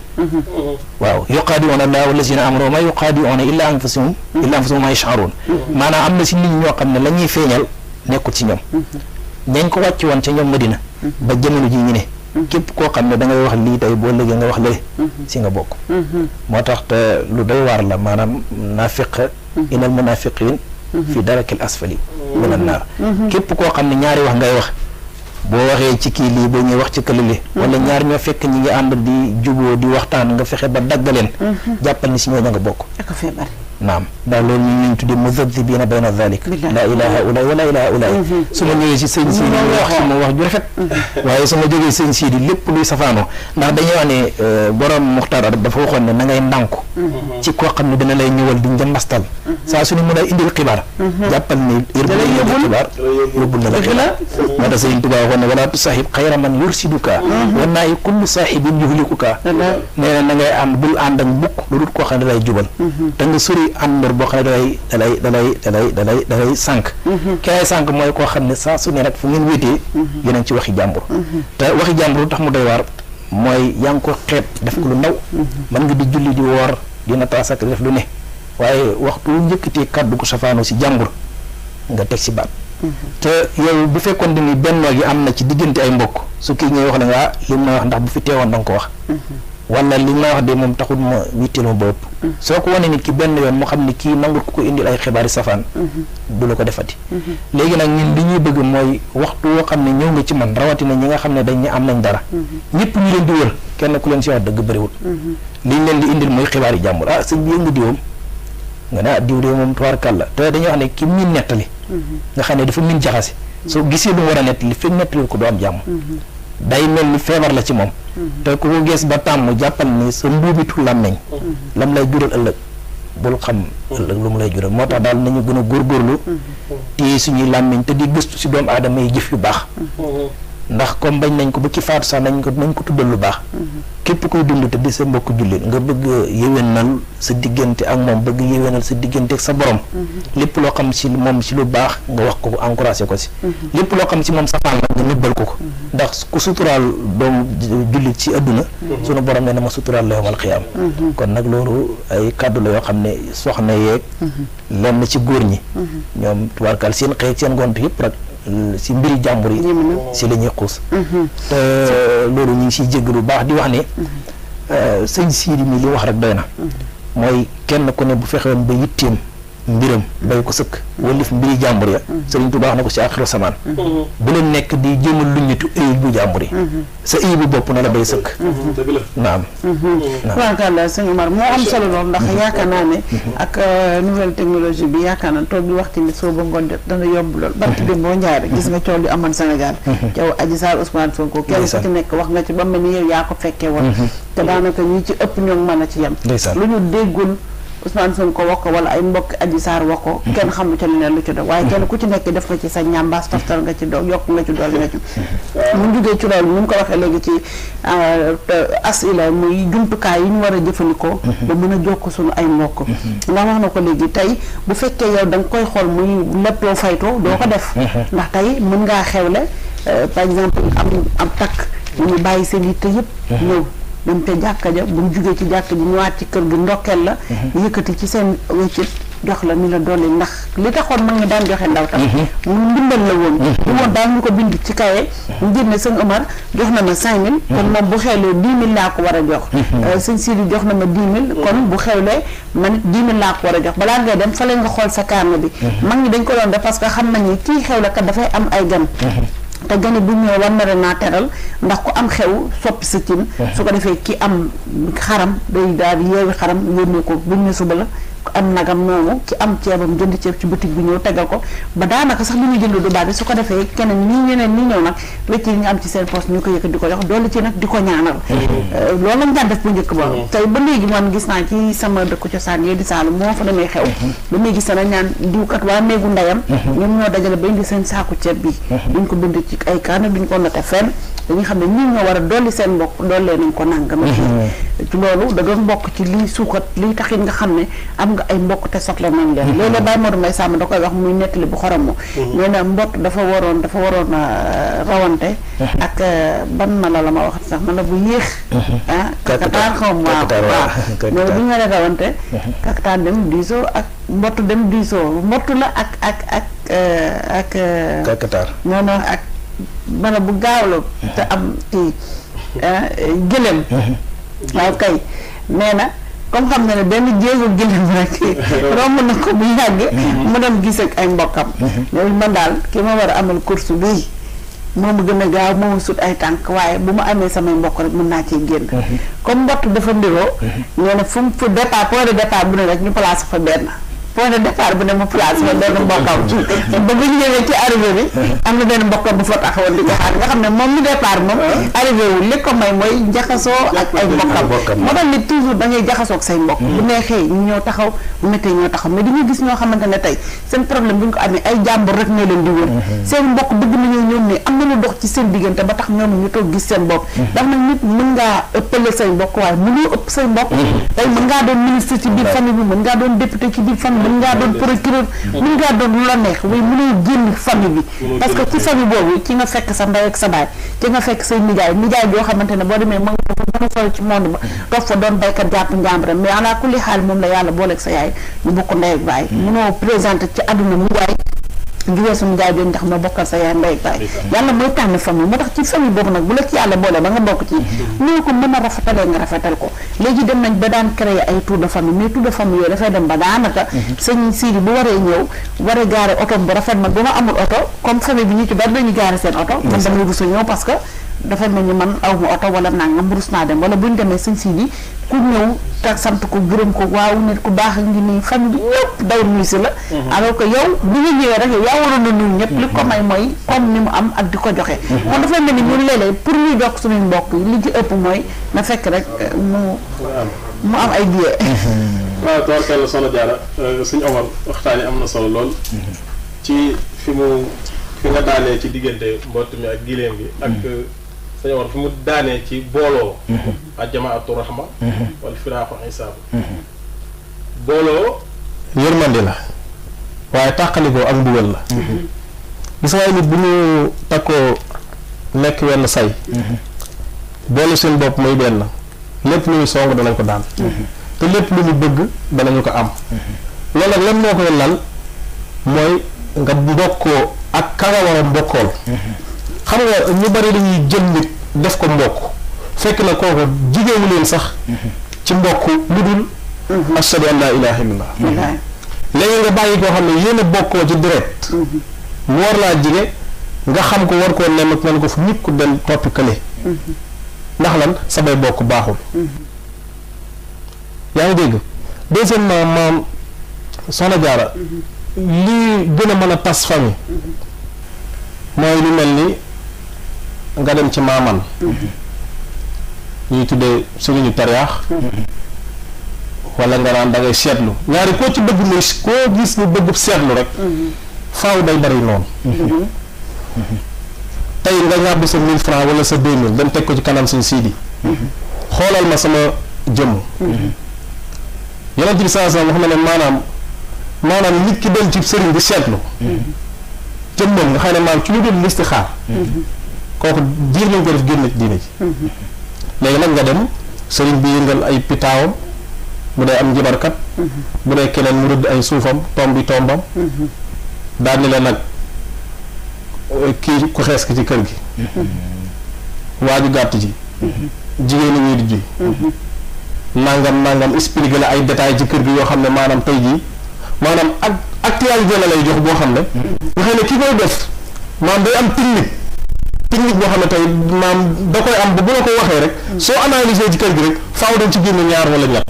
waaw yuqaadi'uuna Allaha wallazina amanu wa ma yuqaadi'uuna illa anfusahum ma yash'uruun maanaam am na si nit ñoo xam ne la ñuy feeñal nekkul ci ñoom nañ ko wàcc woon ca ñoom Madina ba jamono ji ñu ne képp koo xam ne da ngay wax lii tey boo léegi nga wax lële si nga bokk moo tax te lu doy waar la maanaam naafiq inal munaafiqiin fi darakil asfali minan naar képp koo xam ne ñaari wax ngay wax boo waxee ci kii lii boo ñuy wax ci këlali wala ñaar ñoo fekk ñi ngi ànd di juboo di waxtaan nga fexe ba daggaleen jàppal ni si ñoo ña nga bokk naam ndax loolu ñu ngi leen tuddee muzabzibiina bayna zalik laa ilaaha ulaay wa laa ilaaha ulaay su ma ñëwee si sëñ Sidi ñu wax ci moom wax ju rafet waaye su ma jógee sëñ Sidi lépp luy safaanoo ndax dañuy wax ne borom Muxtaar Arab dafa waxoon ne na ngay ndànku ci koo xam ne dina lay ñëwal di njambastal saa su ne mën a indil xibaar jàppal ni heure bu lay indil xibaar yóbbul na la xibaar moo tax Sëñ Tuubaa waxoon ne wala tusahib xayra man yursiduka wa naayi kullu sahibin yuhlikuka nee na ngay ànd bul ànd ak mukk lu dul koo xam ne da lay jubal te nga sori àndoor boo xam ne dalay sànq ki lay sànq mooy koo xam ne saa su ne rek fu ngeen wéetee yéen a ngi ci waxi jàmbur te waxi jàmbur lu tax mu doy waar mooy yaa ngi ko xeeb def ko lu ndaw mën nga di julli di woor dina taasak def lu ne waaye waxtu njëkkatee kàddu ko safaano si jàmbur nga teg si baat te yow bu fekkoon ni bennoo gi am na ci diggante ay mbokk su kii ñëwee wax la nga li ma wax ndax bu fi teewoon da nga ko wax wala li ma wax de moom taxul ma witteel ma bopp soo ko wane nit ki benn yoon mu xam ne kii nangul ko indil ay xibaari safaan du la ko defati léegi nag ñun li ñuy bëgg mooy waxtu woo xam ne ñëw nga ci man rawatina ñi nga xam ne dañ ne am nañ dara ñëpp ñu leen di wër kenn ku leen si wax dëgg bëriwul liñ leen di indil mooy xibaari jàmbur sëñ bi yëg nga diwam nga ne diw de moom tubaarkàlla te dañuy wax ne ki miin nettali nga xam ne dafa miin jaxase soo gisee lu mu war a nettali fekk nettali ko du am jàmm day mel ni feebar la ci moom te ku ko gees ba tàmm jàppal ni sa mbuubitu làmmeñ lam lay jural ëllëg bul xam ëllëg lu mu lay jural moo tax daal nañu gën a góorgóorlu téye suñuy làmmeñ te di gëstu si doomu aadama yi jëf yu baax ndax comme bañ nañ ko ba ki faatu sax nañ ko tuddal lu baax képp koy dund te di sa mbokk jullit nga bëgg yéwénal sa diggante ak moom bëgg yéwénal sa diggante ak sa borom lépp loo xam si moom si lu baax nga wax ko encouragé ko si lépp loo xam si moom safaan la nga nëbbal ko ndax ku suturaal doomu jullit ci àdduna sunu borom ne na ma suturaal la yawmal qiyaam kon nag loolu ay kàddu la yoo xam ne soxna yeeg lenn ci góor ñi ñoom tubaarkal seen xëy seen ngont yëpp rek si mbiri jàmbur yi si la ñuy xuus te loolu ñu ngi siy jégg lu baax di wax ne sëñ Sidi mi li wax rek doy na mooy kenn ku ne bu fexewoon ba yitteem mbiram bay ko sëkk walif mbiri jàmbur ya Sëriñ Tuubaa wax na ko si axiru samaan bu leen nekk di jéemal lu ñitu ayib bu jàmbur yi sa ayib bu bopp na la bay sëkk naam tubaarkàlla sëñ Omar moo am solo lool ndax yaakaar naa ne ak nouvelle technologie bi yaakaar naa toog di wax tamit soo ba ngoon jot dana yomb lool barki dem boo njaay rek gis nga coow li amoon Sénégal yow Adji Sarr Ousmane Sonko kenn ku ci nekk wax nga ci ba mel ni yow yaa ko fekkee woon te daanaka ñi ci ëpp ñoom mën a ci yem lu ñu déggul Ousmane Sonko wax ko wala ay mbokk Adji Sarr wax ko kenn xamu ci leneen lu ci doon waaye kenn ku ci nekk def nga ci sa ñambaas toftal nga ci doon yokk nga ci dool nga ci mu jógee ci loolu ni mu ko waxee léegi ci asila muy jumtukaay yi ñu war a jëfandikoo ba mën a jokk suñu ay mbokk ndax wax na ko léegi tey bu fekkee yow da nga koy xool muy léppoo faytoo doo ko def ndax tey mën ngaa xewle par exemple am takk mu ñu bàyyi seen yitte yëpp ñëw dem te jàkka ja bu ñu jugee ci jàkka ji ñëwaat ci kër gi ndokkeel la yëkkati ci seen weccit jox la ni la dolli ndax li taxoon mag ñi daan joxe ndaw tam mu ndimbal la woon du woon daal ñu ko bind ci kaye ngir ne sëñ Omar jox na ma 5000 kon moom bu xewlee 10 000 laa ko war a jox sëñ Sidi jox na ma 10 000 kon bu xewlee man 10 000 laa ko war a jox balaa ngay dem fa la nga xool sa carnet bi mag ñi dañ ko doon def parce que xam nañ ni kii xewle kat dafay am ay gan te gane bu ñëwee war na naa teral ndax ku am xew soppi sa cin su ko defee ki am xaram day daal di yeewi xaram yónnee ko buñ ne suba la am nagam noonu ci am ceebam jënd ceeb ci boutique bi ñëw tegal ko ba daanaka sax li muy jënd du bari su ko defee keneen ñeneen ñi ñëw nag wecc yi ñu am ci seen poste ñu ko yëkkat di ko jox doolu ci nag di ko ñaanal loolu lañ daan def bu njëkk ba tey ba léegi man gis naa ci sama dëkku cosaan yee di Saalum moo fa demee xew ba muy gis nañ naan diwkat waa néegu ndeyam ñoom ñoo dajale ba indi seen saaku ceeb bi duñ ko bind ci ay kaana duñ ko noté fenn dañu xam ne ñii ñoo war a dolli seen mbokk dollee nañ ko nangam ci loolu da doon bokk ci lii suukat lii taxit nga xam ne am nga ay mbokk te soxla nañ leen loolu Baye Modou Mbaye Samb da koy wax muy nettali bu xorom mo nee na mbott dafa waroon rawante ak ban mala la ma wax sax mala bu yéex kakataar xaw ma waaw mais bu ñu waree rawante kakataar dem diisoo ak mbott dem diisoo mbott la ak kakataar noonu ak mala bu gaaw la te am kii gëlëm waaw kay nee na comme xam na ne benn jéego gëlëm rek romb na ko bu yàgg mu dem gis ak ay mbokkam loolu man daal ki ma war a amal course bii moom gën a gaaw moom sut ay tànk waaye bu ma amee samay mbokk rek mën naa cee génn comme mbott dafa ndiroo nee na fu départ point de départ bu ne rek ñu placé fa benn point de départ bu ne mu place ba benn mbokkam ba bu ñu ñëwee ci arrivé bi am na benn mbokkam bu fa taxawoon di ko xaar nga xam ne moom mi départ moom arrivé wu li ko may mooy jaxasoo ak ay mbokkam moo tax nit toujours da ngay jaxasoo ak say mbokk bu neexee ñu ñëw taxaw bu méttee ñoo taxaw mais dañuy gis ñoo xamante ne tey seen problème bu ñu ko amee ay jàmbur rek ñoo leen di wër seen mbokk bëgg nañoo ñoom ne am na lu dox ci seen diggante ba tax ñoom ñu toog gis seen bopp ndax nag nit mën ngaa ëppale say mbokk waaye mënoo ëpp say mbokk tey mën ngaa doon ministre ci biir famille bi mën ngaa doon député ci biir famille mën ngaa doon procureur mën ngaa doon lu la neex waaye mënoo génn famille bi parce que ci famille boobu ci nga fekk sa ndey ak sa baay ci nga fekk say nijaay joo xamante ne boo demee mën nga solo ci monde ba toog fa doon baykat jàpp njàmbaram mais ala kulli xaal moom la yàlla booleeg sa yaay ñu bokk ndey ak baay mënoo présenté ci àdduna nijaay jugee suñu jaay doon ndax ma bokkal sa yaay ndey ak baay yàlla mooy tànn famille moo tax ci famille boobu nag bu la ci yàlla boole ba nga bokk ci ñoo ko mën a rafetalee nga rafetal ko léegi dem nañ ba daan créer ay tour de famille mais tour de famille yooyu dafay dem ba daanaka sëñ Sidi bu waree ñëw war a gaare oto bu rafet man bu ma amul oto comme famille bi ñu ci bari dañuy gaare seen oto man damay rus a ñëw parce que dafay mel ni man aw ma oto wala nangam rus naa dem wala buñ demee sëñ Sidi ku ñëw te sant ko gërëm ko waaw nit ku baax ngi nii famille bi ñëpp day nuyu si la alors que yow bu nga ñëwee rek yow yaa waroon na nuyu ñëpp li ko may mooy comme ni mu am ak di ko joxe kon dafay mel ni ñun léeg-léeg pour ñu jox suñuy mbokk yi li ci ëpp mooy na fekk rek mu am ay billets waaw toorkal solo jaara suñ Omar waxtaan yi am na solo lool ci fi nga daanee ci diggante mbott mi ak giléem gi ak suñu Omar fi mu daanee ci booloo ak jamaatu rahma wala firaaxu isaabu booloo yërmande la waaye tàqalikoo ak mbugal la gis nga nit bu ñu takkoo nekk wenn say boole seen bopp muy benn lépp lu ñu song danañ ko daan te lépp lu ñu bëgg danañu ko am loolu nag lan moo koy lal mooy nga mbokkoo ak ka nga war a mbokkool xam nga ñu bari dañuy jël nit def ko mbokk fekk na kooku jigéewu leen sax ci mbokk lu dul ashhadu an laa ilaaha illallah léegi nga bàyyi koo xam ne yéen a bokkoo ci direct mu war laa jige nga xam ko war koo nem ak man ko fu nit ku dem toppi kële ndax lan samay bokk baaxul yaa ngi dégg deuxièmement maam soxna Jaara lii gën a mën a tas famille mooy lu mel ni nga dem ci maaman ñuy tuddee suñu tariyaax wala nga naan da ngay seetlu ñaari koo ci bëgg muy koo gis ni bëgg seetlu rek faaw day bari noonu tey nga ñàbb sa 1000 francs wala sa 2000 dem teg ko ci kanam suñ Sidi xoolal ma sama jëmm Yonent bi sallallahu alayhi wasallam wax na ne maanaam nit ki dem ci sëriñ bi seetlu jëmmam nga xam ne maanaam ci lu dul listixaar kooku jiir nañ ko def génn ci diine ji léegi nag nga dem sëriñ bi yëngal ay pitaawam bu dee am njibarkat bu dee keneen mu rëdd ay suufam tomb bi tombam daal ni la nag kii ku xees ki ci kër gi waaju gàtt ji jigéen ñi di ji nangam expliqué la ay détails ci kër gi yoo xam ne maanaam tey jii maanaam ak actualité la lay jox boo xam ne nga xam ne ki koy def maanaam day am technique boo xam ne tey maanaam da koy am ba bu la ko waxee rek soo analysé ci kër gi rek faaw dañ ci génne ñaar wala ñett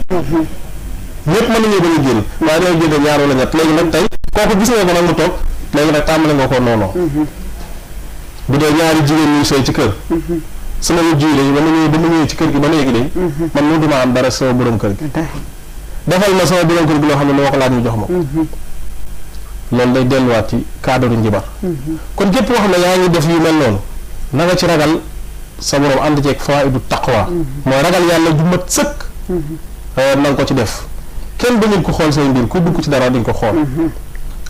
ñëpp mën nañoo bañ a génn waaye dañoo génne ñaar wala ñett léegi nag tey kooku gis nga ko nag mu toog léegi nag tàmbali nga ko noonu bu dee ñaari jigéen ñuy sëy ci kër sama wujj yi ba ma ñëwee ci kër gi ba léegi de man mu duma am dara sama borom kër gi defal ma sama borom kër gi loo xam ne moo ko laaj ñu jox ma ko loolu day delluwaat ci cadre njibar kon képp koo xam ne yaa ngi def yu mel noonu na nga ci ragal sa borom ànd ceeg fawaidu taqwa mooy ragal yàlla ju mat sëkk na nga ko ci def kenn bañul ko xool say mbir ku dugg ci dara di nga ko xool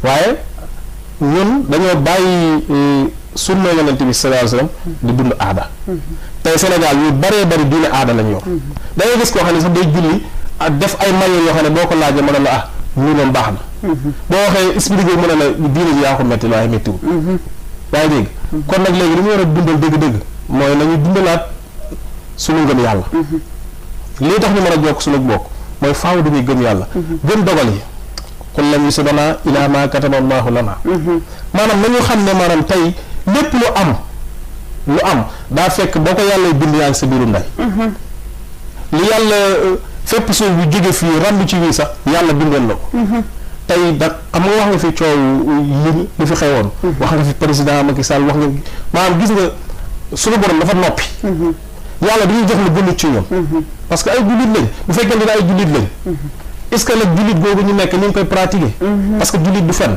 waaye ñun dañoo bàyyi sunna yonent bi sallallahu alayhi wasallam di dund aada tey Sénégal ñu baree bari diine aada lañ yor da ngay gis koo xam ne sax day julli ak def ay mayo yoo xam ne boo ko laajee mën na la ñu moom baax na boo waxee expliqué mën na la diine ji yaa ko metti waaye méttiwul yaa ngi dégg kon nag léegi li ñu war a dundal dëgg-dëgg mooy nañu dundalaat suñu ngëm yàlla lii tax ñu mën a jokk suñu bokk mooy faaw dañuy gëm yàlla gëm dogal yi qul lan yusiibanaa illaa maa kataba Allaahu lanaa maanaam nañu xam ne maanaam tey lépp lu am daa fekk boo ko yàlla bind yaa ngi sa biiru ndey li yàlla fépp suuf bu jóge fii randu ci wii sax yàlla bindoon na ko tey da xam nga wax nga fi coow li fi xewoon wax nga fi président Macky Sall wax nga maanaam gis nga suñu borom dafa noppi yàlla dañuy jox lu gënu ci ñoom parce que ay jullit lañ bu fekkee ne ay jullit lañ est-ce que nag jullit googu ñu nekk ñu ngi koy pratiquer parce que jullit du fen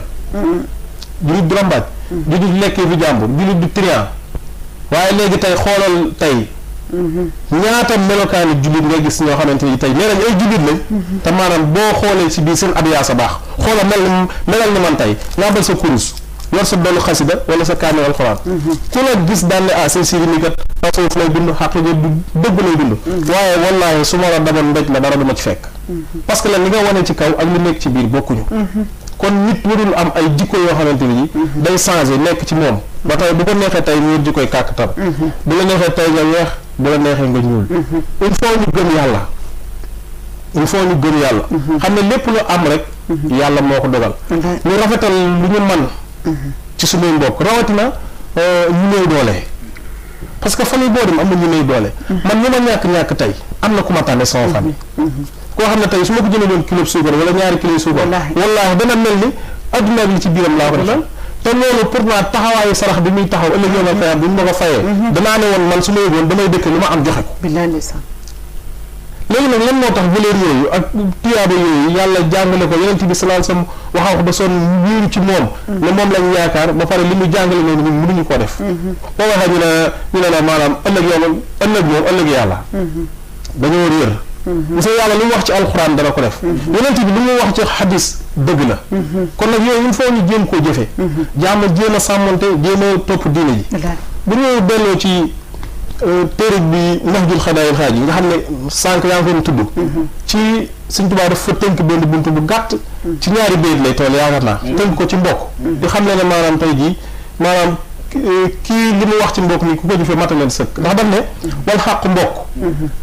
jullit du rambaaj jullit du lekkee fi jàmbur jullit du trian waaye léegi tey xoolal tey ñaata melokaani jullit nga gis ñoo xamante ni tey nee nañ ay jullit lañ te maanaam boo xoolee ci biir seen abiyaa sa baax xoolal melal ni man tey nga bal sa kurus yor sa dollu xasida wala sa kaamil alxuraan ku la gis daan ne seen siri ni kat tasawuf lay dund xaq du dëgg lay dund waaye wallaahi su ma la damoon mbéj la dara du ma ci fekk parce que la li nga wane ci kaw ak li nekk ci biir bokkuñu kon nit warul am ay jikko yoo xamante ni day changé nekk ci moom ba tey bu ko neexee tey mu jikkoy kàkkatar bu la neexee tey nga weex bu la neexee nga ñuul il faut ñu gëm yàlla xam ne lépp lu am rek yàlla moo ko dogal ñu rafetal lu ñu man ci suñuy mbokk rawatina ñu néew doole parce que famille boo dem am na ñu néew doole man ñu ma ñàkk tey am na ku ma tànne sama famille koo xam ne tey su ma ko jëlee doon kilo suukar wala ñaari kilo suukar wallaahi dana mel ni adduna bi li ci biiram laa ko def te loolu pour naa taxawaayu sarax bi muy taxaw ëllëg yow na fayam bi mu ma ko fayee danaa ne woon man su ma yëgoon damay dëkk lu ma am joxe ko léegi nag lan moo tax valeur yooyu ak tuyaaba yooyu yàlla jàngale ko yonent bi sallallahu alayhi wasallam waxaw ko ba sonn wéeru ci moom ne moom lañ yaakaar ba pare li mu jàngale noonu ñun mënuñu koo def boo waxee ñu ne la maanaam ëllëg yàlla dañoo réer parce que yàlla li mu wax ci alxuraan dana ko def yonent bi li mu wax ci xadis dëgg la kon nag yooyu il faut ñu jéem koo jëfe jéem a sàmmante jéem a topp diine ji bu ñu delloo ci téere bi Nahjul Xadaa'il Xaaj yi nga xam ne sànq yaa ngi ko tudd ci Sëñ Tuubaa dafa tënk benn buntu bu gàtt ci ñaari bayit lay toll yaakaar naa tënk ko ci mbokk di xam ne maanaam tey jii maanaam kii li mu wax ci mbokk mi ku ko jëfee mataleen sëkk ndax daf ne wal xàq mbokk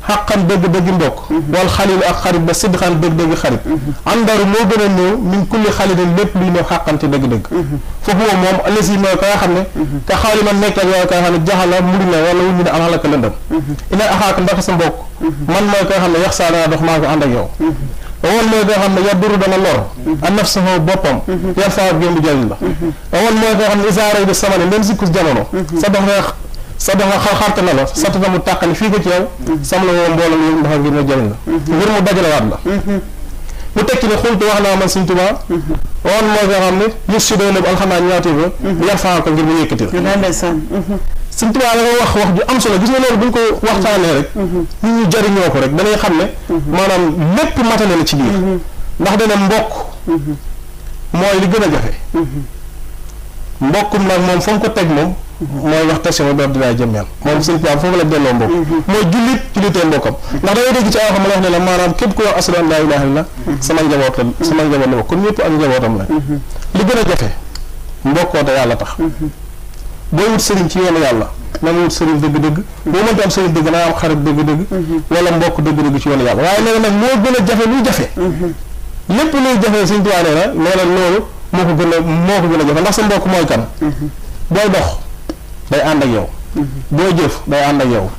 xàqan dëgg-dëgg mbokk wal xalil ak xarit ba sidxan dëgg-dëgg xarit andaru moo gën a néew min kulli xalilin lépp luy néew xàqante dëgg-dëgg foofu moom alesi mooy ka nga xam ne ka xaali man nekk ak yow ka nga xam ne jaxala muri na wala wuñu ne am xalaka lëndëm ina axaaka ndax sa mbokk man mooy ka nga xam ne yax saana dox maa ko ànd ak yow awoon mooy koo xam ne yaduru dana lor a nafsahu boppam yar faa gém bu jëriñ la awoon mooy koo xam ne isaaray bi samane même sikkus jamono sa dox nga xarte na la satata mu tàqani fii ko ci yow sam la woo mbooloo yow ndax ngir ma jëriñ la ngir mu dajalewaat la mu tekki ne xultu wax naa man Sëñ Tuubaa awoon mooy koo xam ne yës si doy lébu alxamaa ñaawte ba yar faa ko ngir mu yëkkati la Sëñ Tuubaa la wax ju am solo gis nga loolu bu ñu ko waxtaanee rek nit ñi jariñoo ko rek danay xam ne maanaam lépp matale la ci biir ndax dana mbokk mooy li gën a jafe mbokkum nag moom fa mu ko teg moom mooy wax tase ma doon dinaa jëmmeel moom Sëñ Tuubaa foofu la delloo mbokk mooy jullitee mbokkam ndax dangay dégg ci aw xam la wax ne la maanaam képp ku wax ashhadu an laa ilaaha illallaah sama njaboot la kon ñëpp ak njabootam la li gën a jafe mbokkoo te yàlla tax boo wut sëriñ ci yoonu yàlla na nga wut sëriñ dëgg-dëgg boo mënta am sëriñ dëgg naa am xarit dëgg-dëgg wala mbokk dëgg-dëgg ci yoonu yàlla waaye nee na nag moo gën a jafe luy jafe lépp luy jafe Sëñ Tuubaa nee na loolu moo ko gën a jafe ndax sa mbokk mooy kan booy dox day ànd ak yow booy jëf day ànd ak yow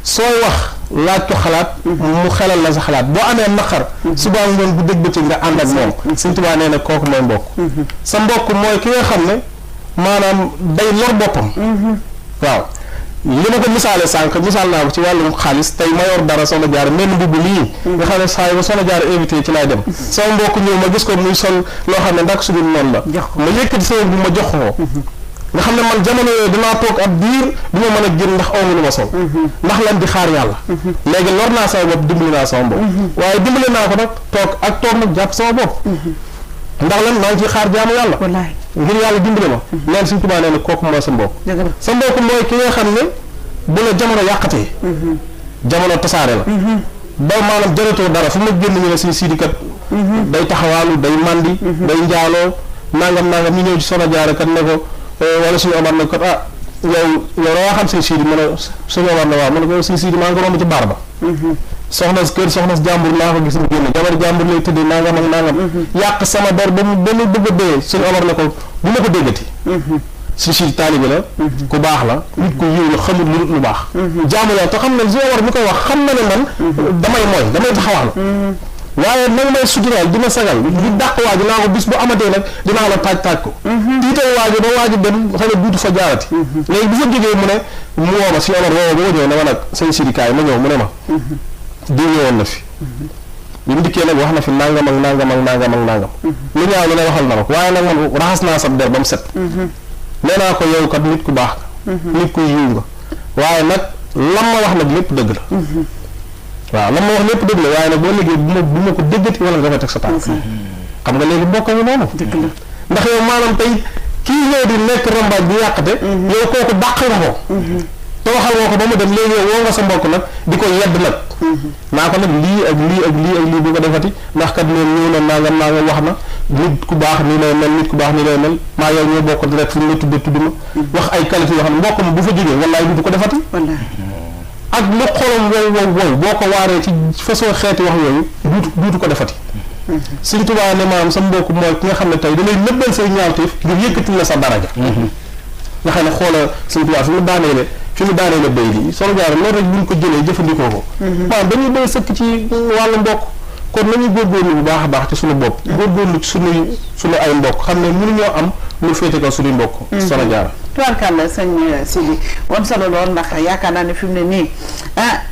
sooy wax laaj ko xalaat mu xelal la sa xalaat boo amee naqar suba ngoon bu dégg bëccëg nga ànd ak moom Sëñ Tuubaa nee na kooku mooy mbokk sa mbokk mooy ki nga xam ne maanaam day lor boppam waaw li ma ko misaale sànq misaal naa ko ci wàllum xaalis tey ma yor dara Soxna Jaara mel mbubb lii nga xam ne saa yi ba Soxna Jaara invité ci laay dem sama mbokk ñëw ma gis ko muy sol loo xam ne ndax su dul noonu la ma yëkkati sama bu ma jox ko nga xam ne man jamono yooyu dinaa toog ab diir du ma mën a génn ndax amu lu ma sol ndax lan di xaar yàlla léegi lor naa sama bopp dimbali naa sama bopp waaye dimbali naa ko nag toog nag jàpp sama bopp ndax lan maa ngi ciy xaar jaamu yàlla ngir yàlla dimbali ma neen Sëñ Tuubaa nee na kooku mooy sa mbokk sa mbokk mooy ki nga xam ne bu la jamono yàqatee jamono tasaare la ba maanaam jaratoo dara fu ma génn ñu ne Sëñ Sidi kat day taxawaalu day mandi day njaaloo nangam ñu ñëw ci Soxna Jaara kat ne ko wala suñu Omar ne kat yow daa xam Sëñ Sidi mu ne suñu Omar ne waaw mu ne ko Sëñ Sidi maa ngi ko romb ci baar ba soxna jàmbur laa ko gis mu génn jabar jàmbur lay tëddee nangam ak nangam yàq sama der ba mu bëgg a dee suñu Omar ne ko bu ma ko déggati Sëñ Sidi taalibe la ku baax la nit ku yiw la xamul lu baax jaamu la te xam ne suñu Omar mi koy wax xam na ne man damay taxawaalu waaye nag may suturaal dina sagal di dàq waaju naa ko bis bu amatee nag dinaa la taaj ko tiital waaju ba waaju dem xam ne duutu fa jaarati léegi bu fa jógee mu ne mu woo ma si Omar woo ba ma ñëw ne ma nag Sëñ Sidi kaay ma ñëw mu ne ma di ñëwoon na fi bi mu dikkee nag wax na fi nangam lu ñaaw lu ne waxal na ma ko waaye nag man raxas naa sab der ba mu set nee naa ko yow kat nit ku baax nga nit ku yiw nga waaye nag lam ma wax nag lépp dëgg la waaw lam ma wax lépp dëgg la waaye nag boo liggéey bu ma ko déggati wala nga fa teg sa tànk xam nga léegi bokk ñu noonu ndax yow maanaam tey kii ñëw di nekk rambaaj bi yàqate yow kooku dàq nga ko te waxal nga ko ba mu dem léegi yow woo nga sa mbokk nag di ko yedd nag naa ko nag lii ak lii bu ko defati ndax kat noonu ñëw na nangam wax na nit ku baax nii lay mel nit ku baax nii lay mel maa yow ñoo bokk rek fu ñu la tudd ma wax ay qualité yoo xam ne mbokk ma bu fa jógee wallaay du ko defati ak lu xolam wow boo ko waaree ci façon xeeti wax yooyu duutu ko defati Sëñ Tuubaa ne maanaam sa mbokk mooy ki nga xam ne tey da lay nëbbal say ñaawteef ngir yëkkati la sa daraja nga xam ne xoola Sëñ Tuubaa fi mu daaneele béy bi Soxna Jaara loolu rek buñ ko jëlee jëfandikoo ko waaw dañuy doy sëkk ci wàllu mbokk kon nañuy góorgóorlu bu baax a baax ci suñu bopp góorgóorlu ci suñu ay mbokk xam ne mënuñoo am lu féete ko suñuy mbokk Soxna Jaara tubaarkàlla sëñ Sidi woon solo lool ndax yaakaar naa ne fi mu ne nii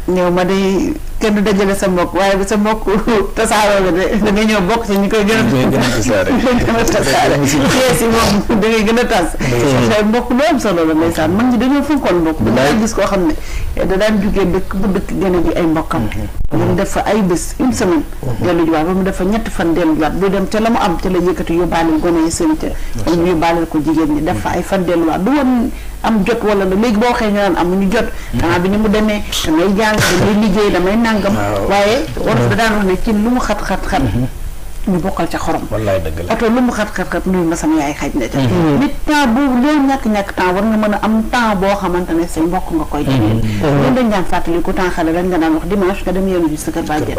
ñëw ma day kenn du dajale sa mbokk waaye bi sa mbokk tasaaroo la de da ngay ñëw bokk ci ñi koy gën a tasaare pièces yi moom da ngay gën a tas mbokk lu am solo la ndeysaan mag ñi dañoo fonkoon mbokk dañoo gis koo xam ne da daan jugee dëkk bu dëkk gën a ji ay mbokkam mu def fa ay bés une semaine dellu jiwaat ba mu def fa ñetti fan dellu jiwaat bu dem ca la mu am ca la yëkkati yóbbaaleel gone yi seen ca wala mu yóbbaaleel ko jigéen ñi def fa ay fan delluwaat du woon am jot wala la léegi boo waxee ñu naan amuñu jot xanaa bi ni mu demee damay jàng damay liggéey damay nàngam waaye wolof da daan wax ne ci lu mu xat ñu bokkal ca xorom wallaay dëgg la oto lu mu xat nuyu ma sama yaay xaj na ca nit temps boobu loolu ñàkk temps war nga mën a am temps boo xamante ne say mbokk nga koy jegeel loolu dañ daan fàttali ko temps xale rek nga daan wax dimanche nga dem yendu ji sa kër bàjjen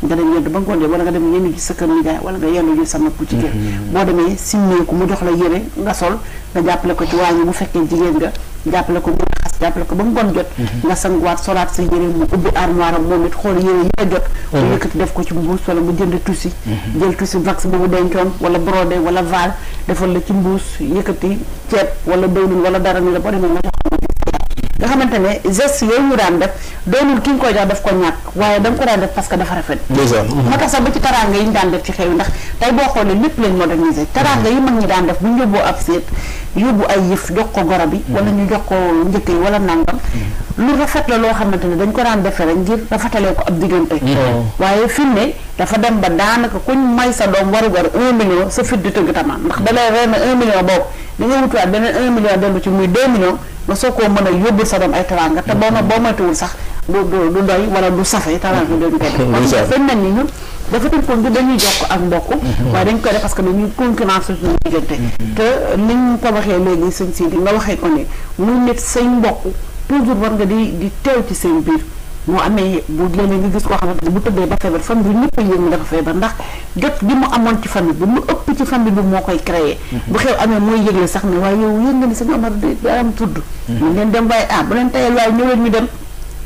nga dem yendu ba ngoon wala nga dem yendu ji sa kër nijaay wala nga yendu ji sa mag bu jigéen boo demee simmeeku mu jox la yére nga sol nga jàppale ko ci wàññi bu fekkee jigéen nga jàppale ko jàppale ko ba ngoon jot nga sanguwaat solaat sa yére mu ubbi armoire am moom it xool yére yi la jot mu yëkkati def ko ci mbuus wala mu jënd tusi jël tusi vax boobu dencoon wala brodé wala val defal la ci mbuus yëkkati ceeb wala dawlin wala dara ni la boo demee nga jox nga xamante ne geste yooyu ñu daan def doonul ki nga koy jox daf ko ñàkk waaye da nga ko daan def parce que dafa rafet moo tax sax ba ci taraanga yi ñu daan def ci xew yi ndax tey boo xoolee lépp lañ modernisé taraanga yi mag ñi daan def bu ñu yóbboo ab seet yóbbu ay yëf jox ko goro bi wala ñu jox ko njëkk yi wala nangam lu rafet la loo xamante ne dañ ko daan defee rek ngir rafetalee ko ab diggante waaye fi mu ne dafa dem ba daanaka kuñ may sa doom warugar 1 million sa fit di tëgg tamaan ndax dalee ren 1 million boobu da nga wutuwaat beneen 1 million dellu ci muy 2 millions nga soo koo mën a yóbbul sa doom ay teraanga te boo moytuwul sax du doy wala du safe teraanga dañu koy def kon mel ni ñun dafa tënk ko ngir dañuy jox ko ak mbokk waaye dañ koy def parce que dañuy concurrence suñu diggante te niñ ko waxee léegi sëñ Sidi nga waxee ko ne muy nit say mbokk toujours war nga di teew ci seen biir moo amee bu léeg-léeg nga gis koo xamante ne bu tëddee ba feebar famille bi ñëpp a yëg ne dafa feebar ndax jot gi mu amoon ci famille bi lu ëpp ci famille bi moo koy créé bu xew amee mooy yëgle sax ne waaye yow yëg nga ni sëñ Omar da am tudd mu leen dem waaye bu leen tayal waaye ñëwee ñu dem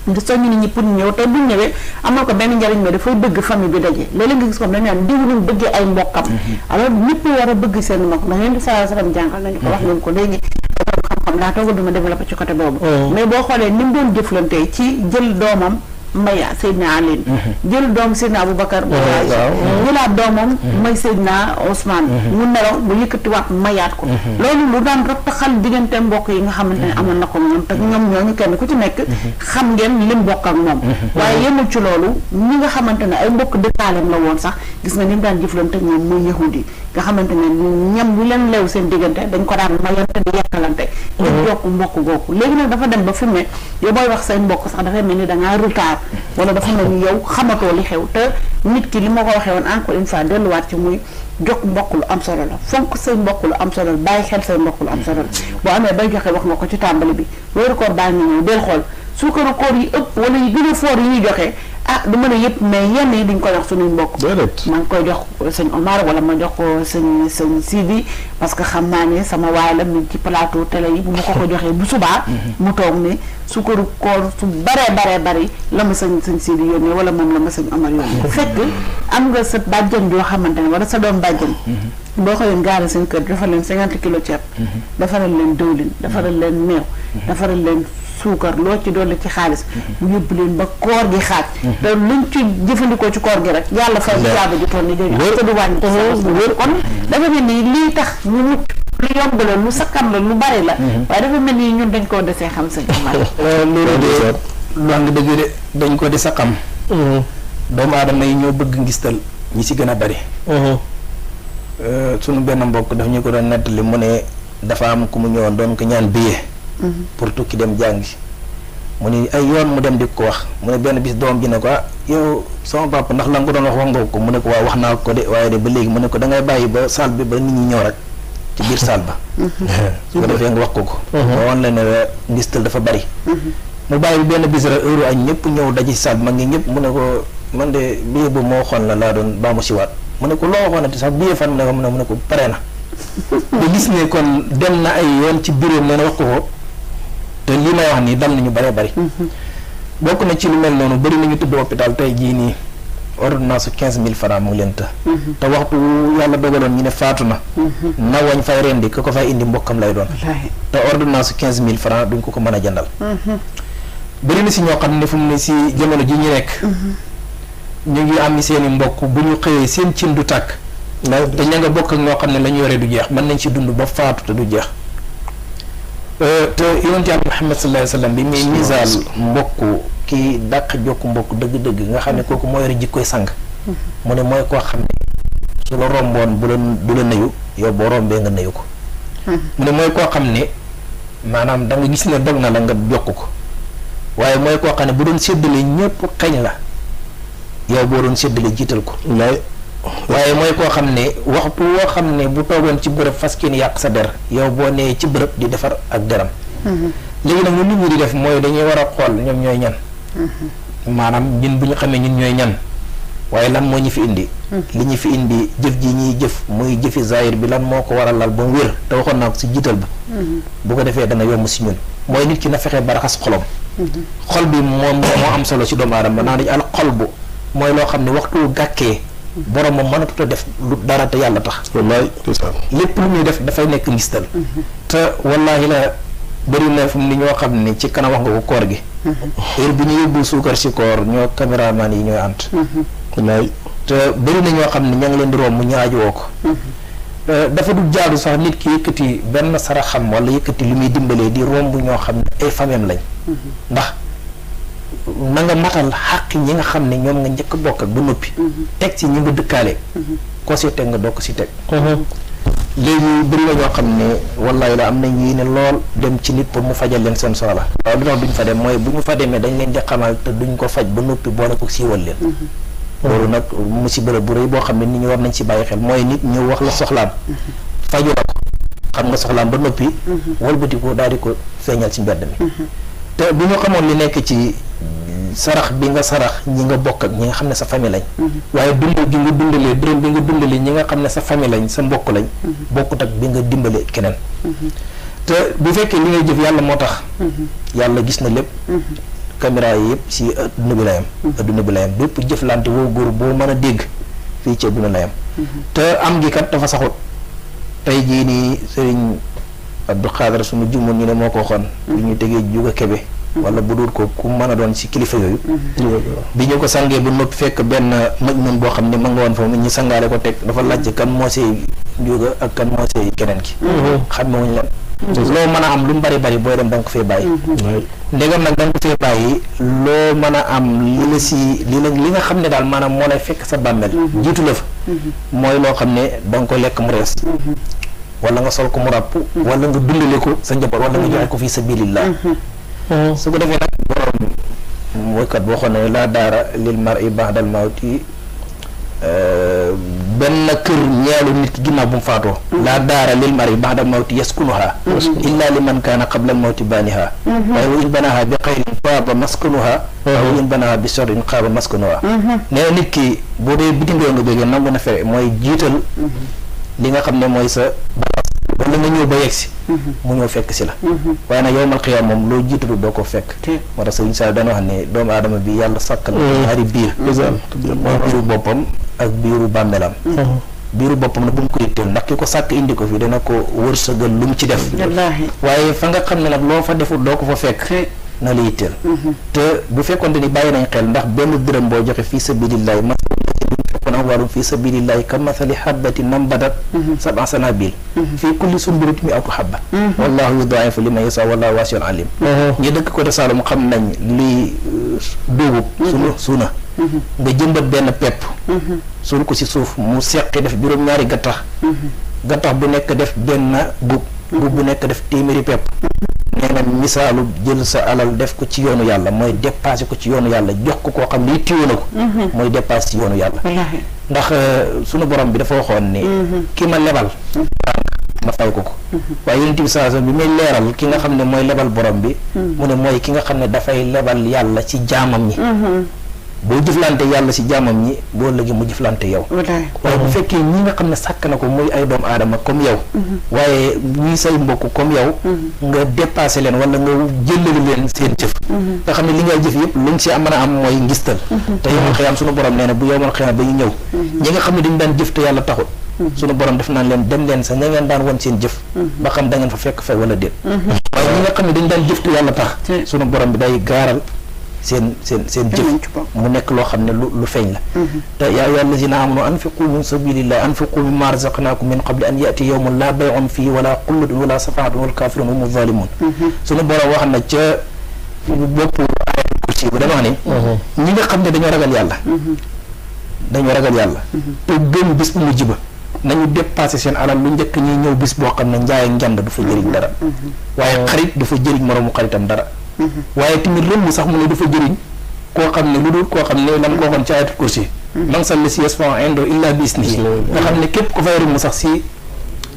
nga soññu nit ñi pour ñu ñëw te buñ ñëwee amal ko benn njariñ mais dafay bëgg famille bi daje léeg-léeg nga gis comme dañ naan diw ñu bëggee ay mbokkam alors ñëpp war a bëgg seen mbokk ndax yéen di salaam jàngal nañu ko wax ngeen ko léegi xam-xam laa toogal duma développé ci côté boobu mais boo xoolee ni mu doon jëflante ci jël doomam Maya Seydina Aline jël doom Seydina Aboubacar jëlaat doomam may Seydina Ousmane mu nelaw mu yëkkatiwaat mayaat ko loolu lu daan rattaxal diggante mbokk yi nga xamante ne amoon na ko moom te ñoom ñooñu kenn ku ci nekk xam ngeen lim bokk ak moom waaye yemul ci loolu ñi nga xamante ne ay mbokk dëkkaaleem la woon sax gis nga ni mu daan jëflante ñoom muy yahudi nga xamante ne ñam bu leen leew seen diggante dañ ko daan mayante di yekkalante ngir jokk mbokk googu léegi nag dafa dem ba fi mu ne yow booy wax say mbokk sax dafay mel ni dangaa retard wala dafa mel ni yow xamatoo li xew te nit ki li ma ko waxee woon encore une fois delluwaat ci muy jokk mbokk lu am solo la fonk say mbokk lu am solo la bàyyi xel say mbokk lu am solo la boo amee bay joxe wax nga ko ci tàmbali bi weeru koor baa ngi ñëw del xool suukaru koor yi ëpp wala yi gën a foor yi ñuy joxe ah du mën a yëpp mais yenn yi dañ ko jox suñuy mbokk maa ngi koy jox sëñ Omar wala ma jox ko sëñ Sidi parce que xam naa ne sama waay la mi ci plateau télé yi bu ma ko joxee bu subaa mu toog ne suukaru koor su baree bari la ma sëñ Sidi yónnee wala moom la ma sëñ Omar yónnee fekk am nga sa bàjjan yoo xamante ne wala sa doom bàjjan boo xëyoon gaare seen kër defaral leen 50 kilos ceeb defaral leen dëwlin defaral leen meew defaral leen suukar loo ci dolli ci xaalis mu yóbbu leen ba koor gi xaaj te luñ ci jëfandikoo ci koor gi rek yàlla fay jaaba ji toon ni jooju te du wàññi kon dafa mel ni lii tax ñu mucc lu yomb la lu sakkan la lu bari la waaye dafa mel ni ñun dañ koo desee xam sëñ Omar loolu de lu nga dëgg de dañ ko dese xam doomu aadama yi ñoo bëgg ngistal ñi si gën a bari sunu benn mbokk daf ñu ko doon nettali mu ne dafa am ku mu ñëwoon doon ko ñaan billet pour tukki dem jàngi mu ni ay yoon mu dem di ko wax mu ne benn bis doom ji ne ko yow sama papa ndax la nga ko doon wax nga ko mu ne ko waaw wax naa ko de waaye de ba léegi mu ne ko da ngay bàyyi ba salle bi ba nit ñi ñëw rek ci biir salle ba su ko defee nga wax ko ma woon la ne ngistal dafa bari mu bàyyi benn bis rek heure añ ñëpp ñëw daji salle bi mag ngi ñëpp mu ne ko man de billet bu moo waxoon la laa doon baa mu siwaat mu ne ko loo waxoon ati sax billet fan mu ne ko pare na ba gis ne kon dem na ay yoon ci bureau nee na wax ko te lii may wax nii dal nañu bëree bëri bokk na ci lu mel noonu bëri nañu tudd hôpital tey jii nii ordonnance 15 000 francs mu ngi leen te waxtu yàlla dogaloon ñu ne faatu na wañ fay rendi ka ko fay indi mbokkam lay doon te ordonnance 15 000 francs duñ ko mën a jëndal bëri na si ñoo xam ne fu mu ne si jamono ji ñu nekk ñu ngi am seen i mbokk bu ñu xëyee seen cin du tàkk te ña nga bokk ak ñoo xam ne la ñu yore du jeex mën nañ si dund ba faatu te du jeex te yonent Yàlla Muhammad sallallahu alayhi wa sallam bi muy misaal mbokk kii dàq jokk mbokk dëgg-dëgg nga xam ne kooku moo yore jikkoy sang mu ne mooy koo xam ne su la romboon du la nuyu yow boo rombee nga nuyu ko mu ne mooy koo xam ne maanaam da nga gis ne dog na la nga jokk ko waaye mooy koo xam ne bu doon séddale ñëpp xañ la yow boo doon séddale jiital ko waaye mooy koo xam ne waxtu woo xam ne bu toogoon ci bërëb fas kenn yàq sa der yow boo nee ci bërëb di defar ak deram léegi nag nit ñi di def mooy dañuy war a xool ñoom ñooy ñan maanaam ñun bu ñu xamee ñun ñooy ñan waaye lan moo ñu fi indi li ñu fi indi jëf ji ñuy jëf muy jëfi zahir bi lan moo ko war a lal ba mu wér te waxoon naa ko si jiital ba bu ko defee dana yomb si ñun mooy nit ki na fexe ba raxas xolom xol bi moom moo am solo si doomu aadama naa dañ al xol bu mooy loo xam ne waxtu gàkkee borom moom mënatut a def lu dara te yàlla tax wallaay lépp lu muy def dafay nekk ngistal te wallaahi la bëri na fu mu ni ñoo xam ne ci kanam wax nga ko koor gi heure bi ñu yóbbu suukar si koor ñoo caméraman yi ñooy ànd wallaay te bëri na ñoo xam ne ña ngi leen di romb ñu aajowoo ko dafa du jaadu sax nit ki yëkkati benn saraxam wala yëkkati li muy dimbalee di romb ñoo xam ne ay famem lañ ndax na nga matal xàq ñi nga xam ne ñoom nga njëkk bokk ak ba noppi teg ci ñi nga dëkkaale ko si teg nga doo ko si teg léegi bëri na ñoo xam ne wallaay la am nañ yéene lool dem ci nit pour mu fajal leen seen soxla waaw lu tax duñ fa dem mooy bu ñu fa demee dañ leen di xamal te duñ ko faj ba noppi boole ko siiwal leen loolu nag musiba bu rëy boo xam ne nit ñi war nañ ci bàyyi xel mooy nit ñu wax la soxlaam faju la ko xam nga soxlaam ba noppi walbati ko daal di ko feeñal ci mbedd mi te bu ñu xamoon li nekk ci sarax bi nga sarax ñi nga bokk ak ñi nga xam ne sa famille lañ waaye dundal gi nga dundalee dërëm bi nga dundalee ñi nga xam ne sa famille lañ sa mbokk lañ bokkut ak bi nga dimbale keneen te bu fekkee li ngay jëf yàlla moo tax yàlla gis na lépp caméra yi yëpp si adduna bi la yam adduna bi la yam bépp jëflante woo góor boo mën a dégg fii ci adduna la yam te am gi kat dafa saxut tey jii nii Serigne Abdou Khadre suñu jumoon ñu ne moo ko waxoon bi ñu tegee juga kebe wala bu dul ko ku mën a doon si kilifa yooyu bi ñu ko sangee ba noppi fekk benn maj noonu boo xam ne ma nga woon fa mu ñu sangaale ko teg dafa laajte kan moo see juga ak kan moo see keneen ki xam nga wuñu leen loo mën a am lu mu bari bari booy dem da nga ko fee bàyyi ndegam nag da nga ko fee bàyyi loo mën a am li la si li nga xam ne daal maanaam moo lay fekk sa bàmmeel jiitu la fa mooy loo xam ne da nga ko lekk mu rees wala nga sol ko mu ràpp wala nga dundale ko sa njaboot wala nga joxe ko fii sabilillah su ko defee nag borom woykat boo xam ne laa daara lil mar'i ba'dal mawti benn kër ñeelu nit ki ginnaaw bu mu faatoo laa daara lil mar'i ba'dal mawti yaskunuha illa liman kaana qabla al mawti baaniha waaye wa in banaha bi xayrin faaba maskanuha wa in banaha bi sharrin xaaba maskanuha nee na nit ki boo dee bitim réew nga jógee nangu na fere mooy jiital li nga xam ne mooy sa balance wala nga ñëw ba yegg si mu ñëw fekk si la waaye nag yowmal xiyaam moom loo jiitalu doo ko fekk moo tax Sëriñ Saliou dana wax ne doomu aadama bi yàlla sàkkal ñaari biir mooy biiru boppam ak biiru bàmmeelam biiru boppam nag bu mu ko yitteel ndax ki ko sàkk indi ko fi dana ko wërsëgal lu mu ci def waaye fa nga xam ne nag loo fa deful doo ko fa fekk na la yitteel te bu fekkoon ni bàyyi nañ xel ndax benn dërëm boo joxe fii sabilillahi kon amwaalum fi sabilillahi ka mathali habbatin nambatat sab'a sanabil fii kulli sunbulatin mi'atu habba wallahu yudaa'ifu liman yashaa wallahu waasi'un alim ñi dëkk ko de Saalum xam nañ luy dugub suuna nga jëmbat benn pepp suul ko ci suuf mu seqi def juróom-ñaari gattax bu nekk def benn gub bu nekk def téeméeri pepp nee na misaalu jël sa alal def ko ci yoonu yàlla mooy dépassé ko ci yoonu yàlla jox ko koo xam ne tiiwu na ko mooy dépassé ci yoonu yàlla ndax sunu borom bi dafa waxoon ni ki ma lebal ma fay ko waaye yonent bi saa bi muy leeral ki nga xam ne mooy lebal borom bi mu ne mooy ki nga xam ne dafay lebal yàlla ci jaamam ñi boo jëflante yàlla si jaamam ñi boo léegi mu jëflante yow waaye bu fekkee ñi nga xam ne sàkk na ko muy ay doomu aadama comme yow waaye ñi say mbokk comme yow nga dépassé leen wala nga jëlali leen seen jëf nga xam ne li ngay jëf yëpp luñ si mën a am mooy ngistal te yowmal xiyaam sunu borom nee na bu yowmal xiyaam ba ñu ñëw ñi nga xam ne dañu daan jëf te yàlla taxul sunu borom def naan leen dem leen sa ña ngeen daan won seen jëf ba xam da ngeen fa fekk fay wala déet waaye ñi nga xam ne dañu daan jëf te yàlla tax sunu borom bi day gaaral seen jëf mu nekk loo xam ne lu feeñ la te yaa ayyuha allazina amanu anfiqu min sabilillahi anfiqu mimma razaqnakum min qabli an yati yawmun la bay'un fii wala qullatun wala safaatun wal kafirun humu zalimun sunu borom wax na ca bopp ayatul kursi bu dama wax ne ñi nga xam ne dañoo ragal yàlla te gëm bis bu mujj ba nañu dépassé seen alal lu njëkk ñuy ñëw bis boo xam ne njaay ak njand du fa jëriñ dara waaye xarit du fa jëriñ moroomu xaritam dara waaye tamit rëmm sax mu ne dafa jëriñ koo xam ne lu dul koo xam ne lam ko waxoon ci ayatul kursi man sal si yasfa'u indahu illa bi isnihi nga xam ne képp ko fay rëmm sax si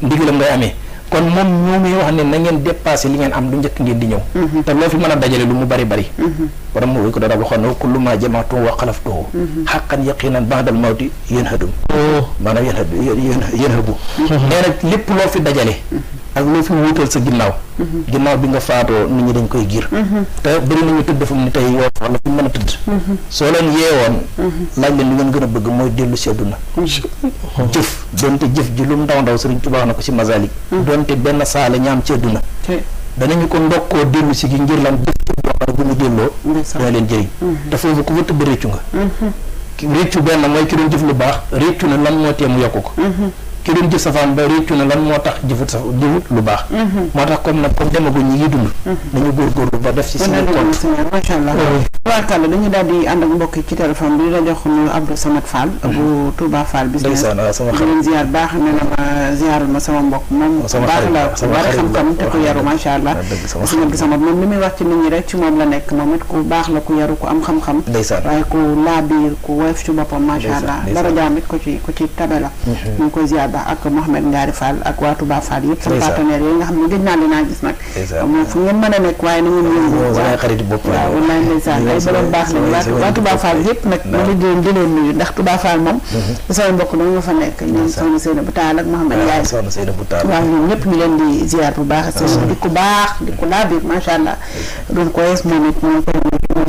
ndigalam ngay amee kon moom ñoo muy wax ne na ngeen dépassé li ngeen am lu njëkk ngeen di ñëw te loo fi mën a dajale lu mu bari borom mu ko dara waxoon na kullu ma jama'tuhu wa xalaftuhu haqqan yaqinan ba'dal mawti yanhadum maanaam yanhabu nee nag lépp loo fi dajale ak loo fi wuutal sa ginnaaw bi nga faatoo nit ñi dañ koy giir te bëri nañu tëdd fu mu ne tey yoo wala fu mu mën a tëdd soo leen yeewoon laaj leen li ngeen gën a bëgg mooy dellu si àdduna jëf donte jëf ji lu ndaw ndaw Sëriñ Tuubaa na ko ci Masalik donte benn saala ñaam ci àdduna danañu ko ndokkoo dellu si gi ngir lan jëf ci boo xam ne bu ñu delloo dana leen jëriñ te foofu ku fa tëdd réccu nga réccu benn mooy ki doon jëf lu baax réccu na lan moo tee mu yokku ko ki doon jëf safaan ba réccu na lan moo tax jëfut lu baax moo tax comme nag comme demaguñ ñi ngi dund nañu góorgóorlu ba def si suñu compte macha allah tabaarkalla dañu daal di ànd ak mbokk ci téléphone bi la jox ñu Abdou Samad Fall bu Touba Fall business leen ziar baax ne na ma ziaral ma sama mbokk moom baax la ku bari xam-xam te ku yaru macha allah Sëñ Abdou Samad moom li muy wax ci nit ñi rek ci moom la nekk moom it ku baax la ku yaru ku am xam-xam waaye ku laabiir ku woyof ci boppam macha allah dara jaam it ku ci tabe la ñu ngi koy ziar ak Mouhamed Ngari Fall ak waa Touba Fall yëpp sama partenaire yooyu nga xam ne gëj naa leen a gis nag moom fu ngeen mën a nekk waaye na ngeen yëngu waaw wallaay ndeysaan ay borom baax lañ waa Touba Fall yëpp nag ma li di leen nuyu ndax Touba Fall moom sama mbokk dama nga fa nekk ñoom soxna Seyna bu Taal ak Mouhamed Ndiaye waaw ñoom ñëpp ñu leen di ziar bu baax di ku baax di ku laa biir macha allah doon ko yees moom it moom koy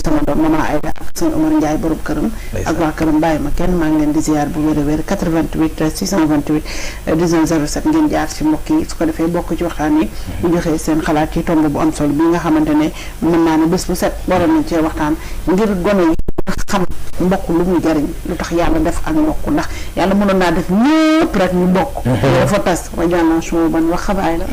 sama doom Mama Aïda ak sëñ Omar Ndiaye borom këram ak waa këram bàyyi ma kenn maa ngi leen di ziar bu wér a wér 88 628 19 07 ngeen jaar ci mbokk yi su ko defee bokk ci waxtaan yi bu joxee seen xalaat ci tomb bu am solo bi nga xamante ne mën naa ne bés bu set waroon nañ cee waxtaan ngir gone yi xam mbokk lu muy jariñ lu tax yàlla def ak mbokk ndax yàlla mënoon naa def ñëpp rek ñu bokk dafa tas wajalna shuuban wa qabaa'ila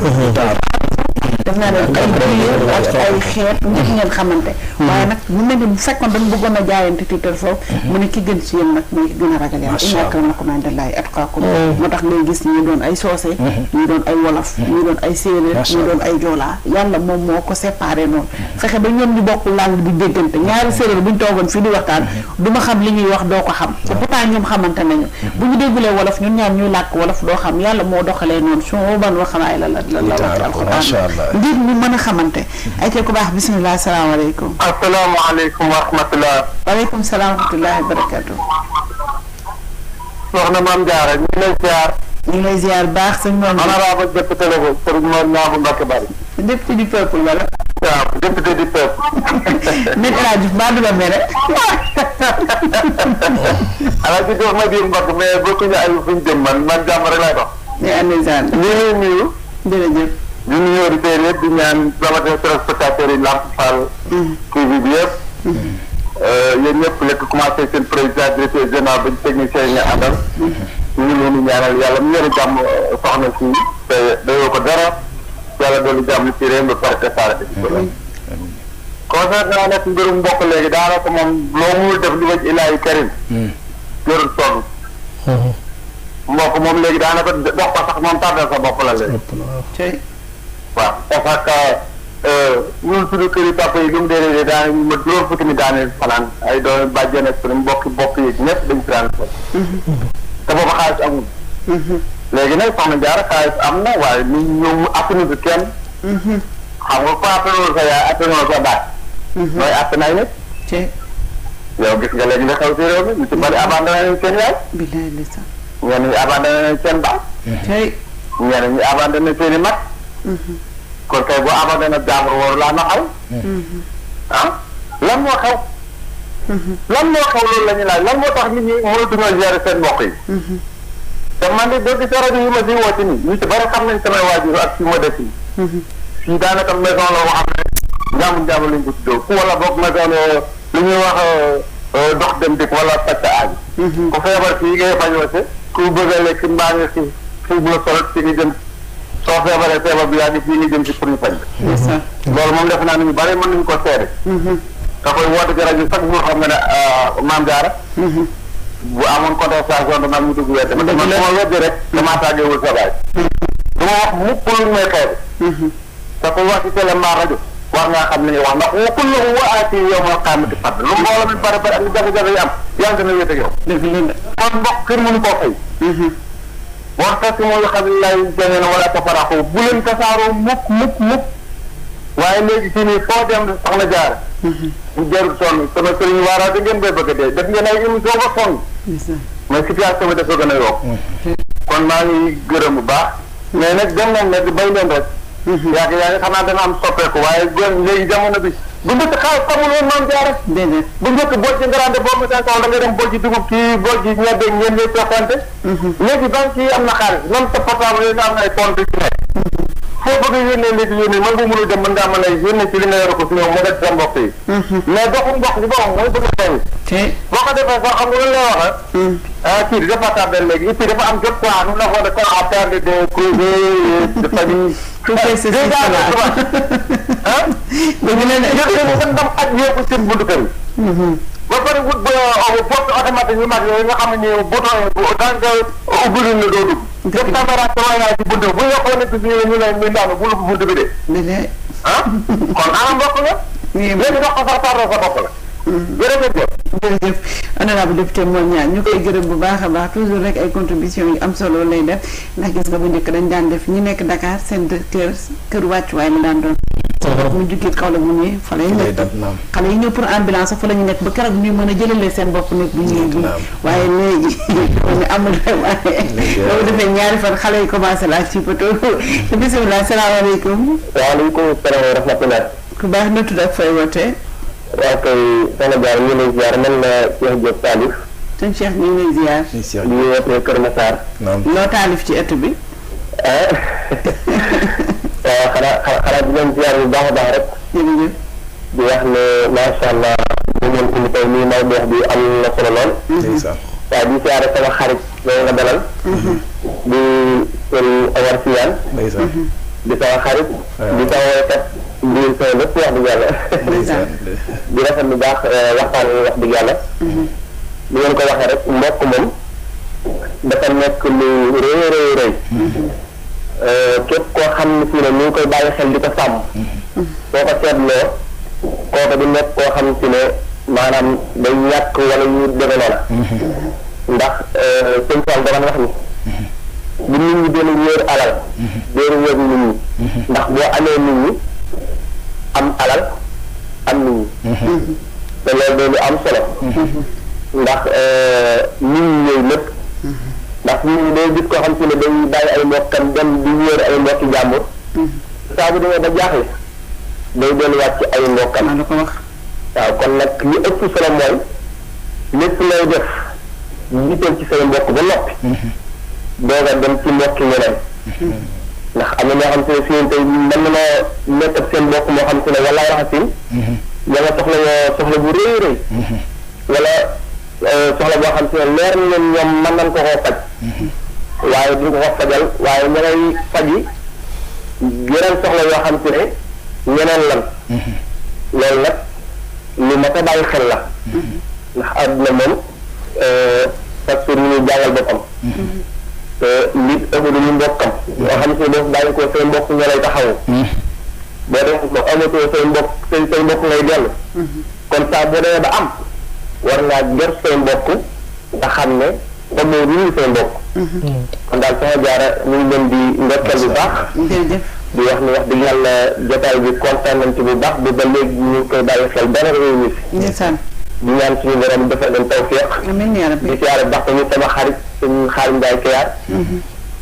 def naa ne ay biir ak ay xeet nit ngeen xamante waaye nag mu ne bu fekkoon dañ bëggoon a jaayante tiital foofu mu ne ki gën ci yéen nag mooy ki gën a ragal yàlla inna akramakum indallaahi atqaakum moo tax ngay gis ñu doon ay soose ñu doon ay wolof ñu doon ay séeréer ñu doon ay joolaa yàlla moom moo ko séparé noonu fexe ba ñoom ñu bokk langue di déggante ñaari séeréer buñ toogoon fii di waxtaan du ma xam li ñuy wax doo ko xam te pourtant ñoom xamante nañu bu ñu déggulee wolof ñun ñaar ñuy làkk wolof doo xam yàlla moo doxalee noonu shuuban wa qabaa'ila la wax alquran ngir ñu mën a xamante ay te ku baax bisimilah asalaamaaleykum. asalaamaaleykum wa rahmatulah. waaleykum salaam wa rahmatulah wa barakaatu. soxna Mame Diarra ñu ngi lay ziar. ñu ngi lay ziar baax sëñ Mame. honorable député la ko Serigne Mor Niang bu Mbacké Bari. député du peuple wala. waaw député du peuple. Maître El Hadji Diouf baa du la mere. ala ci jox ma biir mbokk mais bokkuñu ay fu ñu jëm man jàmm rek lay dox. ñu andi zaan. ñu ngi nuyu. jërëjëf. ñu nuyu auditeurs yëpp di ñaan rawatina téléspectateurs yi Lamp Fall TV bi yëpp. yéen ñëpp lekk commencé seen président directeur général ba technicien yi nga àndal. ñu ngi leen di ñaanal yàlla mu yore jàmm soxna si te dayoo ko dara yàlla doolu jàmm ci réew mi ba pare te saare ci concernant nag mbirum mbokk léegi daanaka moom loo muy def li waj ilaahi karim jërul sonn mbokk moom léegi daanaka dox ko sax moom tardal sa bopp la léegi waaw parce que ñun suñu kër yi papa yi lu mu dee daan ma juróom fukki ni daane fanaan ay doon bàjjen ak suñu mbokk yi ñëpp dañ si daan ko te booba xaalis amul léegi nag soxna Diarra xaalis am na waaye ñu ñëw attanu si kenn xam nga ko attanoo sa yaay attanoo sa baat mooy attanay nit yow gis nga léegi nga xew si réew mi ñu si bëri abandonné nañ seen yaay ñenn ñi abandonné nañ seen baat ñenn ñi abandonné seen i mag kon kay boo abandonné jàmbur waru laa naxal lan moo xew lan moo xew loolu la ñu laaj lan moo tax nit ñi mënatuñoo gérer seen mbokk yi te man de doo gis rajo yi ma si woote nii ñu si bëri xam nañ samay waajur ak fi ma def fii daanaka maison la boo xam ne njàmbur lañ ko tuddoo ku wala boog maison lu ñuy wax dox dem dikk wala faj aaji ku feebar fii ngay bañ wase ku bëgg a lekk mbaa nga fii bu la solo fi nga jëm soo feebaree feebar bi yaa ngi fii nga jëm ci pour ñu faj loolu moom def naa ne ñu bëri mën nañu ko seede da koy woote ci rajo sax jour xam nga ne Mame Diarra bu amoon contestation dama ñu dugg wette ma dama ma weddi rek damaa tàggeewul sa baay du ma wax mukk lu may xeebi te ko wax ci télé mbaa rajo war ngaa xam li ñuy wax ndax wa kulluhu aati yawmal qiyaamati fard lu mbooloo mi bari bari ak jafe-jafe yi am yàlla dina wéet ak yow kon mbokk kër mënu koo fay wa'tasimu bi hablillahi jamii'an wa laa tafarraqu bu leen tasaaroo mukk waaye léegi fii nii foo dem soxna Diarra bu jarul sonn sama sëriñ waaraate ngeen bay bëgg a dee def ngeen ay émission ba sonn mais situation bi dafa gën a yokk kon maa ngi gërëm bu baax mais nag dem nañ ne di bay leen rek yaa ngi xam naa dana am soppeeku waaye gën léegi jamono bi bu njëkk xaalis xamul woon Mame Diarra bu njëkk boo ci ngaraande boo mu seen kaw da nga dem boo ci dugub kii boo ci ñebe ngeen ñuy toxante léegi banque yi am na xaalis même sa portable yi nga am na ay compte ci nekk foo bëgg a yónnee nit yónnee mën nga mënul dem mën ngaa mën a yónnee ci li nga yor ko si ñoom mu def sa mbokk yi mais doxu mbokk bi boobu mooy bëgg a xew boo ko defee sax xam nga lu lay waxe kii dafa tardé léegi et puis dafa am jot quoi nous n'avons de temps à perdre de causer de famille dañu leen seen dam ak yóbbu seen buntu kër yi ba pare wut ba porte automatique yu mag yooyu nga xam ne ni bouton yi daan nga ubbi la doo dugg def température waaye ci buntu bu yokkoo nekk si ñu lay ñu daanu bu lu buntu bi de kon ana mbokk la léegi dox ko sax tardé sa bopp la jërëjëf honorable député Mor Niang ñu koy gërëm bu baax a baax toujours rek ay contribution yu am solo lay def ndax gis nga bu njëkk dañ daan def ñi nekk Dakar seen kër wàccuwaay la daan doon mu jugee kaw la mu ñëwee fa lay nekk xale yi ñëw pour ambulance fa la ñu nekk ba keroog ñuy mën a jëlalee seen bopp nekk bu ñuy bi waaye léegi ñu amul vraiment loolu defee ñaari fan xale yi commencé laa ci poto bisimilah salaamaaleykum waaleykum salaam wa rahmatulah ku baax na tudd ak fay wootee waaw kay Sénégal ñu lay ziar man la Cheikh Diop Taalif. sëñ Cheikh ñu ngi lay ziar. di wootee Kër Massar. loo taalif ci ëtt bi. waaw xanaa di leen ziar bu baax a baax rek. jërëjëf. di wax ne macha allah ñu ngeen indi tey nii mawduu bi am na solo lool. waaw di ziare sama xarit loolu nga dalal. di Serigne Omar Siyaan. di sama xarit. di sama woykat di sama lépp wax dëgg yàlla. di rafet lu baax waxtaan wi wax dëgg yàlla. li ngeen ko waxee rek mbokk moom dafa nekk lu rëy. képp koo xam ne si ne ñu ngi koy bàyyi xel di ko sàmm. soo ko seetloo kooku di nekk koo xam si ne maanaam day ñàkk wala ñu deme noona. ndax sëñ Fall dama wax ni. bu nit ñi doon wéer alal. doon wéer nit ñi. ndax boo amee nit ñi am alal am nit ñi. te loolu day lu am solo. ndax nit ñi ñooy lépp. ndax nit ñi day gis koo xam si ne day bàyyi ay mbokkam dem di wéer ay mbokki jàmbur. saa bu demee ba jaaxle day delluwaat ci ay mbokkam. maa la ko wax. waaw kon nag li ëpp solo mooy lépp lay def jiital ci say mbokk ba noppi. doog a dem ci mbokki ñeneen. ndax am na ñoo xam si ne fii tey mën na nekk ak seen mbokk moo xam si ne wala waxasin. ña nga soxla bu rëy rëy. wala soxla boo xam si ne leer na leen ñoom mën nañ ko koo faj. waaye duñ ko ko fajal waaye ña ngay faji yeneen soxla yoo xam si ne ñeneen lan. loolu nag lu ma ko bàyyi xel la. ndax àdduna moom parce que ñu ngi jàngal boppam. te li ëpp du ñu mbokkam. yoo xam si ne boo bàyyi ko say mbokk ña lay taxawu. boo dee ba amatoo say mbokk ngay dellu. kon saa boo demee ba am war ngaa ger say mbokk nga xam ne comme ni ñu say mbokk. kon daal sama jaara ñu ngi leen di ndokkeel bu baax. jërëjëf. di wax ni wax dëgg yàlla jotaay bi kontaan nañ ci bu baax ba léegi ñu ngi koy bàyyi xel dara réew mi fi. ndeysaan. di ñaan suñu borom defal leen tawfiq. amiin yaa rabbi. di siyaare baax tamit sama xarit suñu Xaalim Njaay Keyaar.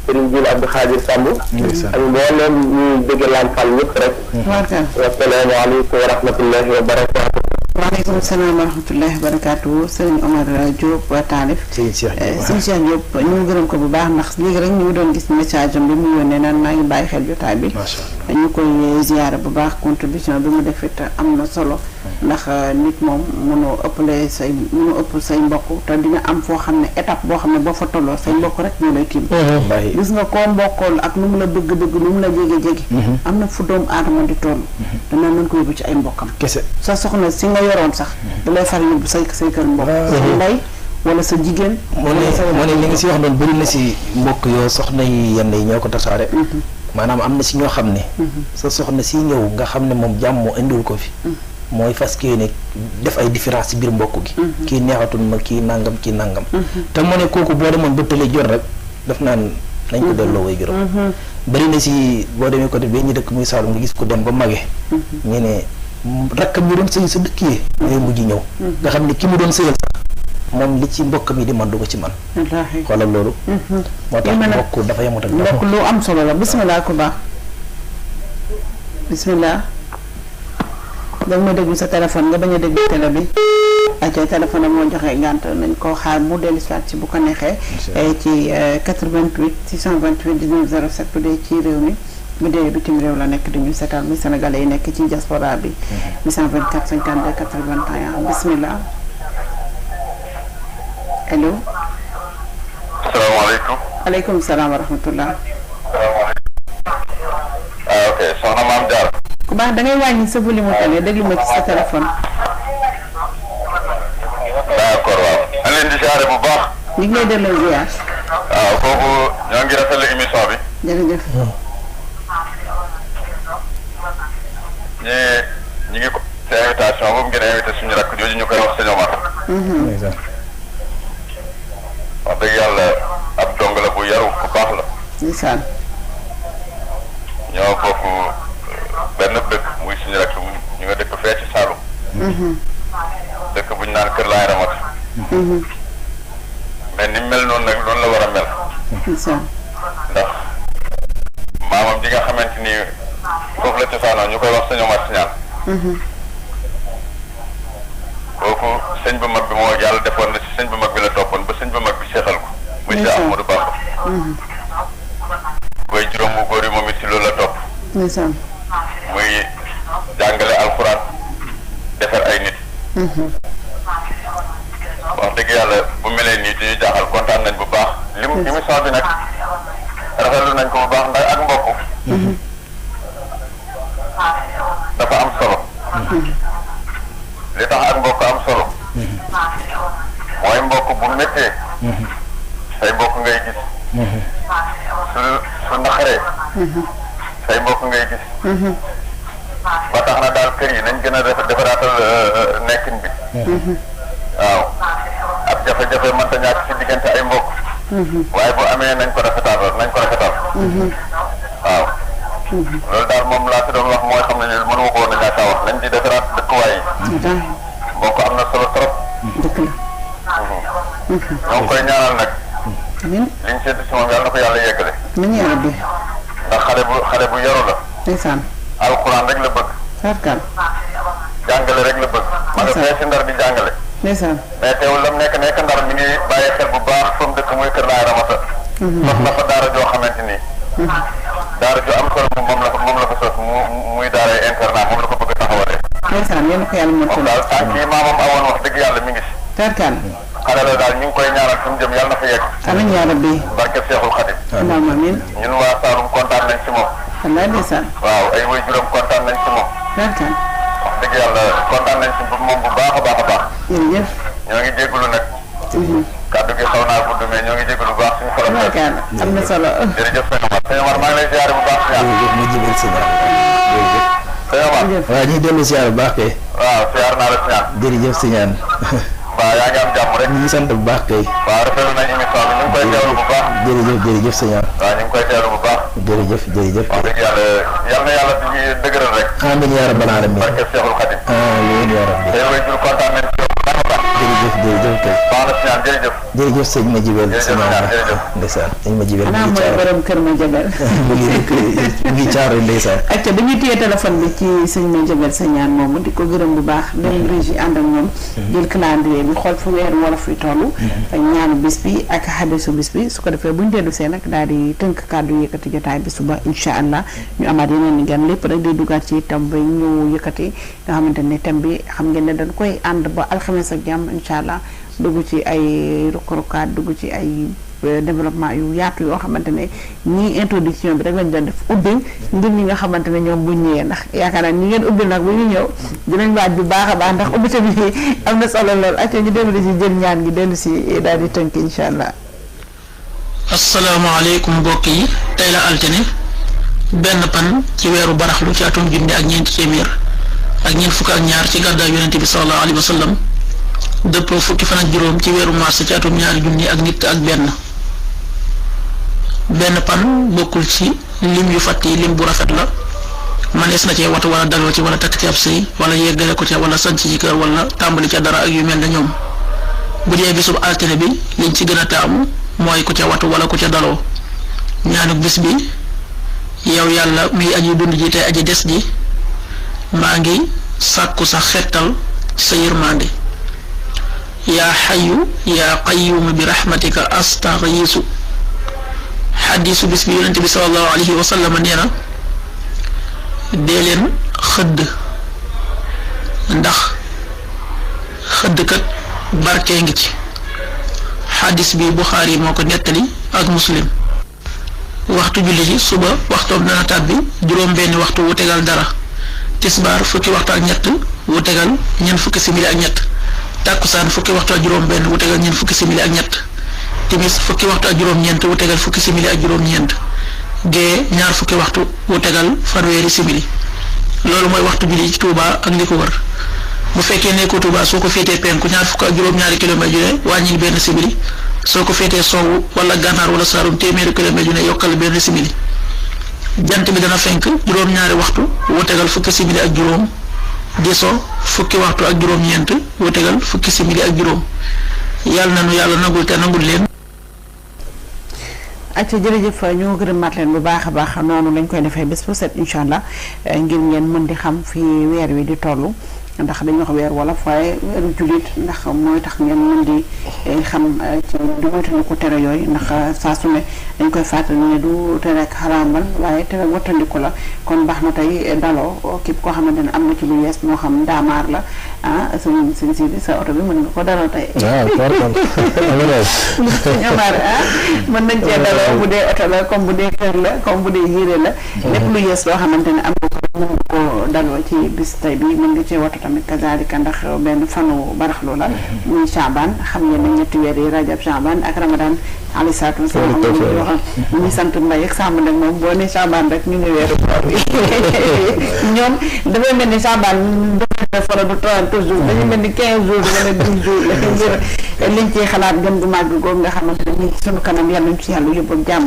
Sëriñ Jiil Abdou Xaadir Samb. ak mboolem ñuy dégg Lamp Fall ñëpp rek. wasalaamaaleykum wa rahmatullahi wa barakaatu. waaleykum salaam wa rahmatullahi wa barakaatu sëriñ Omar Diop Taalif. sëriñ Cheikh Diop ñu gërëm ko bu baax ndax léegi rek ñu ngi doon gis message am bi mu yónnee naan maa ngi bàyyi xel jotaay bi. ñu koy ziyaara bu baax contribution bi mu def it am na solo. ndax nit moom mënoo ëppale mënoo ëpp say mbokk te dina am foo xam ne étape boo xam ne boo fa tolloo say mbokk rek ñoo lay tiim. gis nga koo mbokkool ak nu mu la bëgg-bëgg nu mu la jege-jege. am na fu doomu aadama di toll. dana mën ko yóbbu ci ay mbokkam. kese sa soxna si nga yoroon sax da lay far yóbbu say kër mbokk. sa ndey wala sa jigéen. moo ne li nga si wax doon bëri na si mbokk yoo soxna yi yenn yi ñoo ko tasaare. maanaam am na si ñoo xam ne. sa soxna si ñëw nga xam ne moom jàmm moo indiwul ko fi. mooy fas ne def ay différence ci biir mbokk gi. kii neexatul ma kii nangam kii nangam. te mu ne kooku boo demoon ba tële jot rek daf naan nañ ko delloo way juróom. bari na si boo demee côté bee ñu dëkk muy Saalum nga gis ko dem ba mage. ñu ne rakkam ñu doon sëy sa dëkk yi. ñooy mujj ñëw. nga xam ne ki mu doon sëyal sax moom li ci mbokkam yi di man du ko ci man. wallaahi xoolal loolu. moo tax mbokk dafa yemut ak mbokk lu am solo la bisimilah ku baax bisimilah. danga ma déglu sa téléphone nga bañ a déglu télé bi acca téléphone am moo joxe ngànt nañ koo xaar mu dellu soit ci bu ko neexee ci 88 628 19 07 bu dee ci réew mi bu dee bitim réew la nekk dañu seetal mi sénégalais yi nekk ci diaspora bi 824 52 81 bismillah allo salaamaaleykum. aleykum salaam wa rahmatullah. ok soxna Maam Diarra. ku baax da ngay wàññi sa volume mu télé déglu ma ci sa téléphone. d'accord waaw. maa ngi leen di ziare bu baax. ñu ngi lay delloo ziar. waaw kooku ñoo ngi rafetlu émission bi. jërëjëf. ñi ngi ko sa invitation boobu ngeen invité suñu rakk jooju ñu koy wax sëñ Omar. wax dëgg yàlla ab dong la bu yaru bu baax la. ndeysaan. ñoo bokk benn dëkk muy suñu rakk ñu nga dëkk fee ci Saloum. dëkk bu ñu naan Kër Laay Ramat. mais ni mel noonu nag noonu la war a mel. ndeysaan. ndax maamam ji nga xamante ni foofu la cosaanoo ñu koy wax sëñ Omar Siñaan. kooku sëñ bu mag bi moo yàlla defoon na si sëñ bu mag bi la toppoon ba sëñ bu mag bi seexal ko muy Cheikh Ahmadou Bamba way juróom bu góor yi moom it si loolu la topp muy jàngale alxuraan defar ay nit wax dëgg yàlla bu melee nii di jaaxal kontaan nañ bu baax émission bi nag rafetlu nañ ko bu baax ndax ak mbokk dafa am solo li tax ak mbokk am solo mooy mbokk bu méttee say mbokk ngay gis su naqaree say mbokk ngay gis ba tax na daal kër yi nañ gën a defaraatal nekkin bi waaw ab jafe-jafe mënta ñàkk ci diggante ay mbokk waaye bu amee nañ ko rafetal waaw loolu daal moom laa fi doon wax mooy xam ne mënu ma ko woon a ñàkk a wax nañ di defaraat dëkkuwaay yi mbokk am na solo trop ñoo ngi koy ñaanal nag liñ seetu si moom yàlla na ko yàlla yeggale ndax xale bu yaru la alxuraan rek la bëgg jàngale rek la bëgg ma nga fee si Ndar di jàngale mais teewul lam nekk Ndar mi ngi bàyyi xel bu baax fa mu dëkk muy Kër Laay Ramata sos na fa daara joo xamante ni daara joo am solo moom la fa sos muy daara internat moom la ko bëgg a taxawalee moom daal tànk yi maamam awoon wax dëgg yàlla mi ngi si xale la daal ñu ngi koy ñaanal fi mu jëm yàlla na fa yegg amiin yaa rabbi barke Seexul Xadim amiin ñun waa Saalum kontaan nañ si moom waaw ay way juróom kontaan nañ si moom wax dëgg yàlla kontaan nañ si moom bu baax a baax a baax ñoo ngi jégalu nag kàddu gi xaw naa gudd mais ñoo ngi jégalu bu baax suñu xolam am na solo jërëjëf sëñ Omar maa ngi lay ziare bu baax waaw ñuy dellu ziar bu baax kay waaw ziar naa la siñaan jërëjëf siñaan waaw yaa ngi am jàmm rek ñu ngi sant bu baax kay waaw rafetlu nañ émission bi ñu ngi koy teewlu bu baax jërëjëf siñaan waaw ñu ngi koy teewlu bu baax jërëjëf wax dëgg yàlla yal na yàlla di dëgëral rek amiin yaa rabbal aalamiin barke Seexul Xadim amiin yaa rabbi tey way jur kontaan nañ ci yow bu baax a baax jërëjëf kay baax na siñaan jërëjëf sëñ ma jibel siñaan ndeysaan sëñ ma jibel xanaa mooy borom kër ma jabel mu ngi caaro ndeysaan acca dañuy téye téléphone bi ci sëñ ma jabel siñaan moomu di ko gërëm bu baax dem régie ànd ak ñoom jël calendrier bi xool fu weer wala fuy toll ñaanu bis bi ak xadisu bis bi su ko defee buñ dellu see nag daal di tënk kàddu yëkkati jotaay bi suba incha allah ñu amaat yeneen ni gan lépp rek day duggaat ci thème bi ñu yëkkati nga xamante ne thème bi xam ngeen ne dañ koy ànd ba alxames ak jàmm incha allah dugg ci ay ruq-ruqaat dugg ci ay développement yu yaatu yoo xamante ne ñii introduction bi rek lañ doon def ubbi ngir ñi nga xamante ne ñoom buñ ñëwee ndax yaakaar naa ñi ngeen ubbi nag bu ñu ñëw dinañ waaj bu baax a baax ndax ubbi tamit am na solo lool ak ñu dellu si jël ñaan gi dellu si daal di tënk incha allah. asalaamaaleykum mbokk yi tey la altine benn pan ci weeru baraxlu ci atum junni ak ñeenti téeméer ak ñeent fukk ak ñaar ci gàddaay yonente bi sallallahu alayhi wa sallam dëppoo fukki fan ak juróom ci weeru mars ci atum ñaari junni ak nit ak benn pan bokkul ci lim yu fàtt yi lim bu rafet la manees na cee watu wala daloo ci wala takk ci ab sëy wala yeggale ko ca wala sanc ci kër wala tàmbali ca dara ak yu mel ne ñoom bu dee bisub altine bi liñ ci gën a taamu mooy ku ca watu wala ku ca daloo ñaanu bis bi yow yàlla muy aji dund ji tey aji des ji maa ngi sàkku sa xettal sa yërmande yaa xayu yaa qayyumu bi rahmatika astaxiisu xadiisu bis bi yonente bi sallallahu alayhi wa sallam nee na dee leen xëdd ndax xëdd kat barkee ngi ci xadis bi Buxaari moo ko nettali ak Muslim waxtu julli ci suba waxtoom dana tàbbi juróom benn waxtu wu tegal dara tisbaar fukki waxtu ak ñett wu tegal ñeent fukki simili ak ñett tàkkusaan fukki waxtu ak juróom benn wu tegal ñeent fukki simili ak ñett timis fukki waxtu ak juróom ñeent wu tegal fukki simili ak juróom ñeent gee ñaar fukki waxtu wu tegal fanweeri simili loolu mooy waxtu julli ci Touba ak li ko wër bu fekkee nekkoo Touba soo ko féetee penku ñaar fukk ak juróom-ñaari kilomètre yu ne wàññil benn simili soo ko féetee sowwu wala gànnaar wala saalum téeméeri kilomètre yu ne yokkal benn simili jant bi dana fenk juróom-ñaari waxtu wu tegal fukki simili ak juróom di so fukki waxtu ak juróom-ñeent wu tegal fukki simili ak juróom yàlla na nu yàlla nangul te nangul leen. acca jërëjëf ñoo gërëmaat leen bu baax a baax noonu lañ koy defee bés bu set incha allah ngir ngeen mën di xam fi weer wi di toll ndax dañuy wax weer wolof waaye weeru jullit ndax mooy tax ngeen mën di xam ci du moytandiku tere yooyu ndax saa su ne dañ koy fàttali ne du tere ak xaraamal waaye tere wattandiku la kon baax na tey daloo képp koo xamante ne am na ci lu yees moo xam daamaar la suñ si sa oto bi mën nga ko daloo tey suñ amaar mën nañ cee daloo bu dee oto la comme bu dee kër la comme bu dee yére la lépp lu yees loo xamante ne am nga ko mën nga ko daloo ci bis tey bi mën nga cee watu tamit kazalika ndax benn fanu baraxlu la muy Chaban xam ngeen ne ñetti weer yi Rajab Chaban ak Ramadan alayhi salaatu wasalaam ñu ngi sant Mbaye ak Samb nag moom boo ne Chaban rek ñu ngi weeru koor bi ñoom dafay mel ni Chaban fara du 30 jours dañu mel ni 15 jours wala 10 jours la ngir liñ ciy xalaat gën gu màgg googu nga xamante ne ñi sunu kanam yàlla ñu ci yàlla yóbbu ak jàmm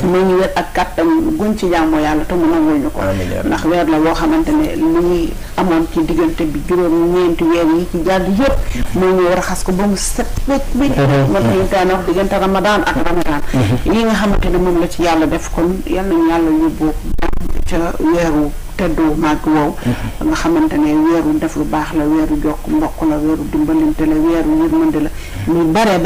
muy ñu wér ak kàttan guñ ci jàmmoo yàlla te mu nangul ñu ko ndax weer la boo xamante ne li ñuy amoon ci diggante bi juróom-ñeenti weer yi ci jàll yëpp mooy ñu raxas ko ba mu set wécc wécc moo tax ñu daan wax diggante Ramadan ak Ramadan yi nga xamante ne moom la ci yàlla def kon yàlla ñu yàlla yóbbu ca weeru teddu màgg wow nga xamante ne weeru def lu baax la weeru jokk mbokk la weeru dimbalante la weeru yërmande la muy bare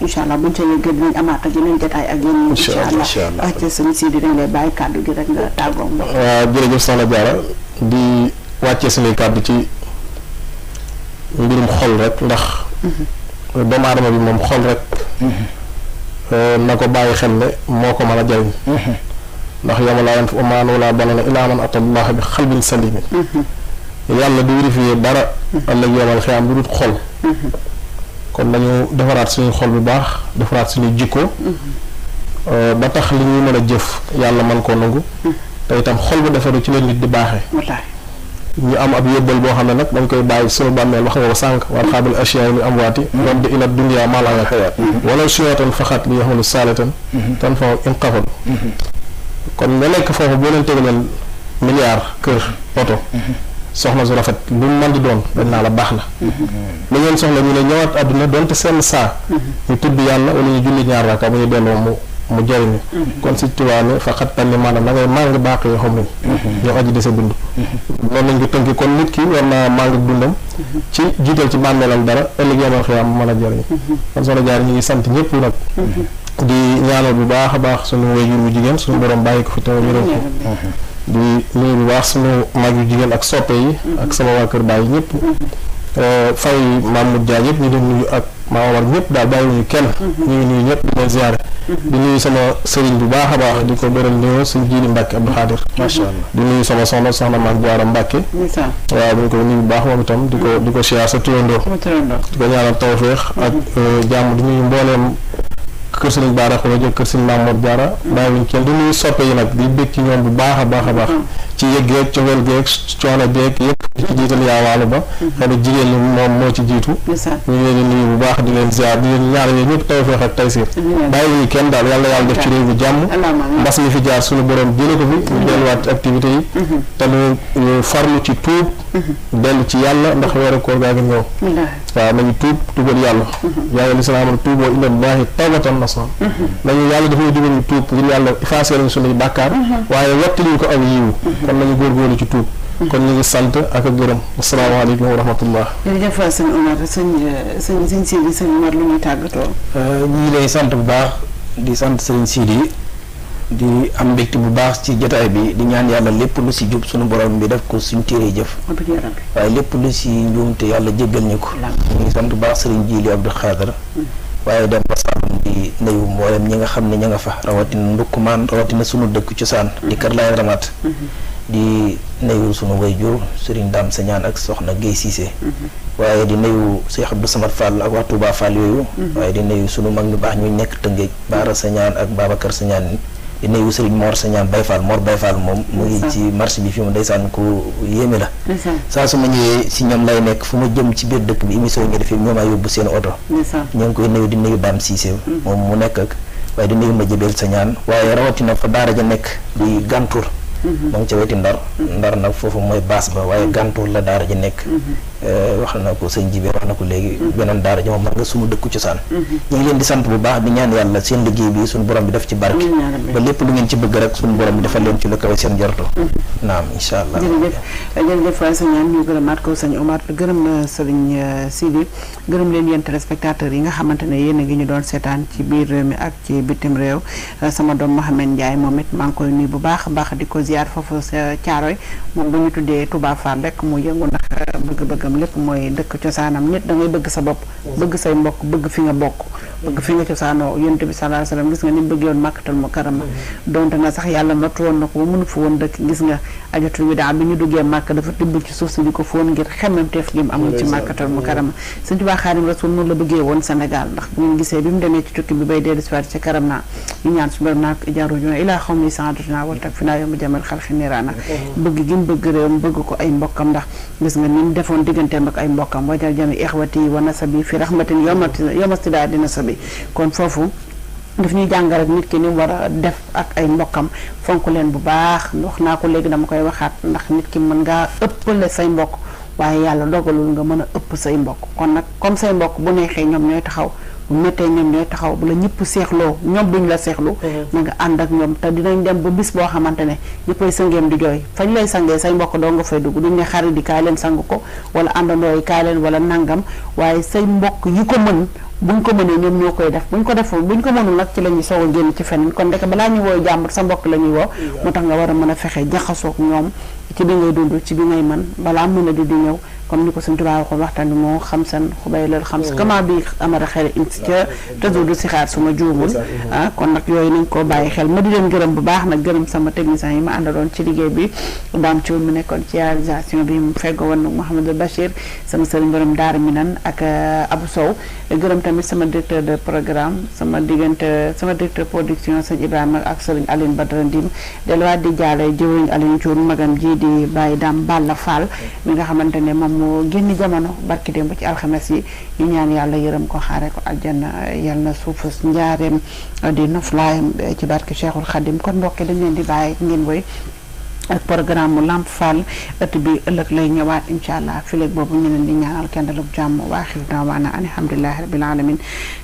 incha allah buñ ca yëgee dinañ amaat ak yeneen jotaay ak yéen incha allah ak sëñ Sidi dañ lay bàyyi kàddu gi rek nga tàggoo mbokk waaw jërëjëf soxna Diarra di wàccee suñuy kàddu ci mbirum xol rek ndax doomu aadama bi moom xol rek na ko bàyyi xel ne moo ko mën a jariñ ndax yawma laa yanfa'u maalun wa laa banuuna illaa man ataa Allaaha bi qalbin saliim yàlla du vérifier dara ëllëg yawmal xiyaam lu dul xol kon nañu defaraat suñu xol bu baax defaraat suñu jikko ba tax li ñuy mën a jëf yàlla mën koo nangu te itam xol bu defaru ci leen nit di baaxee ñu am ab yóbbal boo xam ne nag dañ koy bàyyi suñu bàmmeel wax nga ko sànq wal xaabil ashiyaa li amwaati waddu ila dunya maa laa yaxayaat wala suyatan faxat li yaxmalu saalatan tan fa in qafal kon nga nekk foofu boo leen tegaleen milliard kër oto soxna su rafet lu mu mën di doon dañ naa la baax na lu ngeen soxla ñu ne ñëwaat àdduna doonte seen saa ñu tudd yàlla wala ñu julli ñaar raaka bu ñu delloo mu jëriñu kon si tubaane faqat tanni maanaam da ngay màng baax yoo xam ne ñoo aji di sa dund loolu lañ ko tënki kon nit ki war naa màng dundam ci jiital ci bàmmeelam dara ëllëg yamal xiyaam mën a jëriñu kon soxna Jaar ñu ngi sant ñëpp nag di ñaanal bu baax a baax suñu waajur bu jigéen suñu borom bàyyi ko fi te wéral ko di nuyu bu baax suñu mag yu jigéen ak soppe yi ak sama waa kër bàyyi ñëpp fay Mamoud Dia yëpp ñu doon nuyu ak maa war ñëpp daal bàyyiwuñu kenn ñu ngi nuyu ñëpp di leen ziare di nuyu sama sëriñ bu baax a baax di ko beral nuyoo suñu jiili Mbàkke Abdou Khadir macha allah di nuyu sama soxna Maam Jaara Mbàkke waaw di ko nuyu bu baax moom itam di ko siyaar sa turandoo di ko ñaanal tawféex ak jàmm di nuyu mbooleem kër Sëriñ Baara Xurajë kër Sëriñ Maam Mor Jaara bàyyiwuñu kenn di nuyu soppe yi nag di bëgg ci ñoom bu baax a baax a baax ci yëggeeg cofeel geeg coono beeg yëpp di ci jiital yaawaalu ba xëy na jigéen ñi moom moo ci jiitu ñu ngi leen di nuyu bu baax di leen ziar di leen ñaanal yéen ñëpp tawfeex ak taysiir bàyyiwuñu kenn daal yàlla def ci réew mi jàmm mbas mi fi jaar suñu borom jële ko fi ñu delluwaat ci activité yi te ñu farlu ci tuub dellu ci yàlla ndax weeru koor gaa ngi ñëw waaw nañu tuubal yàlla yàlla lislaam tuuboo ilallaahi tawbatan nasuuha nañu yàlla dafa ñu dugal ñu tuub ngir yàlla effacé lañu suñuy bàkkaar waaye wattaliñu ko aw yiwu kon nañu góorgóorlu ci tuub kon ñu ngi sant ak a gërëm asalaamaaleykum wa rahmatullah jërëjëf sëñ Omar sëñ Sidi sëñ Omar lu ñuy tàggatoo ñu ngi lay sant bu baax di sant sëñ Sidi di am mbégte bu baax ci jotaay bi di ñaan yàlla lépp lu si jub suñu borom bi def ko suñu téere jëf waaye lépp lu si njuumte yàlla jéggal ñu ko ñu ngi sant bu baax sëriñ Jiili Abdou Khadir waaye dem ba Saalum di nuyu mboolem ñi nga xam ne ña nga fa rawatina ndukkumaan rawatina sunu dëkk cosaan di Kër Laay Ramat di nuyu sunu wayjur Serigne Dame Sagnane ak Soxna Guèye Cissé waaye di nuyu Cheikh Abdou Samad Fall ak waa Touba Fall yooyu waaye di nuyu sunu mag ñu baax ñu nekk Tëngéej Baara Sagnane ak Babacar Sagnane di nuyu Serigne Mor Sagnane Baye Fall Mor Baye Fall moom mu ngi ci marché bi fi mu ndeysaan ku yéeme la saa su ma ñëwee si ñoom lay nekk fu ma jëm ci biir dëkk bi émission yi nga defee ñoom a yóbbu seen oto ñoo ngi koy nuyu di nuyu Dame Cissé moom mu nekk ak waaye di nuyu ma jëbeel Sagnane waaye rawatina fa daara ja nekk di Gantour moo ngi ca weti Ndar nag foofu mooy baas ba waaye Gantour la daara ja nekk wax na ko sëñ Jibe wax na ko léegi beneen daara ji moom man nga sunu dëkku cosaan ñu ngi leen di sant bu baax di ñaan yàlla seen liggéey bi suñu borom bi def ci barke ba lépp lu ngeen ci bëgg rek suñu borom bi defal leen ci lu kawe seen jorto naam incha allah jërëjëf waay sëñ ñu gërëmaat ko sëñ Omar gërëm sëriñ Sidi gërëm leen yéen téléspectateurs yi nga xamante ne yéen a ngi ñu doon seetaan ci biir réew mi ak ci bitim réew sama doom Mohamed Ndiaye moom it maa ngi koy nuyu bu baax a baax di ko ziar foofu sa Caaroy moom bu ñu tuddee Touba Fall rek mu yëngu ndax bëgg-bëggam lépp mooy dëkk cosaanam nit da ngay bëgg sa bopp bëgg say mbokk bëgg fi nga bokk bëgg fi nga cosaanoo yonent bi sallallahu alayhi wasallam gis nga ni mu bëgg yoon Makkatal Mukarrama donte na sax yàlla nattu woon na ko ba mënu fa woon dëkk gis nga ajatul widaa bi ñu duggee Màkka dafa tibb ci suuf si di ko foon ngir xemmemteef gi mu amoon ci Makkatal Mukarrama Sëñ Tuubaa Xaadimu Rasuul noonu la bëggee woon Sénégal ndax bu ngeen gisee bi mu demee ci tukki bi bay dellu si waat ci karam naa ñu ñaan su borom naa ko ijaaruñu ilaa xaw mi sandatuna wal tak fi naa yomb jamal xalxi niiraana bëgg gi mu bëgg réewam bëgg ko ay mbokkam ndax gis nga ni mu defoon digganteem ak ay mbokkam wajal jami ixwati wa nasabi fi rahmatin yomastida di nasabi kon foofu daf ñuy jàngal rek nit ki ni mu war a def ak ay mbokkam fonk leen bu baax wax naa ko léegi dama koy waxaat ndax nit ki mën ngaa ëppale say mbokk waaye yàlla dogalul nga mën a ëpp say mbokk kon nag comme say mbokk bu neexee ñoom ñooy taxaw bu méttee ñoom ñooy taxaw bu la ñëpp seexloo ñoom duñ la seexlu na nga ànd ak ñoom te dinañ dem ba bis boo xamante ne ñëppay sëngeem di jooy fañ lay sangee say mbokk doo nga fay dugg duñ ne xarit yi kaay leen sang ko wala àndandoo yi kaay leen wala nangam waaye say mbokk yi ko mën buñ ko mënee ñoom ñoo koy def buñ ko deful buñ ko mënul nag ci la ñuy soog a génn ci fenn kon ndeke balaa ñu wooy jàmbur sa mbokk la ñuy woo moo tax nga war a mën a fexe jaxasoog ñoom ci bi ngay dund ci bi ngay mën balaa mën a di ñëw comme ni ko Sëñ Tuubaa waxoon waxtaan bi moo xam san xubay lal xam si comment bi amara xel insi ca tësudu si xaar suma juumul kon nag yooyu nañ koo bàyyi xel ma di leen gërëm bu baax nag gërëm sama technicien yi ma àndaloon ci liggéey bi daam ci mu nekkoon ci réalisation bi mu feggo woon nag Mouhamadou Bachir sama sëriñ borom Daara Minan ak Abou Sow gërëm tamit sama directeur de programme sama directeur production sëñ Ibrahima ak sëriñ Aline Badara Ndim delluwaat di jaale jëwriñ Aline Thioune magam ji di bàyyi daam Balla Fall mi nga xamante ne moom moo génn jamono barki démb ci alxames yi ñu ñaan yàlla yërëm ko xaare ko aljanna yàlla na suufus njaareem di noflaayam ci barki Cheikhul Khadim kon mbokk dañ leen di bàyyi ngeen woy ak programme mu Lamp Fall ëtt bi ëllëg lay ñëwaat incha allah fileeg boobu ñu leen di ñaanal kenn dalug jàmm waaxir daawaana an alhamdulilahi rabbil alamin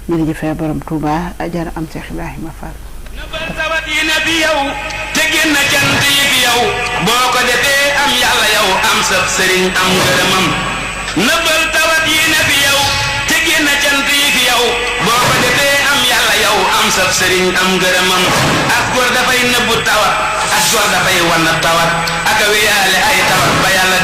jërëjëfee borom Touba jar am Cheikh Ibrahima Fall nëbbal tawat yi ne fi yow te génn cant yi fi yow boo ko defee am yàlla yow am sab sëriñ am ngërëmam nëbbal tawat yi ne fi yow te génn cant yi fi yow boo ko defee am yàlla yow am sab sëriñ am ngërëmam ak góor dafay nëbbu tawat ak góor dafay wan tawat ak a wéyaale ay tawat ba yàlla